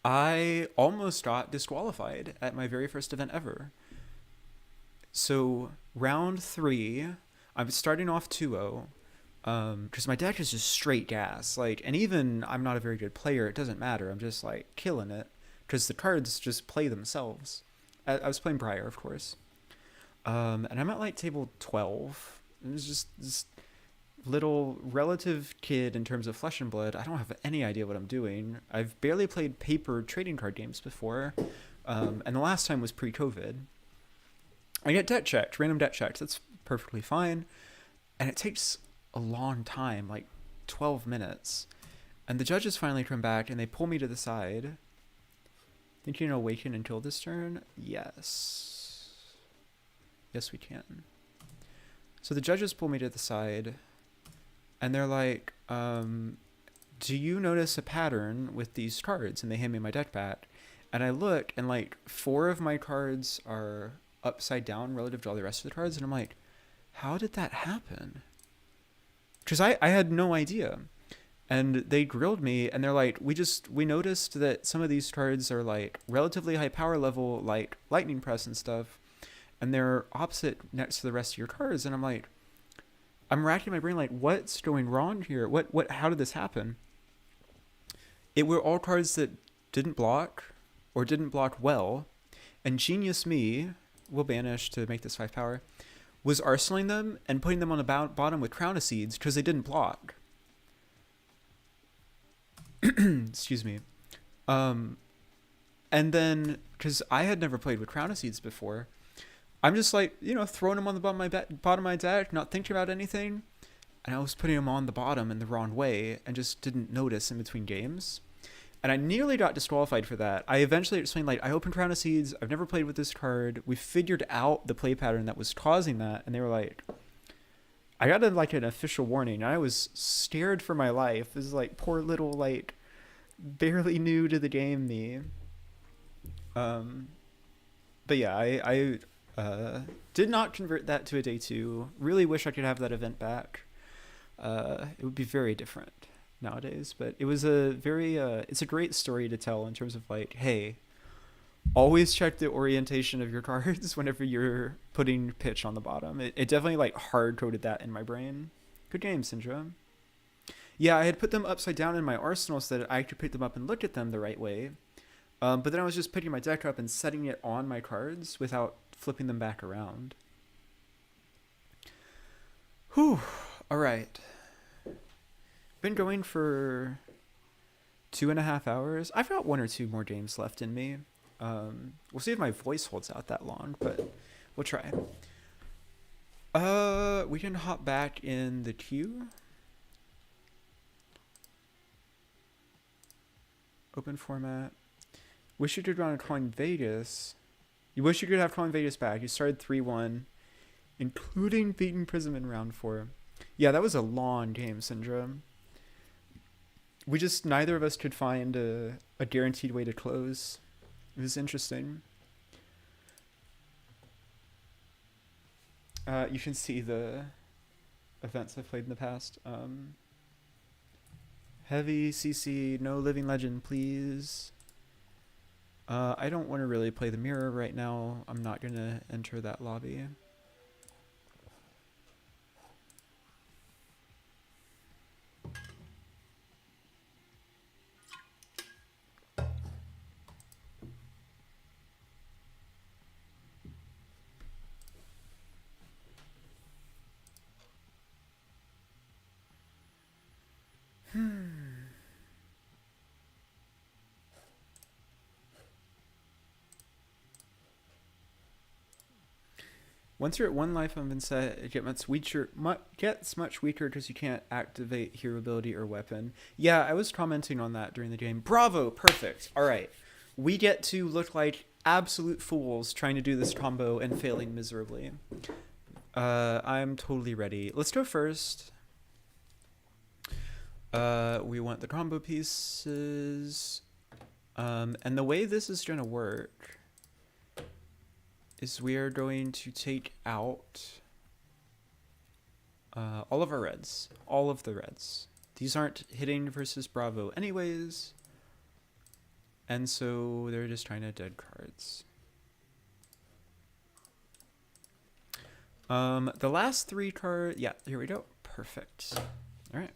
I almost got disqualified at my very first event ever. So round 3, I'm starting off 2-0, because my deck is just straight gas. Like, and even I'm not a very good player, it doesn't matter. I'm just like killing it, because the cards just play themselves. I was playing Briar, of course, and I'm at like table 12. It was just this little relative kid in terms of Flesh and Blood. I don't have any idea what I'm doing. I've barely played paper trading card games before, and the last time was pre-COVID. I get deck checked, random deck checked. That's perfectly fine. And it takes a long time, like 12 minutes. And the judges finally come back and they pull me to the side. Think you can awaken and kill this turn? Yes. Yes, we can. So the judges pull me to the side and they're like, do you notice a pattern with these cards? And they hand me my deck back. And I look and like 4 of my cards are upside down relative to all the rest of the cards, and I'm like, how did that happen? Because I had no idea. And they grilled me and they're like, we noticed that some of these cards are like relatively high power level, like Lightning Press and stuff, and they're opposite next to the rest of your cards. And I'm like, I'm racking my brain like, what's going wrong here? How did this happen? It were all cards that didn't block or didn't block well, and Genius Me will banish to make this 5 power, was arsenaling them and putting them on the bottom with Crown of Seeds because they didn't block. Excuse me. And then, because I had never played with Crown of Seeds before, I'm just like, throwing them on the bottom of my deck, not thinking about anything, and I was putting them on the bottom in the wrong way and just didn't notice in between games. And I nearly got disqualified for that. I eventually explained, like, I opened Crown of Seeds. I've never played with this card. We figured out the play pattern that was causing that. And they were like, I got like an official warning. And I was scared for my life. This is like poor little, like, barely new to the game me. But yeah, I did not convert that to a day 2. Really wish I could have that event back. It would be very different nowadays, but it was it's a great story to tell in terms of like, hey, always check the orientation of your cards whenever you're putting pitch on the bottom. It definitely like hard coded that in my brain. Good game, Syndrome. Yeah, I had put them upside down in my arsenal so that I could pick them up and look at them the right way, but then I was just picking my deck up and setting it on my cards without flipping them back around. Whew. All right. Been going for 2.5 hours. I've got 1 or 2 more games left in me. We'll see if my voice holds out that long, but we'll try. We can hop back in the queue. Open format. Wish you could run a Coin Vegas. You wish you could have Colin Vegas back. You started 3-1, including beating Prism in round 4. Yeah, that was a long game, Syndrome. We just, neither of us could find a guaranteed way to close. It was interesting. You can see the events I've played in the past. Heavy CC, no living legend, please. I don't want to really play the mirror right now. I'm not going to enter that lobby. Once you're at 1 life on Vynnset, it gets much weaker because you can't activate hero ability or weapon. Yeah, I was commenting on that during the game. Bravo, perfect. All right, we get to look like absolute fools trying to do this combo and failing miserably. I'm totally ready. Let's go first. We want the combo pieces. And the way this is going to work is we are going to take out all of our reds. All of the reds. These aren't hitting versus Bravo anyways. And so they're just trying to dead cards. The last 3 cards, yeah, here we go. Perfect. All right.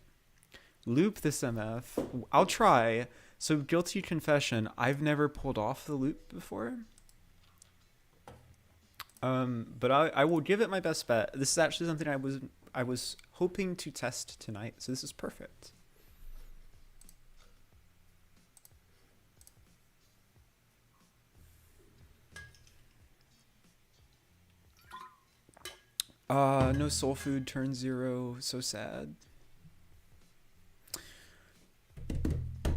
Loop this MF. I'll try. So guilty confession, I've never pulled off the loop before. But I will give it my best bet. This is actually something I was hoping to test tonight, so this is perfect. No soul food, turn 0, so sad.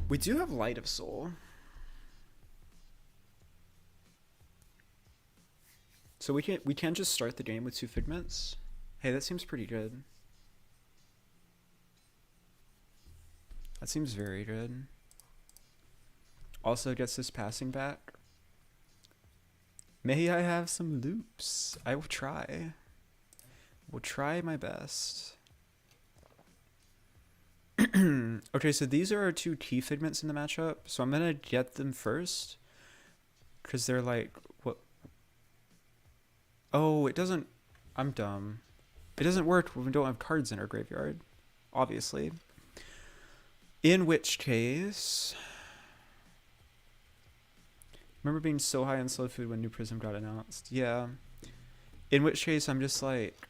We do have Light of Soul. So we can just start the game with 2 Figments. Hey, that seems pretty good. That seems very good. Also gets this passing back. May I have some loops? I will try. Will try my best. Okay, so these are our 2 key Figments in the matchup. So I'm gonna get them first. Because they're like, what? Oh, it doesn't. I'm dumb. It doesn't work when we don't have cards in our graveyard, obviously. In which case, remember being so high on slow food when new Prism got announced? Yeah. In which case, I'm just like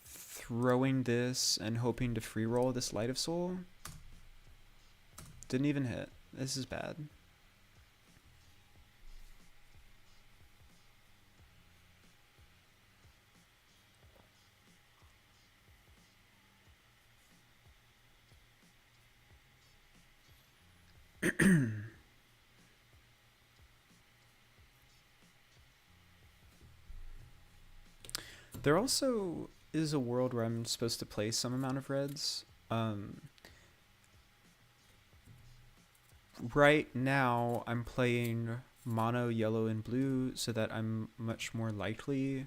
throwing this and hoping to free roll this Light of Soul. Didn't even hit. This is bad. There also is a world where I'm supposed to play some amount of reds. Right now, I'm playing mono, yellow, and blue so that I'm much more likely.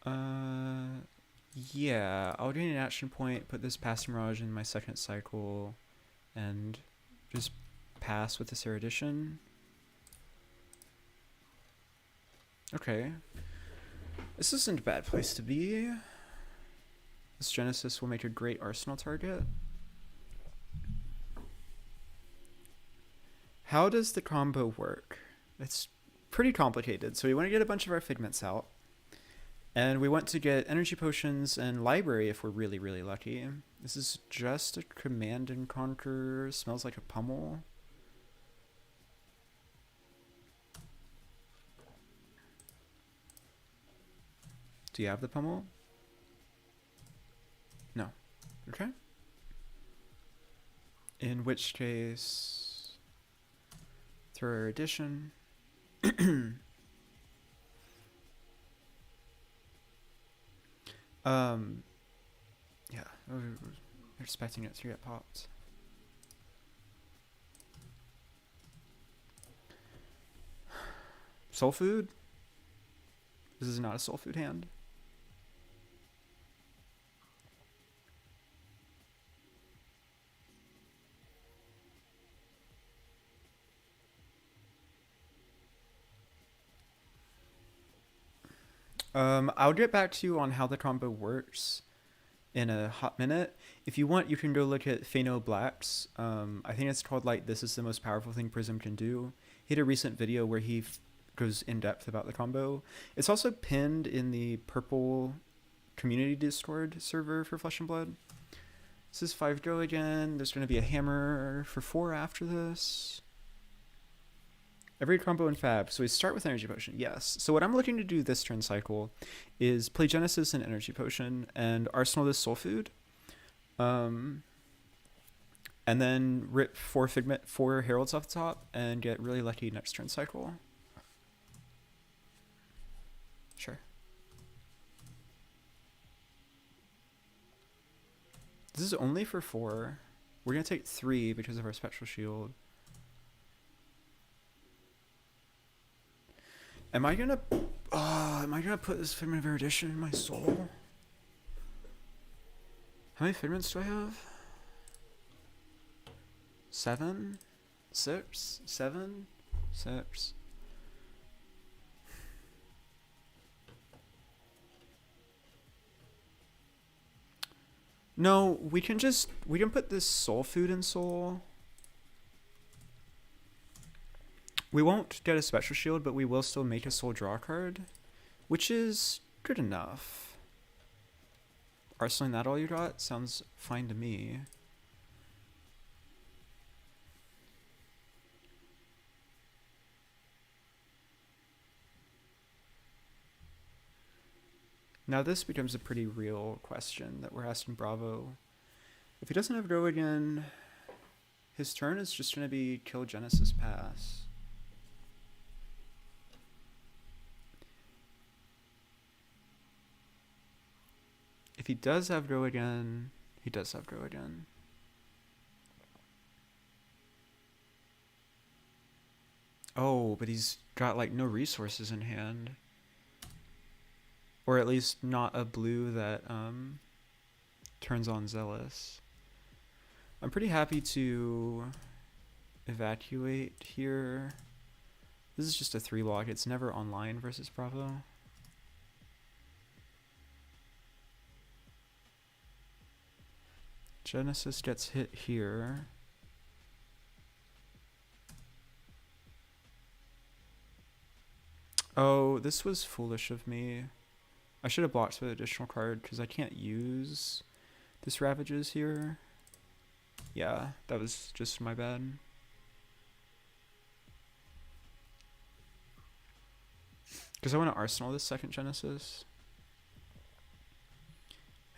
Yeah, I'll gain an action point, put this Pass Mirage in my second cycle, and just pass with this erudition. Okay. This isn't a bad place to be. This Genesis will make a great arsenal target. How does the combo work? It's pretty complicated. So we want to get a bunch of our Figments out. And we want to get energy potions and library if we're really, really lucky. This is just a command and conquer. Smells like a pummel. Do you have the pummel? No. Okay. In which case, Throw addition. Yeah, we're expecting it to get popped. Soul food? This is not a soul food hand. I'll get back to you on how the combo works in a hot minute. If you want, you can go look at Phano Black's. I think it's called like "This is the most powerful thing Prism can do." He had a recent video where he goes in depth about the combo. It's also pinned in the purple community Discord server for Flesh and Blood. This is 5 go again. There's going to be a hammer for 4 after this. Every combo in Fab. So we start with Energy Potion. Yes. So what I'm looking to do this turn cycle is play Genesis and Energy Potion and Arsenal this Soul Food. And then rip 4 Heralds off the top and get really lucky next turn cycle. Sure. This is only for 4. We're going to take 3 because of our Spectral Shield. Am I gonna put this Figment of Erudition in my soul? How many Figments do I have? 7? 6? 7? 6. No, we can put this soul food in soul. We won't get a Spectral Shield, but we will still make a soul draw card, which is good enough. Arsenaling that all you got? Sounds fine to me. Now this becomes a pretty real question that we're asking Bravo. If he doesn't have Go again, his turn is just going to be kill Genesis Pass. If he does have Go again, he does have Go again. Oh, but he's got like no resources in hand. Or at least not a blue that turns on Zealous. I'm pretty happy to evacuate here. This is just a 3-block. It's never online versus Bravo. Genesis gets hit here. Oh, this was foolish of me. I should have blocked with an additional card because I can't use this Ravages here. Yeah, that was just my bad. Because I want to Arsenal this second Genesis.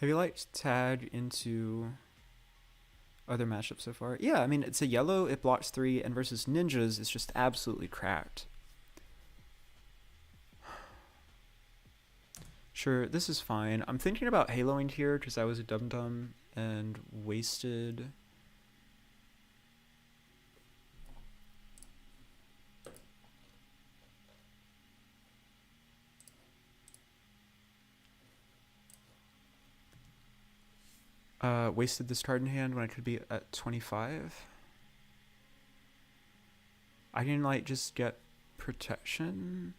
Have you liked tag into other matchups so far? Yeah, I mean, it's a yellow, it blocks 3, and versus ninjas, it's just absolutely cracked. Sure, this is fine. I'm thinking about haloing here because I was a dum-dum and wasted. Wasted this card in hand when I could be at 25. I can like just get protection.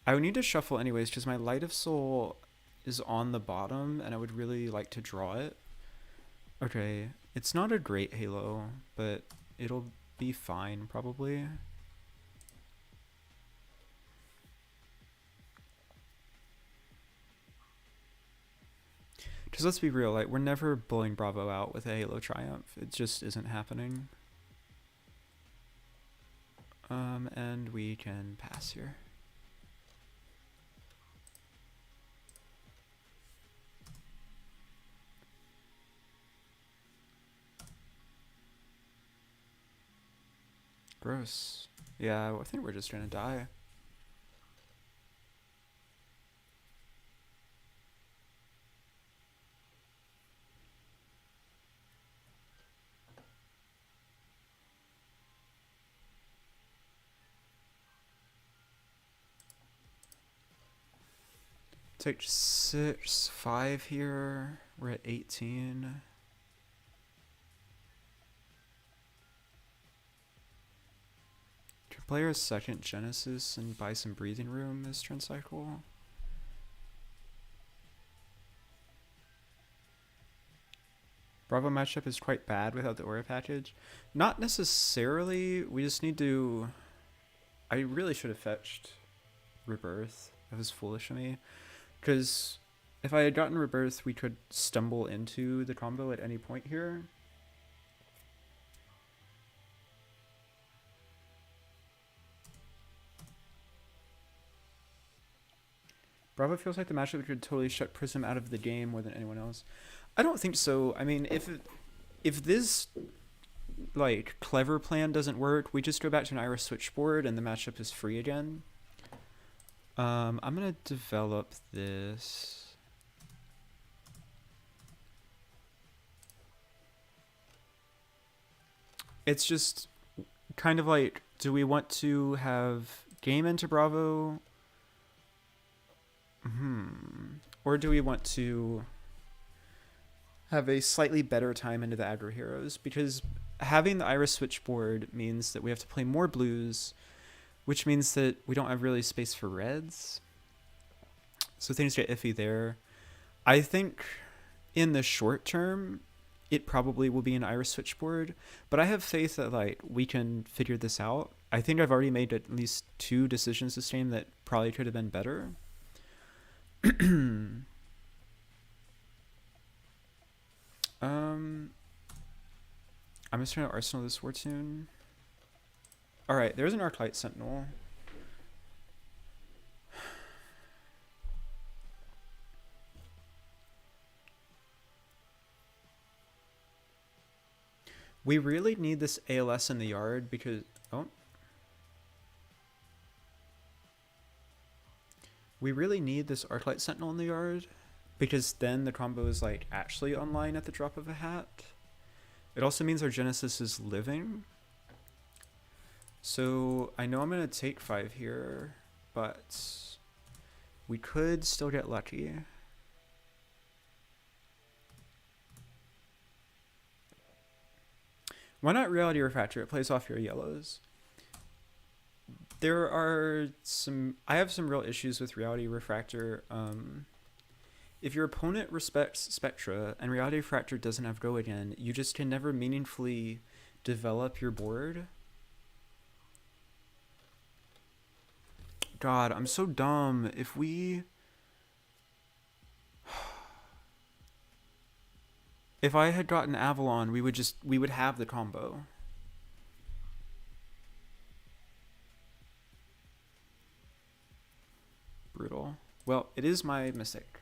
I would need to shuffle anyways because my Light of Soul is on the bottom and I would really like to draw it. Okay, it's not a great halo, but it'll be fine probably. Because let's be real, like we're never bullying Bravo out with a Halo Triumph. It just isn't happening. And we can pass here. Gross. Yeah, I think we're just gonna die. Take 6, 5 here. We're at 18. Can play our second Genesis and buy some breathing room this turn cycle. Bravo matchup is quite bad without the aura package. Not necessarily. We just need to... I really should have fetched Rebirth. That was foolish of me. Because if I had gotten Rebirth, we could stumble into the combo at any point here. Bravo feels like the matchup could totally shut Prism out of the game more than anyone else. I don't think so. I mean, if this like clever plan doesn't work, we just go back to an Iris switchboard and the matchup is free again. I'm gonna develop this. It's just kind of like, do we want to have game into Bravo? Or do we want to have a slightly better time into the aggro heroes? Because having the Iris switchboard means that we have to play more blues, which means that we don't have really space for reds. So things get iffy there. I think in the short term, it probably will be an Iris switchboard, but I have faith that like we can figure this out. I think I've already made at least 2 decisions this game that probably could have been better. I'm just trying to arsenal this Fortune. Alright, there's an Arclight Sentinel. We really need this ALS in the yard because... Oh. We really need this Arclight Sentinel in the yard because then the combo is like actually online at the drop of a hat. It also means our Genesis is living. So I know I'm going to take 5 here, but we could still get lucky. Why not Reality Refractor? It plays off your yellows. There are some... I have some real issues with Reality Refractor. If your opponent respects Spectra and Reality Refractor doesn't have Go again, you just can never meaningfully develop your board. God, I'm so dumb. If we... If I had gotten Avalon, we would have the combo. Brutal. Well, it is my mistake.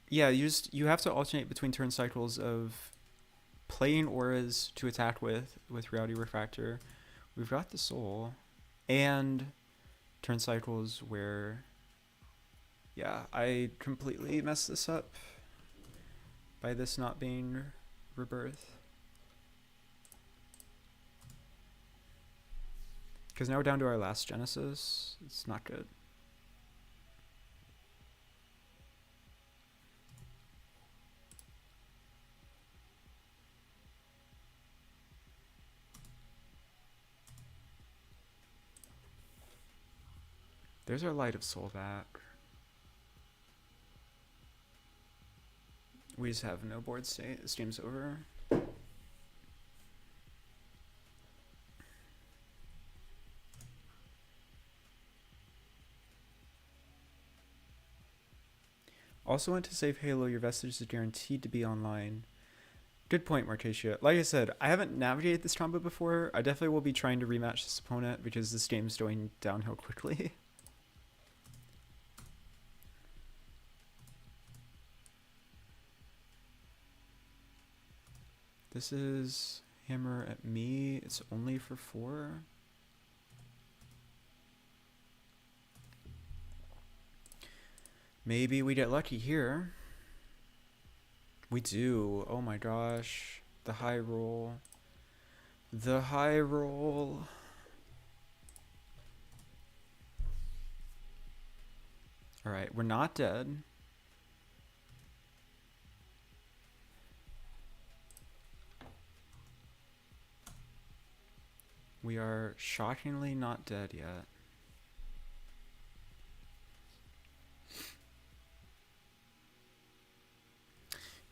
Yeah, you have to alternate between turn cycles of playing auras to attack with Reality Refractor. We've got the Soul, and turn cycles where, yeah, I completely messed this up by this not being Rebirth. Because now we're down to our last Genesis. It's not good. There's our Light of Soul back. We just have no board state. This game's over. Also want to save Halo, your vestige is guaranteed to be online. Good point, Martacia. Like I said, I haven't navigated this combo before. I definitely will be trying to rematch this opponent because this game's going downhill quickly. This is hammer at me. It's only for 4. Maybe we get lucky here. We do. Oh my gosh. The high roll. The high roll. Alright, we're not dead. We are shockingly not dead yet.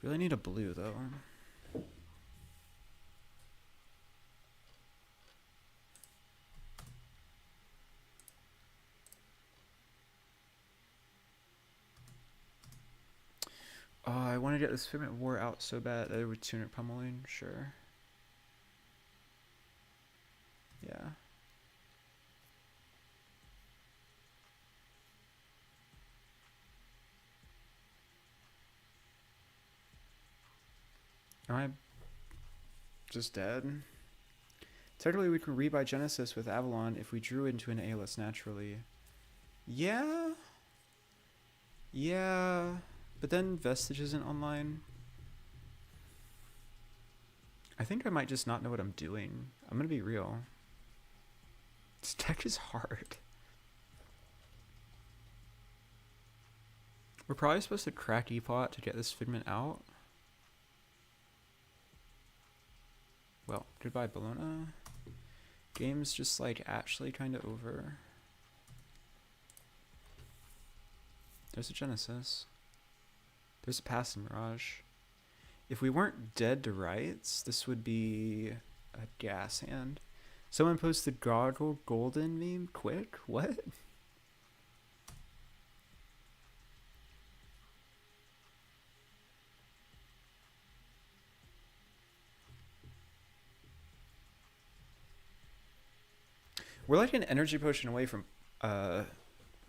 Really need a blue though. Oh, I want to get this Figment War out so bad that it would tunic pummeling, sure. Yeah. Am I just dead? Technically, we can rebuy Genesis with Avalon if we drew into an ALS naturally. Yeah? Yeah. But then Vestige isn't online. I think I might just not know what I'm doing. I'm gonna be real. This deck is hard. We're probably supposed to crack E-Pot to get this Figment out. Well, goodbye Bologna. Game's just like actually kind of over. There's a Genesis. There's a Passing Mirage. If we weren't dead to rights, this would be a gas hand. Someone posted Goggle Golden meme quick? What? We're like an energy potion away from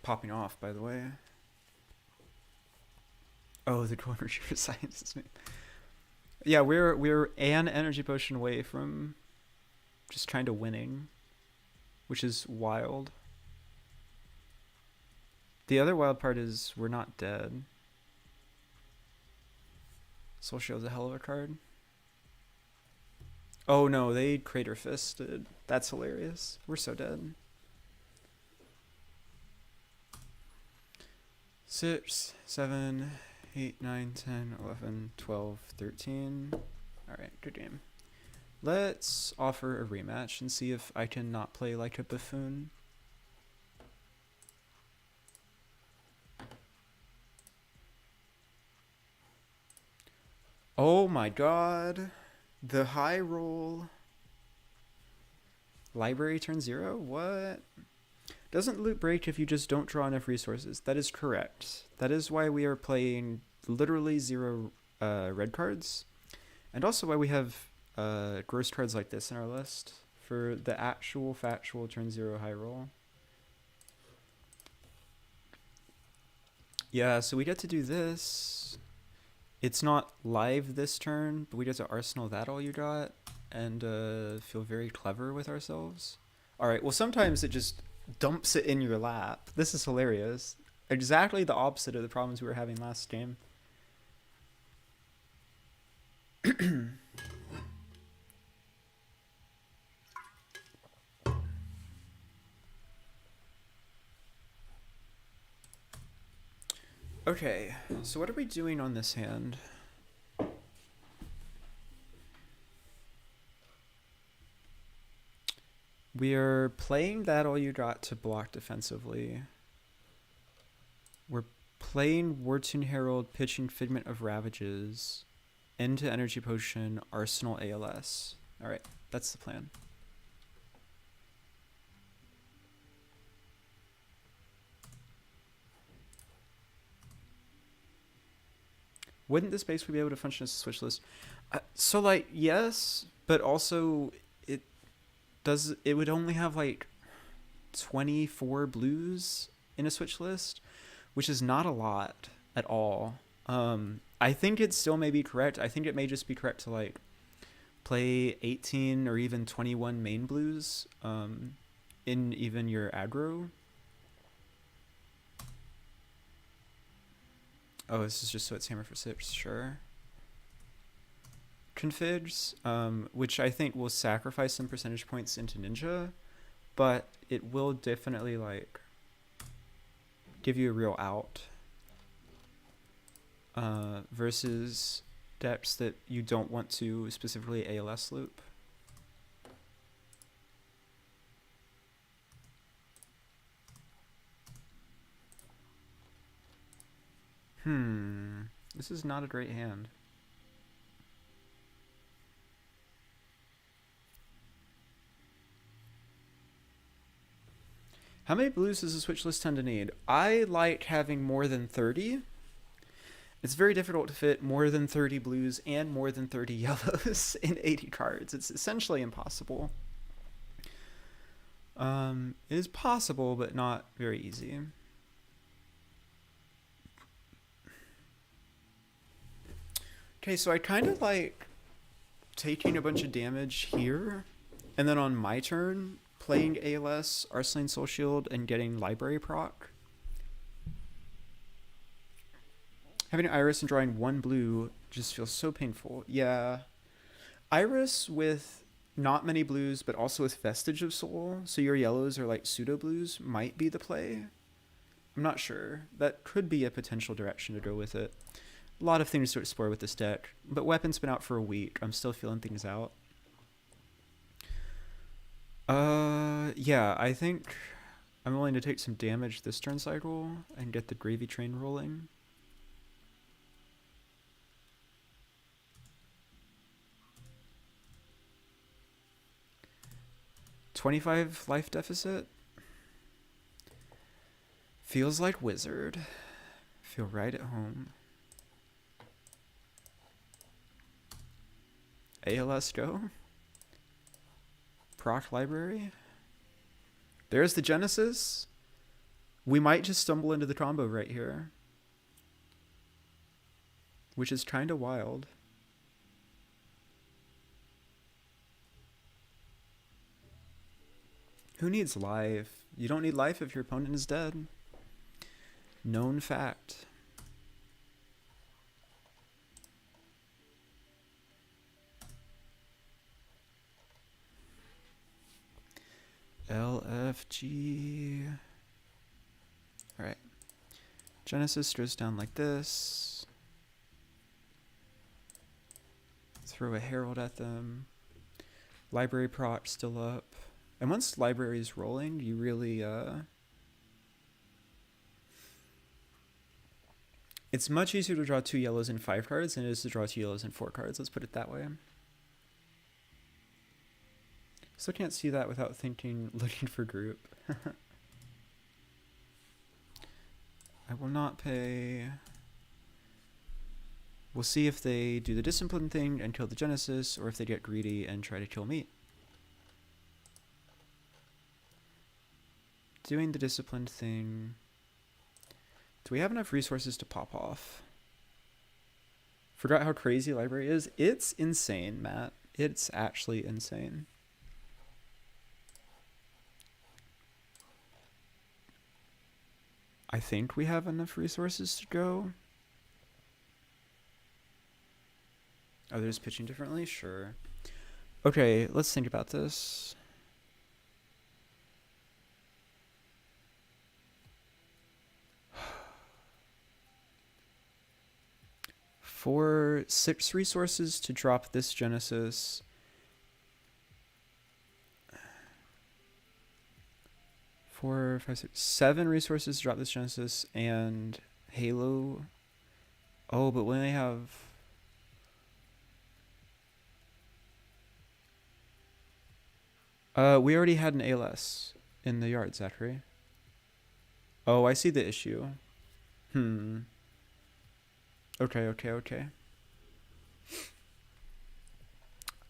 popping off, by the way. Oh, the corner sheer science is me. Yeah, we're an energy potion away from just kind of winning, which is wild. The other wild part is we're not dead. Soul Shield's a hell of a card. Oh no, they Crater Fisted. That's hilarious. We're so dead. 6, 7, 8, 9, 10, 11, 12, 13. Alright, good game. Let's offer a rematch and see if I can not play like a buffoon. Oh my god. The high roll. Library turn 0? What? Doesn't loot break if you just don't draw enough resources. That is correct. That is why we are playing literally 0 red cards. And also why we have gross cards like this in our list for the actual factual turn 0 high roll. Yeah, so we get to do this. It's not live this turn, but we get to arsenal that all you got and feel very clever with ourselves. Alright, well sometimes it just dumps it in your lap. This is hilarious. Exactly the opposite of the problems we were having last game. Okay, so what are we doing on this hand? We are playing that all you got to block defensively. We're playing Wartune Herald, pitching Figment of Ravages, into Energy Potion, Arsenal ALS. Alright, that's the plan. Wouldn't this basically be able to function as a switch list? So like, yes, but also it would only have like 24 blues in a switch list, which is not a lot at all. I think it still may be correct. I think it may just be correct to like play 18 or even 21 main blues in even your aggro. Oh, this is just so it's hammer for 6, sure. Configs, which I think will sacrifice some percentage points into ninja, but it will definitely like give you a real out versus decks that you don't want to specifically ALS loop. This is not a great hand. How many blues does a switch list tend to need? I like having more than 30. It's very difficult to fit more than 30 blues and more than 30 yellows in 80 cards. It's essentially impossible. It is possible, but not very easy. Okay, so I kind of like taking a bunch of damage here, and then on my turn, playing ALS, Arsenal Soul Shield, and getting Library proc. Having an Iris and drawing 1 blue just feels so painful. Yeah. Iris with not many blues, but also with Vestige of Soul, so your yellows are like pseudo blues, might be the play. I'm not sure. That could be a potential direction to go with it. A lot of things to explore with this deck, but Weapon's been out for a week. I'm still feeling things out. Yeah, I think I'm willing to take some damage this turn cycle and get the gravy train rolling. $25 life deficit. Feels like Wizard. Feel right at home. ALS go. Proc library. There's the Genesis. We might just stumble into the combo right here, which is kind of wild. Who needs life? You don't need life if your opponent is dead. Known fact. LFG. All right. Genesis goes down like this. Throw a Herald at them. Library proc still up. And once library is rolling, you really it's much easier to draw 2 yellows in 5 cards than it is to draw 2 yellows in 4 cards. Let's put it that way. Still can't see that without thinking, looking for group. I will not pay. We'll see if they do the discipline thing and kill the Genesis, or if they get greedy and try to kill me. Doing the disciplined thing. Do we have enough resources to pop off? Forgot how crazy library is? It's insane, Matt. It's actually insane. I think we have enough resources to go. Others pitching differently? Sure. Okay, let's think about this. For 6 resources to drop this Genesis, 4, 5, 6, 7 resources to drop this Genesis and Halo. Oh, but when they have... we already had an ALS in the yard, Zachary. Oh, I see the issue. Okay.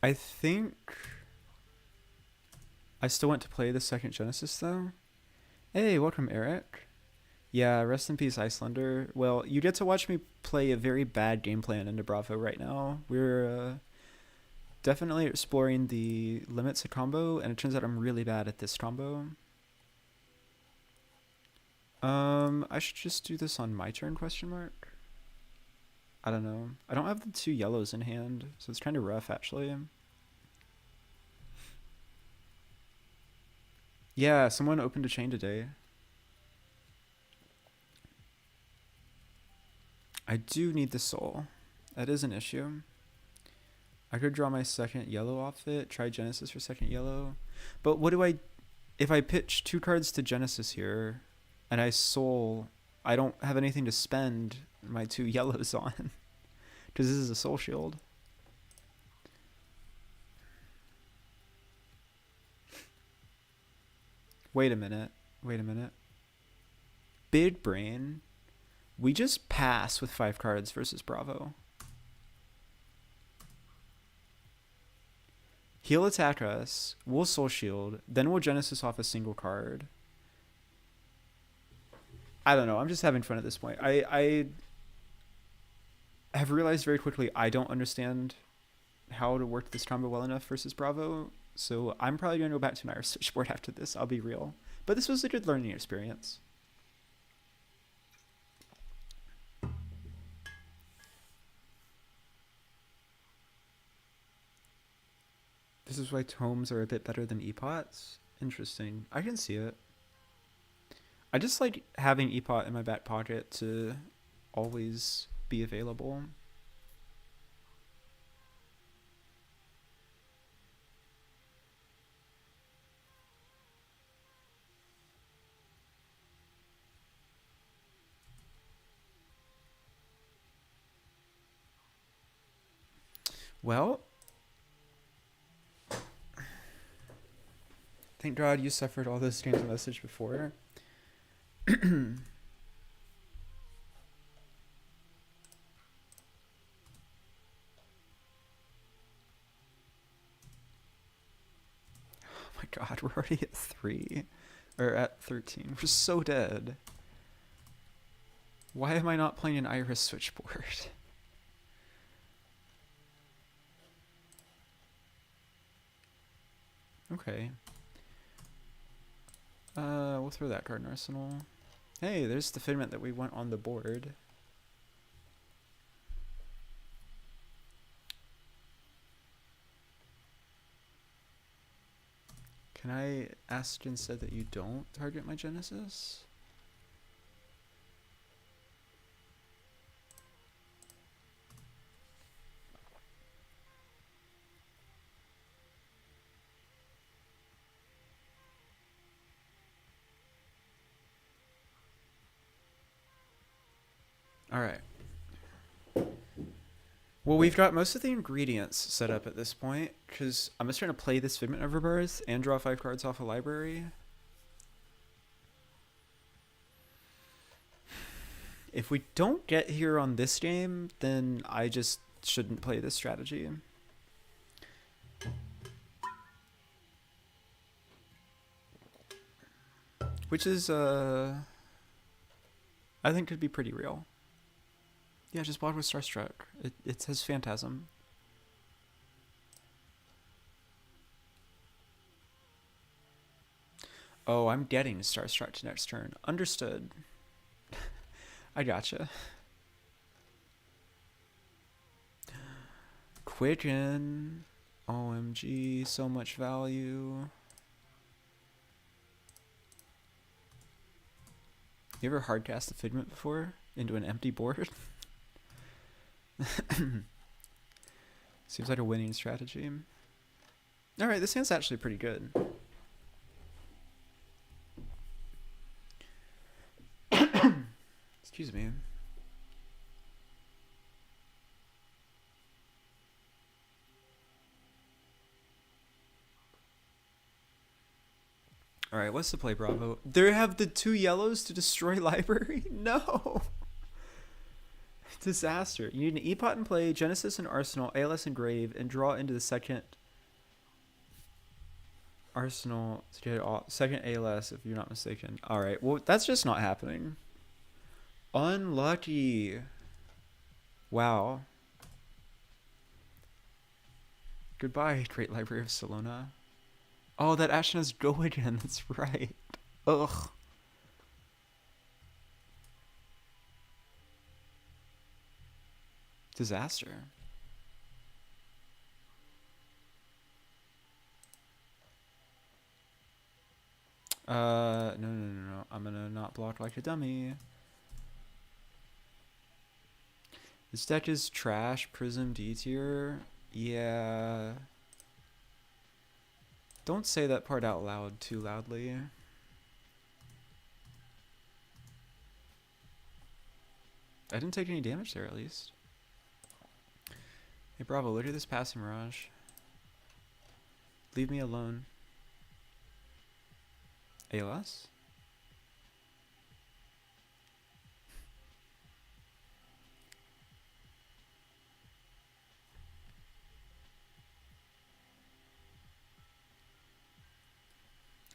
I think I still want to play the second Genesis, though. Hey, welcome, Eric. Yeah, rest in peace, Icelander. Well, you get to watch me play a very bad game plan into Bravo right now. definitely exploring the limits of combo, and it turns out I'm really bad at this combo. I should just do this on my turn, question mark? I don't know. I don't have the 2 yellows in hand, so it's kind of rough, actually. Yeah, someone opened a Chane today. I do need the soul. That is an issue. I could draw my second yellow off it, try Genesis for second yellow. But what do I... If I pitch 2 cards to Genesis here, and I soul, I don't have anything to spend my 2 yellows on. Because this is a soul shield. Wait a minute. Big brain. We just pass with 5 cards versus Bravo. He'll attack us. We'll soul shield. Then we'll Genesis off a single card. I don't know. I'm just having fun at this point. I have realized very quickly I don't understand how to work this combo well enough versus Bravo. So I'm probably going to go back to my switchboard after this. I'll be real. But this was a good learning experience. This is why tomes are a bit better than epots. Interesting. I can see it. I just like having epot in my back pocket to always be available. Well, thank God you suffered all those streams of message before. Oh my God, we're already at 3. Or at 13. We're so dead. Why am I not playing an Iris switchboard? Okay. We'll throw that card in Arsenal. Hey, there's the figment that we want on the board. Can I ask instead that you don't target my Genesis? Alright. Well, we've got most of the ingredients set up at this point, because I'm just trying to play this Figment of Rebirth and draw 5 cards off a library. If we don't get here on this game, then I just shouldn't play this strategy. Which is, I think could be pretty real. Yeah, just block with Starstruck. It says Phantasm. Oh, I'm getting Starstruck next turn. Understood. I gotcha. Quicken. OMG, so much value. You ever hardcast a Figment before into an empty board? Seems like a winning strategy. Alright, this hand's actually pretty good. Excuse me. Alright, what's the play, Bravo? They have the 2 yellows to destroy library? No! Disaster. You need an Epot in play, Genesis and Arsenal, ALS and Grave, and draw into the second Arsenal to get second ALS, if you're not mistaken. Alright, well, that's just not happening. Unlucky. Wow. Goodbye, Great Library of Salona. Oh, that Ashna's go again. That's right. Ugh. Disaster. No. I'm gonna not block like a dummy. This deck is trash. Prism D tier. Yeah. Don't say that part out loud too loudly. I didn't take any damage there, at least. Hey, Bravo, look at this passing Mirage. Leave me alone. ALS?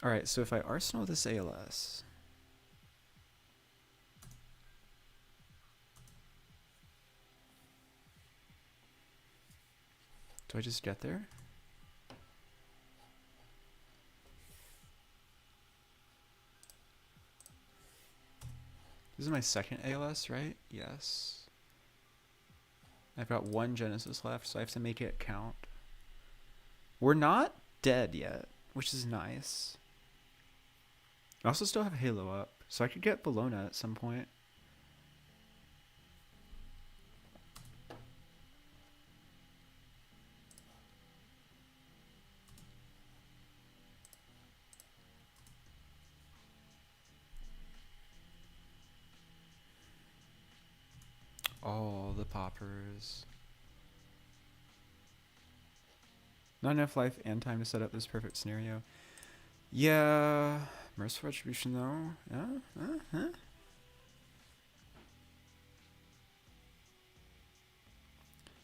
Alright, so if I arsenal this ALS... Do I just get there? This is my second ALS, right? Yes. I've got one Genesis left, so I have to make it count. We're not dead yet, which is nice. I also still have Halo up, so I could get Bologna at some point. Oh, the poppers. Not enough life and time to set up this perfect scenario. Yeah, Merciful Retribution though. Yeah,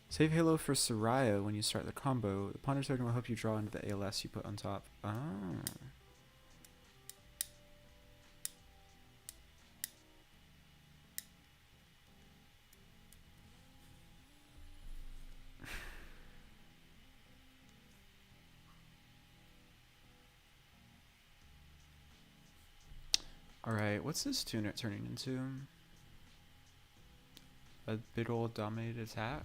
Save Halo for Soraya when you start the combo. The Ponder token will help you draw into the ALS you put on top. Oh. Alright, what's this tuner turning into? A big old dominated attack?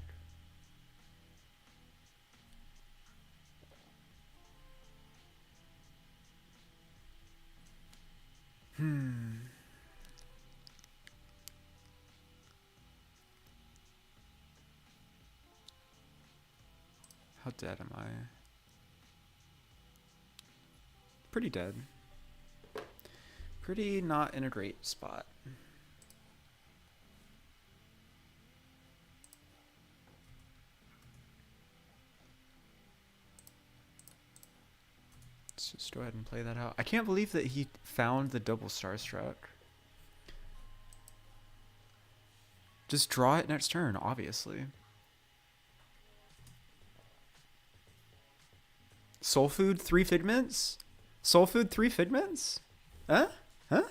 How dead am I? Pretty dead. Pretty not in a great spot. Let's just go ahead and play that out. I can't believe that he found the double Starstruck. Just draw it next turn, obviously. Soul Food 3 Figments? Soul Food 3 Figments? Huh? Huh?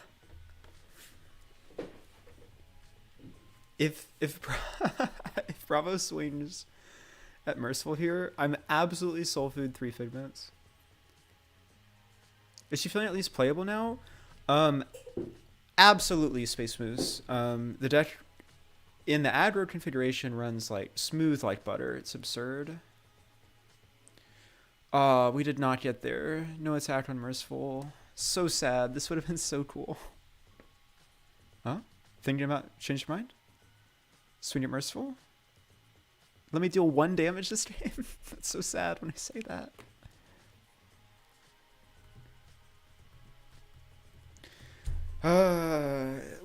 If if Bravo swings at Merciful here, I'm absolutely Soul Food 3 Figments. Is she feeling at least playable now? Absolutely Space Moose. The deck in the aggro configuration runs like smooth like butter. It's absurd. We did not get there. No attack on Merciful. So sad. This would have been so cool. Huh? Thinking about change your mind? Swing at Merciful? Let me deal 1 damage this game? That's so sad when I say that.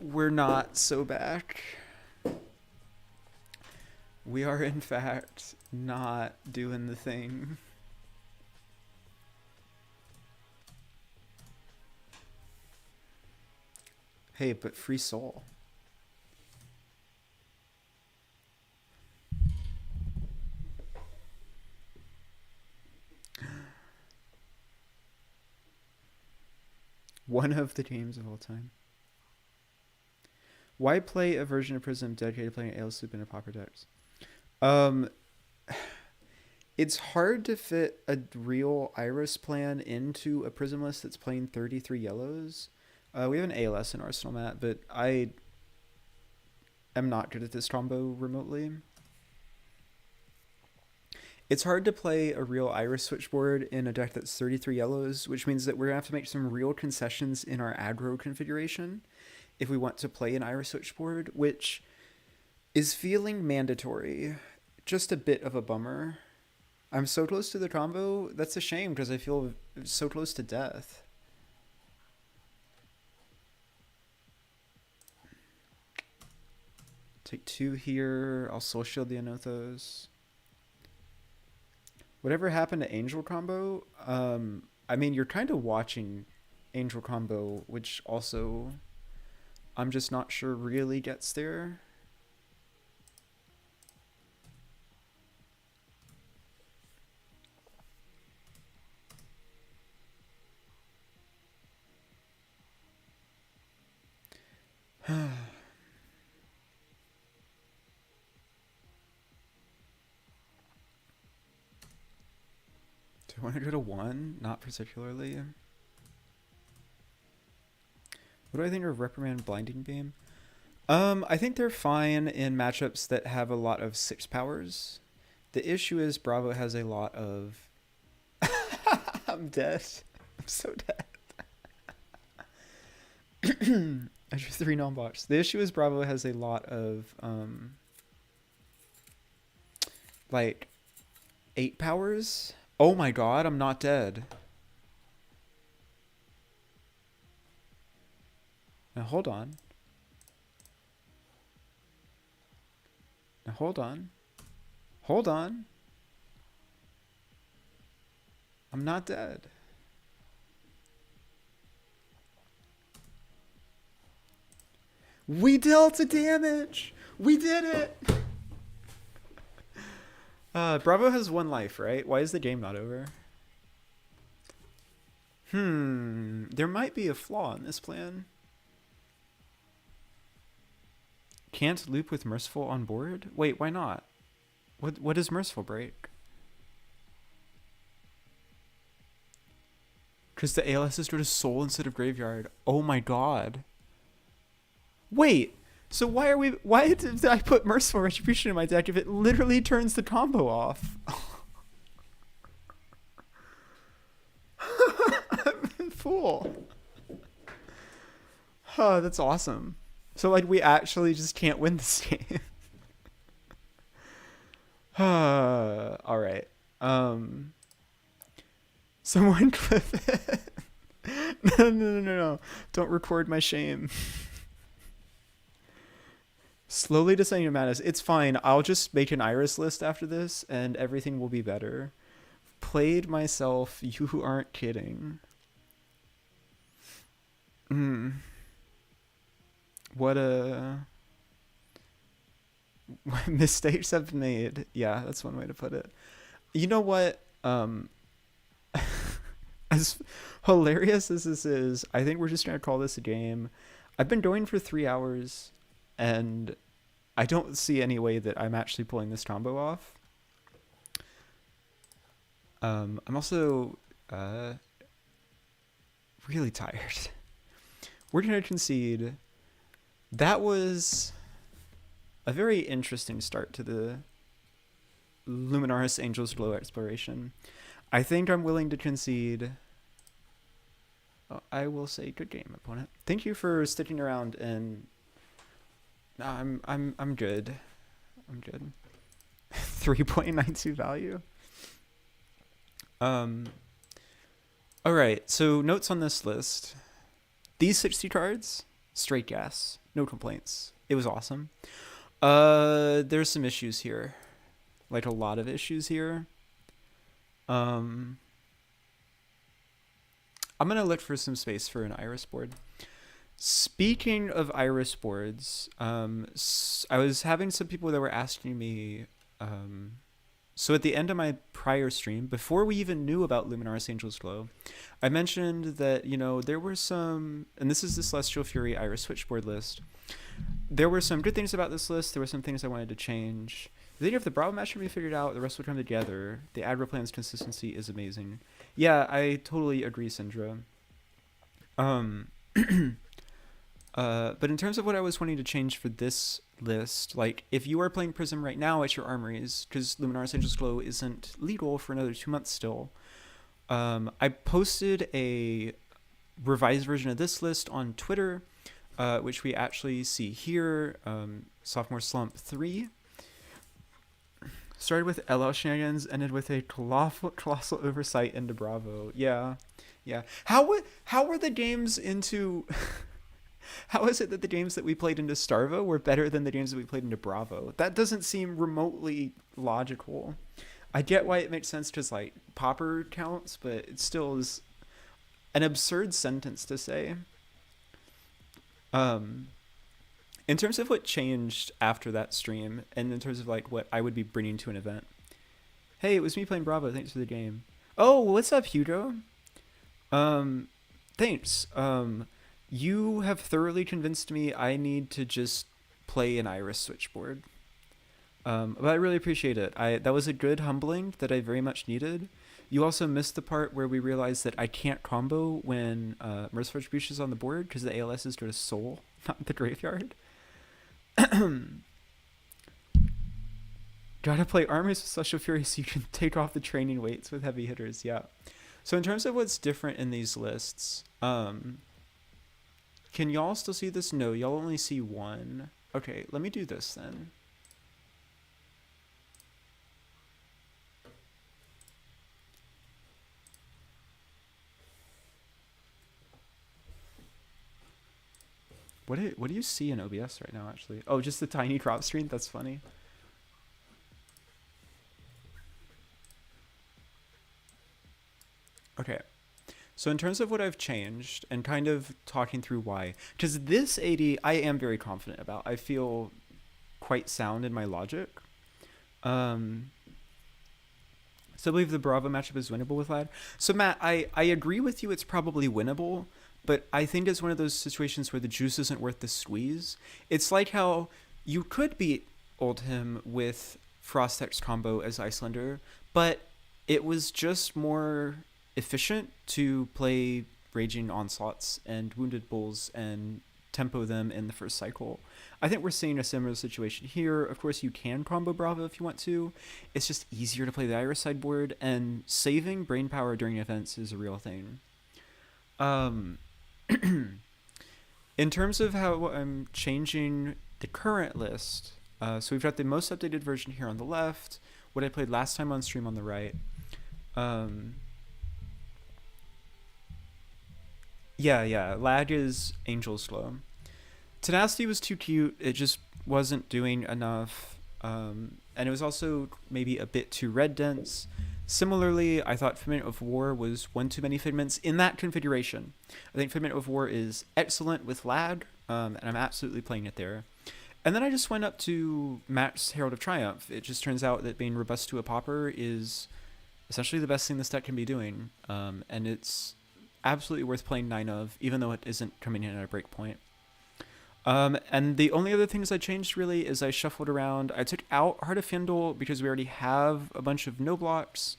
We're not so back. We are in fact not doing the thing. Hey, but free soul. One of the games of all time. Why play a version of Prism dedicated to playing Ale Soup in a Pauper decks? It's hard to fit a real Iris plan into a Prism list that's playing 33 yellows. We have an ALS in Arsenal, Matt, but I am not good at this combo remotely. It's hard to play a real Iris switchboard in a deck that's 33 yellows, which means that we're going to have to make some real concessions in our aggro configuration if we want to play an Iris switchboard, which is feeling mandatory. Just a bit of a bummer. I'm so close to the combo. That's a shame because I feel so close to death. Take 2 here. I'll soul shield the Anothos. Whatever happened to Angel combo? I mean, you're kind of watching Angel combo, which also I'm just not sure really gets there. Do I want to go to 1? Not particularly. What do I think of Reprimand Blinding Beam? I think they're fine in matchups that have a lot of 6 powers. The issue is Bravo has a lot of... I'm dead. I'm so dead. I drew 3 non-box. The issue is Bravo has a lot of like 8 powers. Oh my god, I'm not dead. Now hold on. Now hold on. Hold on. I'm not dead. We dealt a damage! We did it! Bravo has 1 life, right? Why is the game not over? There might be a flaw in this plan. Can't loop with Merciful on board? Wait, why not? What does Merciful break? Because the ALSs go to Soul instead of Graveyard. Oh my god. Wait, so why did I put Merciful Retribution in my deck if it literally turns the combo off? I'm a fool. Oh, that's awesome. So like we actually just can't win this game. All right. Someone clip it. No. Don't record my shame. Slowly descending to madness. It's fine. I'll just make an Iris list after this and everything will be better. Played myself. You aren't kidding. What mistakes I've made. Yeah, that's one way to put it. You know what? As hilarious as this is, I think we're just going to call this a game. I've been going for 3 hours and I don't see any way that I'm actually pulling this combo off. I'm also really tired. We're going to concede. That was a very interesting start to the Luminaris Angel's Glow exploration. I think I'm willing to concede. I will say good game, opponent. Thank you for sticking around, and I'm good. I'm good. 3.92 value. All right. So notes on this list. These 60 cards, straight gas, no complaints. It was awesome. There's some issues here, like a lot of issues here. I'm gonna look for some space for an Iris board. Speaking of Iris boards, I was having some people that were asking me, so at the end of my prior stream, before we even knew about Luminaris Angel's Glow, I mentioned that, you know, there were some, and this is the Celestial Fury Iris switchboard list. There were some good things about this list. There were some things I wanted to change. Then you have the Bravo match to be figured out. The rest will come together. The aggro plan's consistency is amazing. Yeah, I totally agree, Syndra. Um, but in terms of what I was wanting to change for this list, like if you are playing Prism right now at your armories, because Luminaris Angel's Glow isn't legal for another 2 months still, I posted a revised version of this list on Twitter, which we actually see here. Sophomore Slump 3 started with LL shenanigans, ended with a colossal oversight into Bravo. Yeah. How were the games into? How is it that the games that we played into Starvo were better than the games that we played into Bravo? That doesn't seem remotely logical. I get why it makes sense because like popper counts, but it still is an absurd sentence to say. In terms of what changed after that stream, and in terms of like what I would be bringing to an event. Hey, it was me playing Bravo. Thanks for the game. Oh, what's up, Hugo? Thanks. You have thoroughly convinced me I need to just play an Iris switchboard. But I really appreciate it. That was a good humbling that I very much needed. You also missed the part where we realized that I can't combo when Merciful Retribution is on the board because the ALS is to the Sol, not the graveyard. Gotta play armies with Celestial Fury so you can take off the training weights with heavy hitters, yeah. So in terms of what's different in these lists, can y'all still see this? No, y'all only see one. Okay, let me do this then. What do you see in OBS right now, actually? Oh, just the tiny crop screen? That's funny. Okay. So in terms of what I've changed and kind of talking through why, because this AD I am very confident about. I feel quite sound in my logic. So I believe the Bravo matchup is winnable with Lad. So Matt, I agree with you. It's probably winnable. But I think it's one of those situations where the juice isn't worth the squeeze. It's like how you could beat Oldhim with Frost-Hex combo as Icelander, but it was just more efficient to play Raging Onslaughts and Wounded Bulls and tempo them in the first cycle. I think we're seeing a similar situation here. Of course, you can combo Bravo if you want to. It's just easier to play the Iris sideboard, and saving brain power during events is a real thing. In terms of how I'm changing the current list, so we've got the most updated version here on the left, what I played last time on stream on the right. Yeah, lag is Angel's Glow. Tenacity was too cute, it just wasn't doing enough, and it was also maybe a bit too red dense. Similarly, I thought Figment of War was one too many Figments in that configuration. I think Figment of War is excellent with lag, and I'm absolutely playing it there. And then I just went up to Max Herald of Triumph. It just turns out that being robust to a popper is essentially the best thing this deck can be doing, and it's absolutely worth playing 9 of, even though it isn't coming in at a breakpoint. And the only other things I changed really is I shuffled around. I took out Heart of Fyendal because we already have a bunch of no blocks.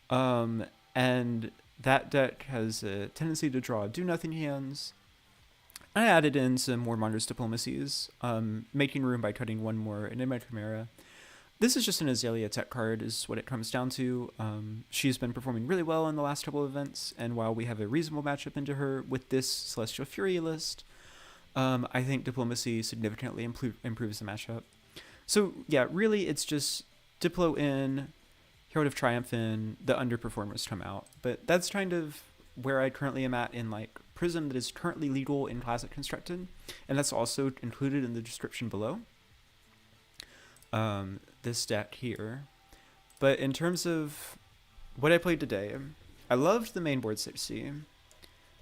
And that deck has a tendency to draw do-nothing hands. I added in some more Monder's Diplomacies, making room by cutting one more Enigma Chimera. This is just an Azalea tech card is what it comes down to. She's been performing really well in the last couple of events, and while we have a reasonable matchup into her with this Celestial Fury list, I think Diplomacy significantly improves the matchup. So yeah, really it's just Diplo in, Herald of Triumph in, the underperformers come out. But that's kind of where I currently am at in like Prism that is currently legal in Classic Constructed, and that's also included in the description below. This deck here. But in terms of what I played today, I loved the main board 6C.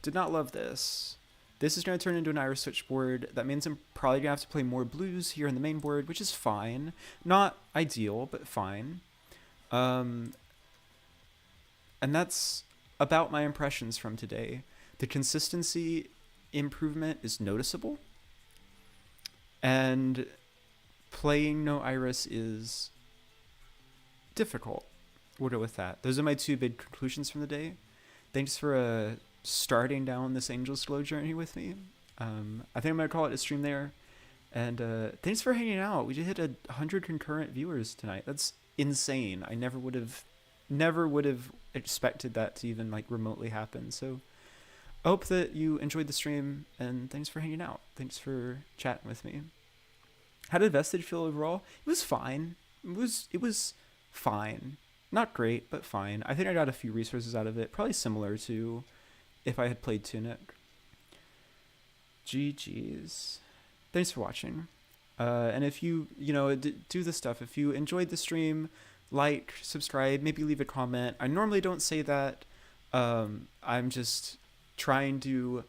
Did not love this. This is going to turn into an Iris switchboard. That means I'm probably going to have to play more blues here in the main board, which is fine. Not ideal, but fine. And that's about my impressions from today. The consistency improvement is noticeable. And playing no Iris is difficult. We'll go with that. Those are my two big conclusions from the day. Thanks for starting down this Angel's Glow journey with me. I think I'm gonna call it a stream there. And thanks for hanging out. We just hit 100 concurrent viewers tonight. That's insane. I never would have expected that to even like remotely happen. So I hope that you enjoyed the stream, and thanks for hanging out. Thanks for chatting with me. How did Vestige feel overall? It was fine. It was fine. Not great, but fine. I think I got a few resources out of it, probably similar to if I had played Tunic. GG's. Thanks for watching. And if you do the stuff, if you enjoyed the stream, like, subscribe, maybe leave a comment. I normally don't say that. I'm just trying to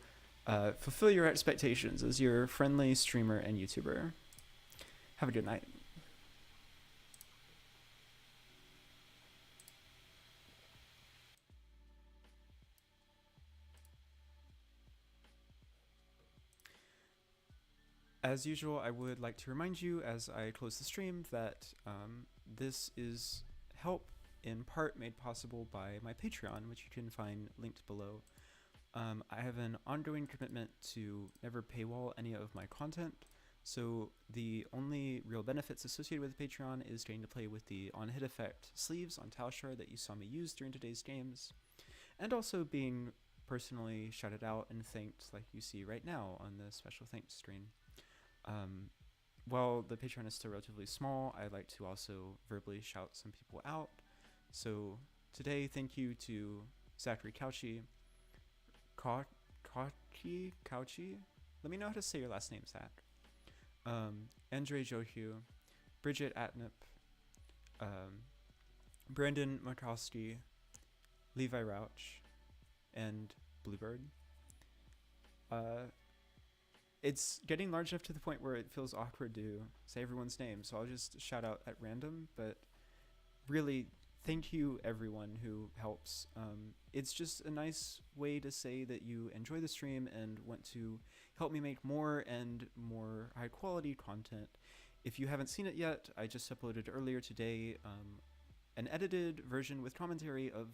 fulfill your expectations as your friendly streamer and YouTuber. Have a good night. As usual, I would like to remind you as I close the stream that this is help in part made possible by my Patreon, which you can find linked below. I have an ongoing commitment to never paywall any of my content, so the only real benefits associated with Patreon is getting to play with the on-hit effect sleeves on Talishar that you saw me use during today's games, and also being personally shouted out and thanked like you see right now on the special thanks screen. While the Patreon is still relatively small, I'd like to also verbally shout some people out. So today, thank you to Zachary Couchy, Couchy? Let me know how to say your last name, Zach. Andre Johue, Bridget Atnip, Brandon Markowski, Levi Rauch, and Bluebird. It's getting large enough to the point where it feels awkward to say everyone's name, so I'll just shout out at random, but really, thank you everyone who helps. It's just a nice way to say that you enjoy the stream and want to help me make more and more high quality content. If you haven't seen it yet, I just uploaded earlier today an edited version with commentary of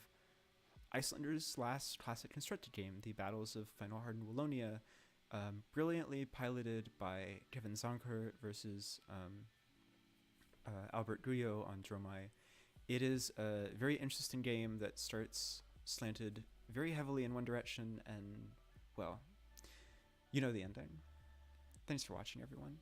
Icelander's last classic constructed game, the Battles of Final Hard and Wallonia, brilliantly piloted by Kevin Zonker versus Albert Guyot on Dromai. It is a very interesting game that starts slanted very heavily in one direction and, well, you know the ending. Thanks for watching, everyone.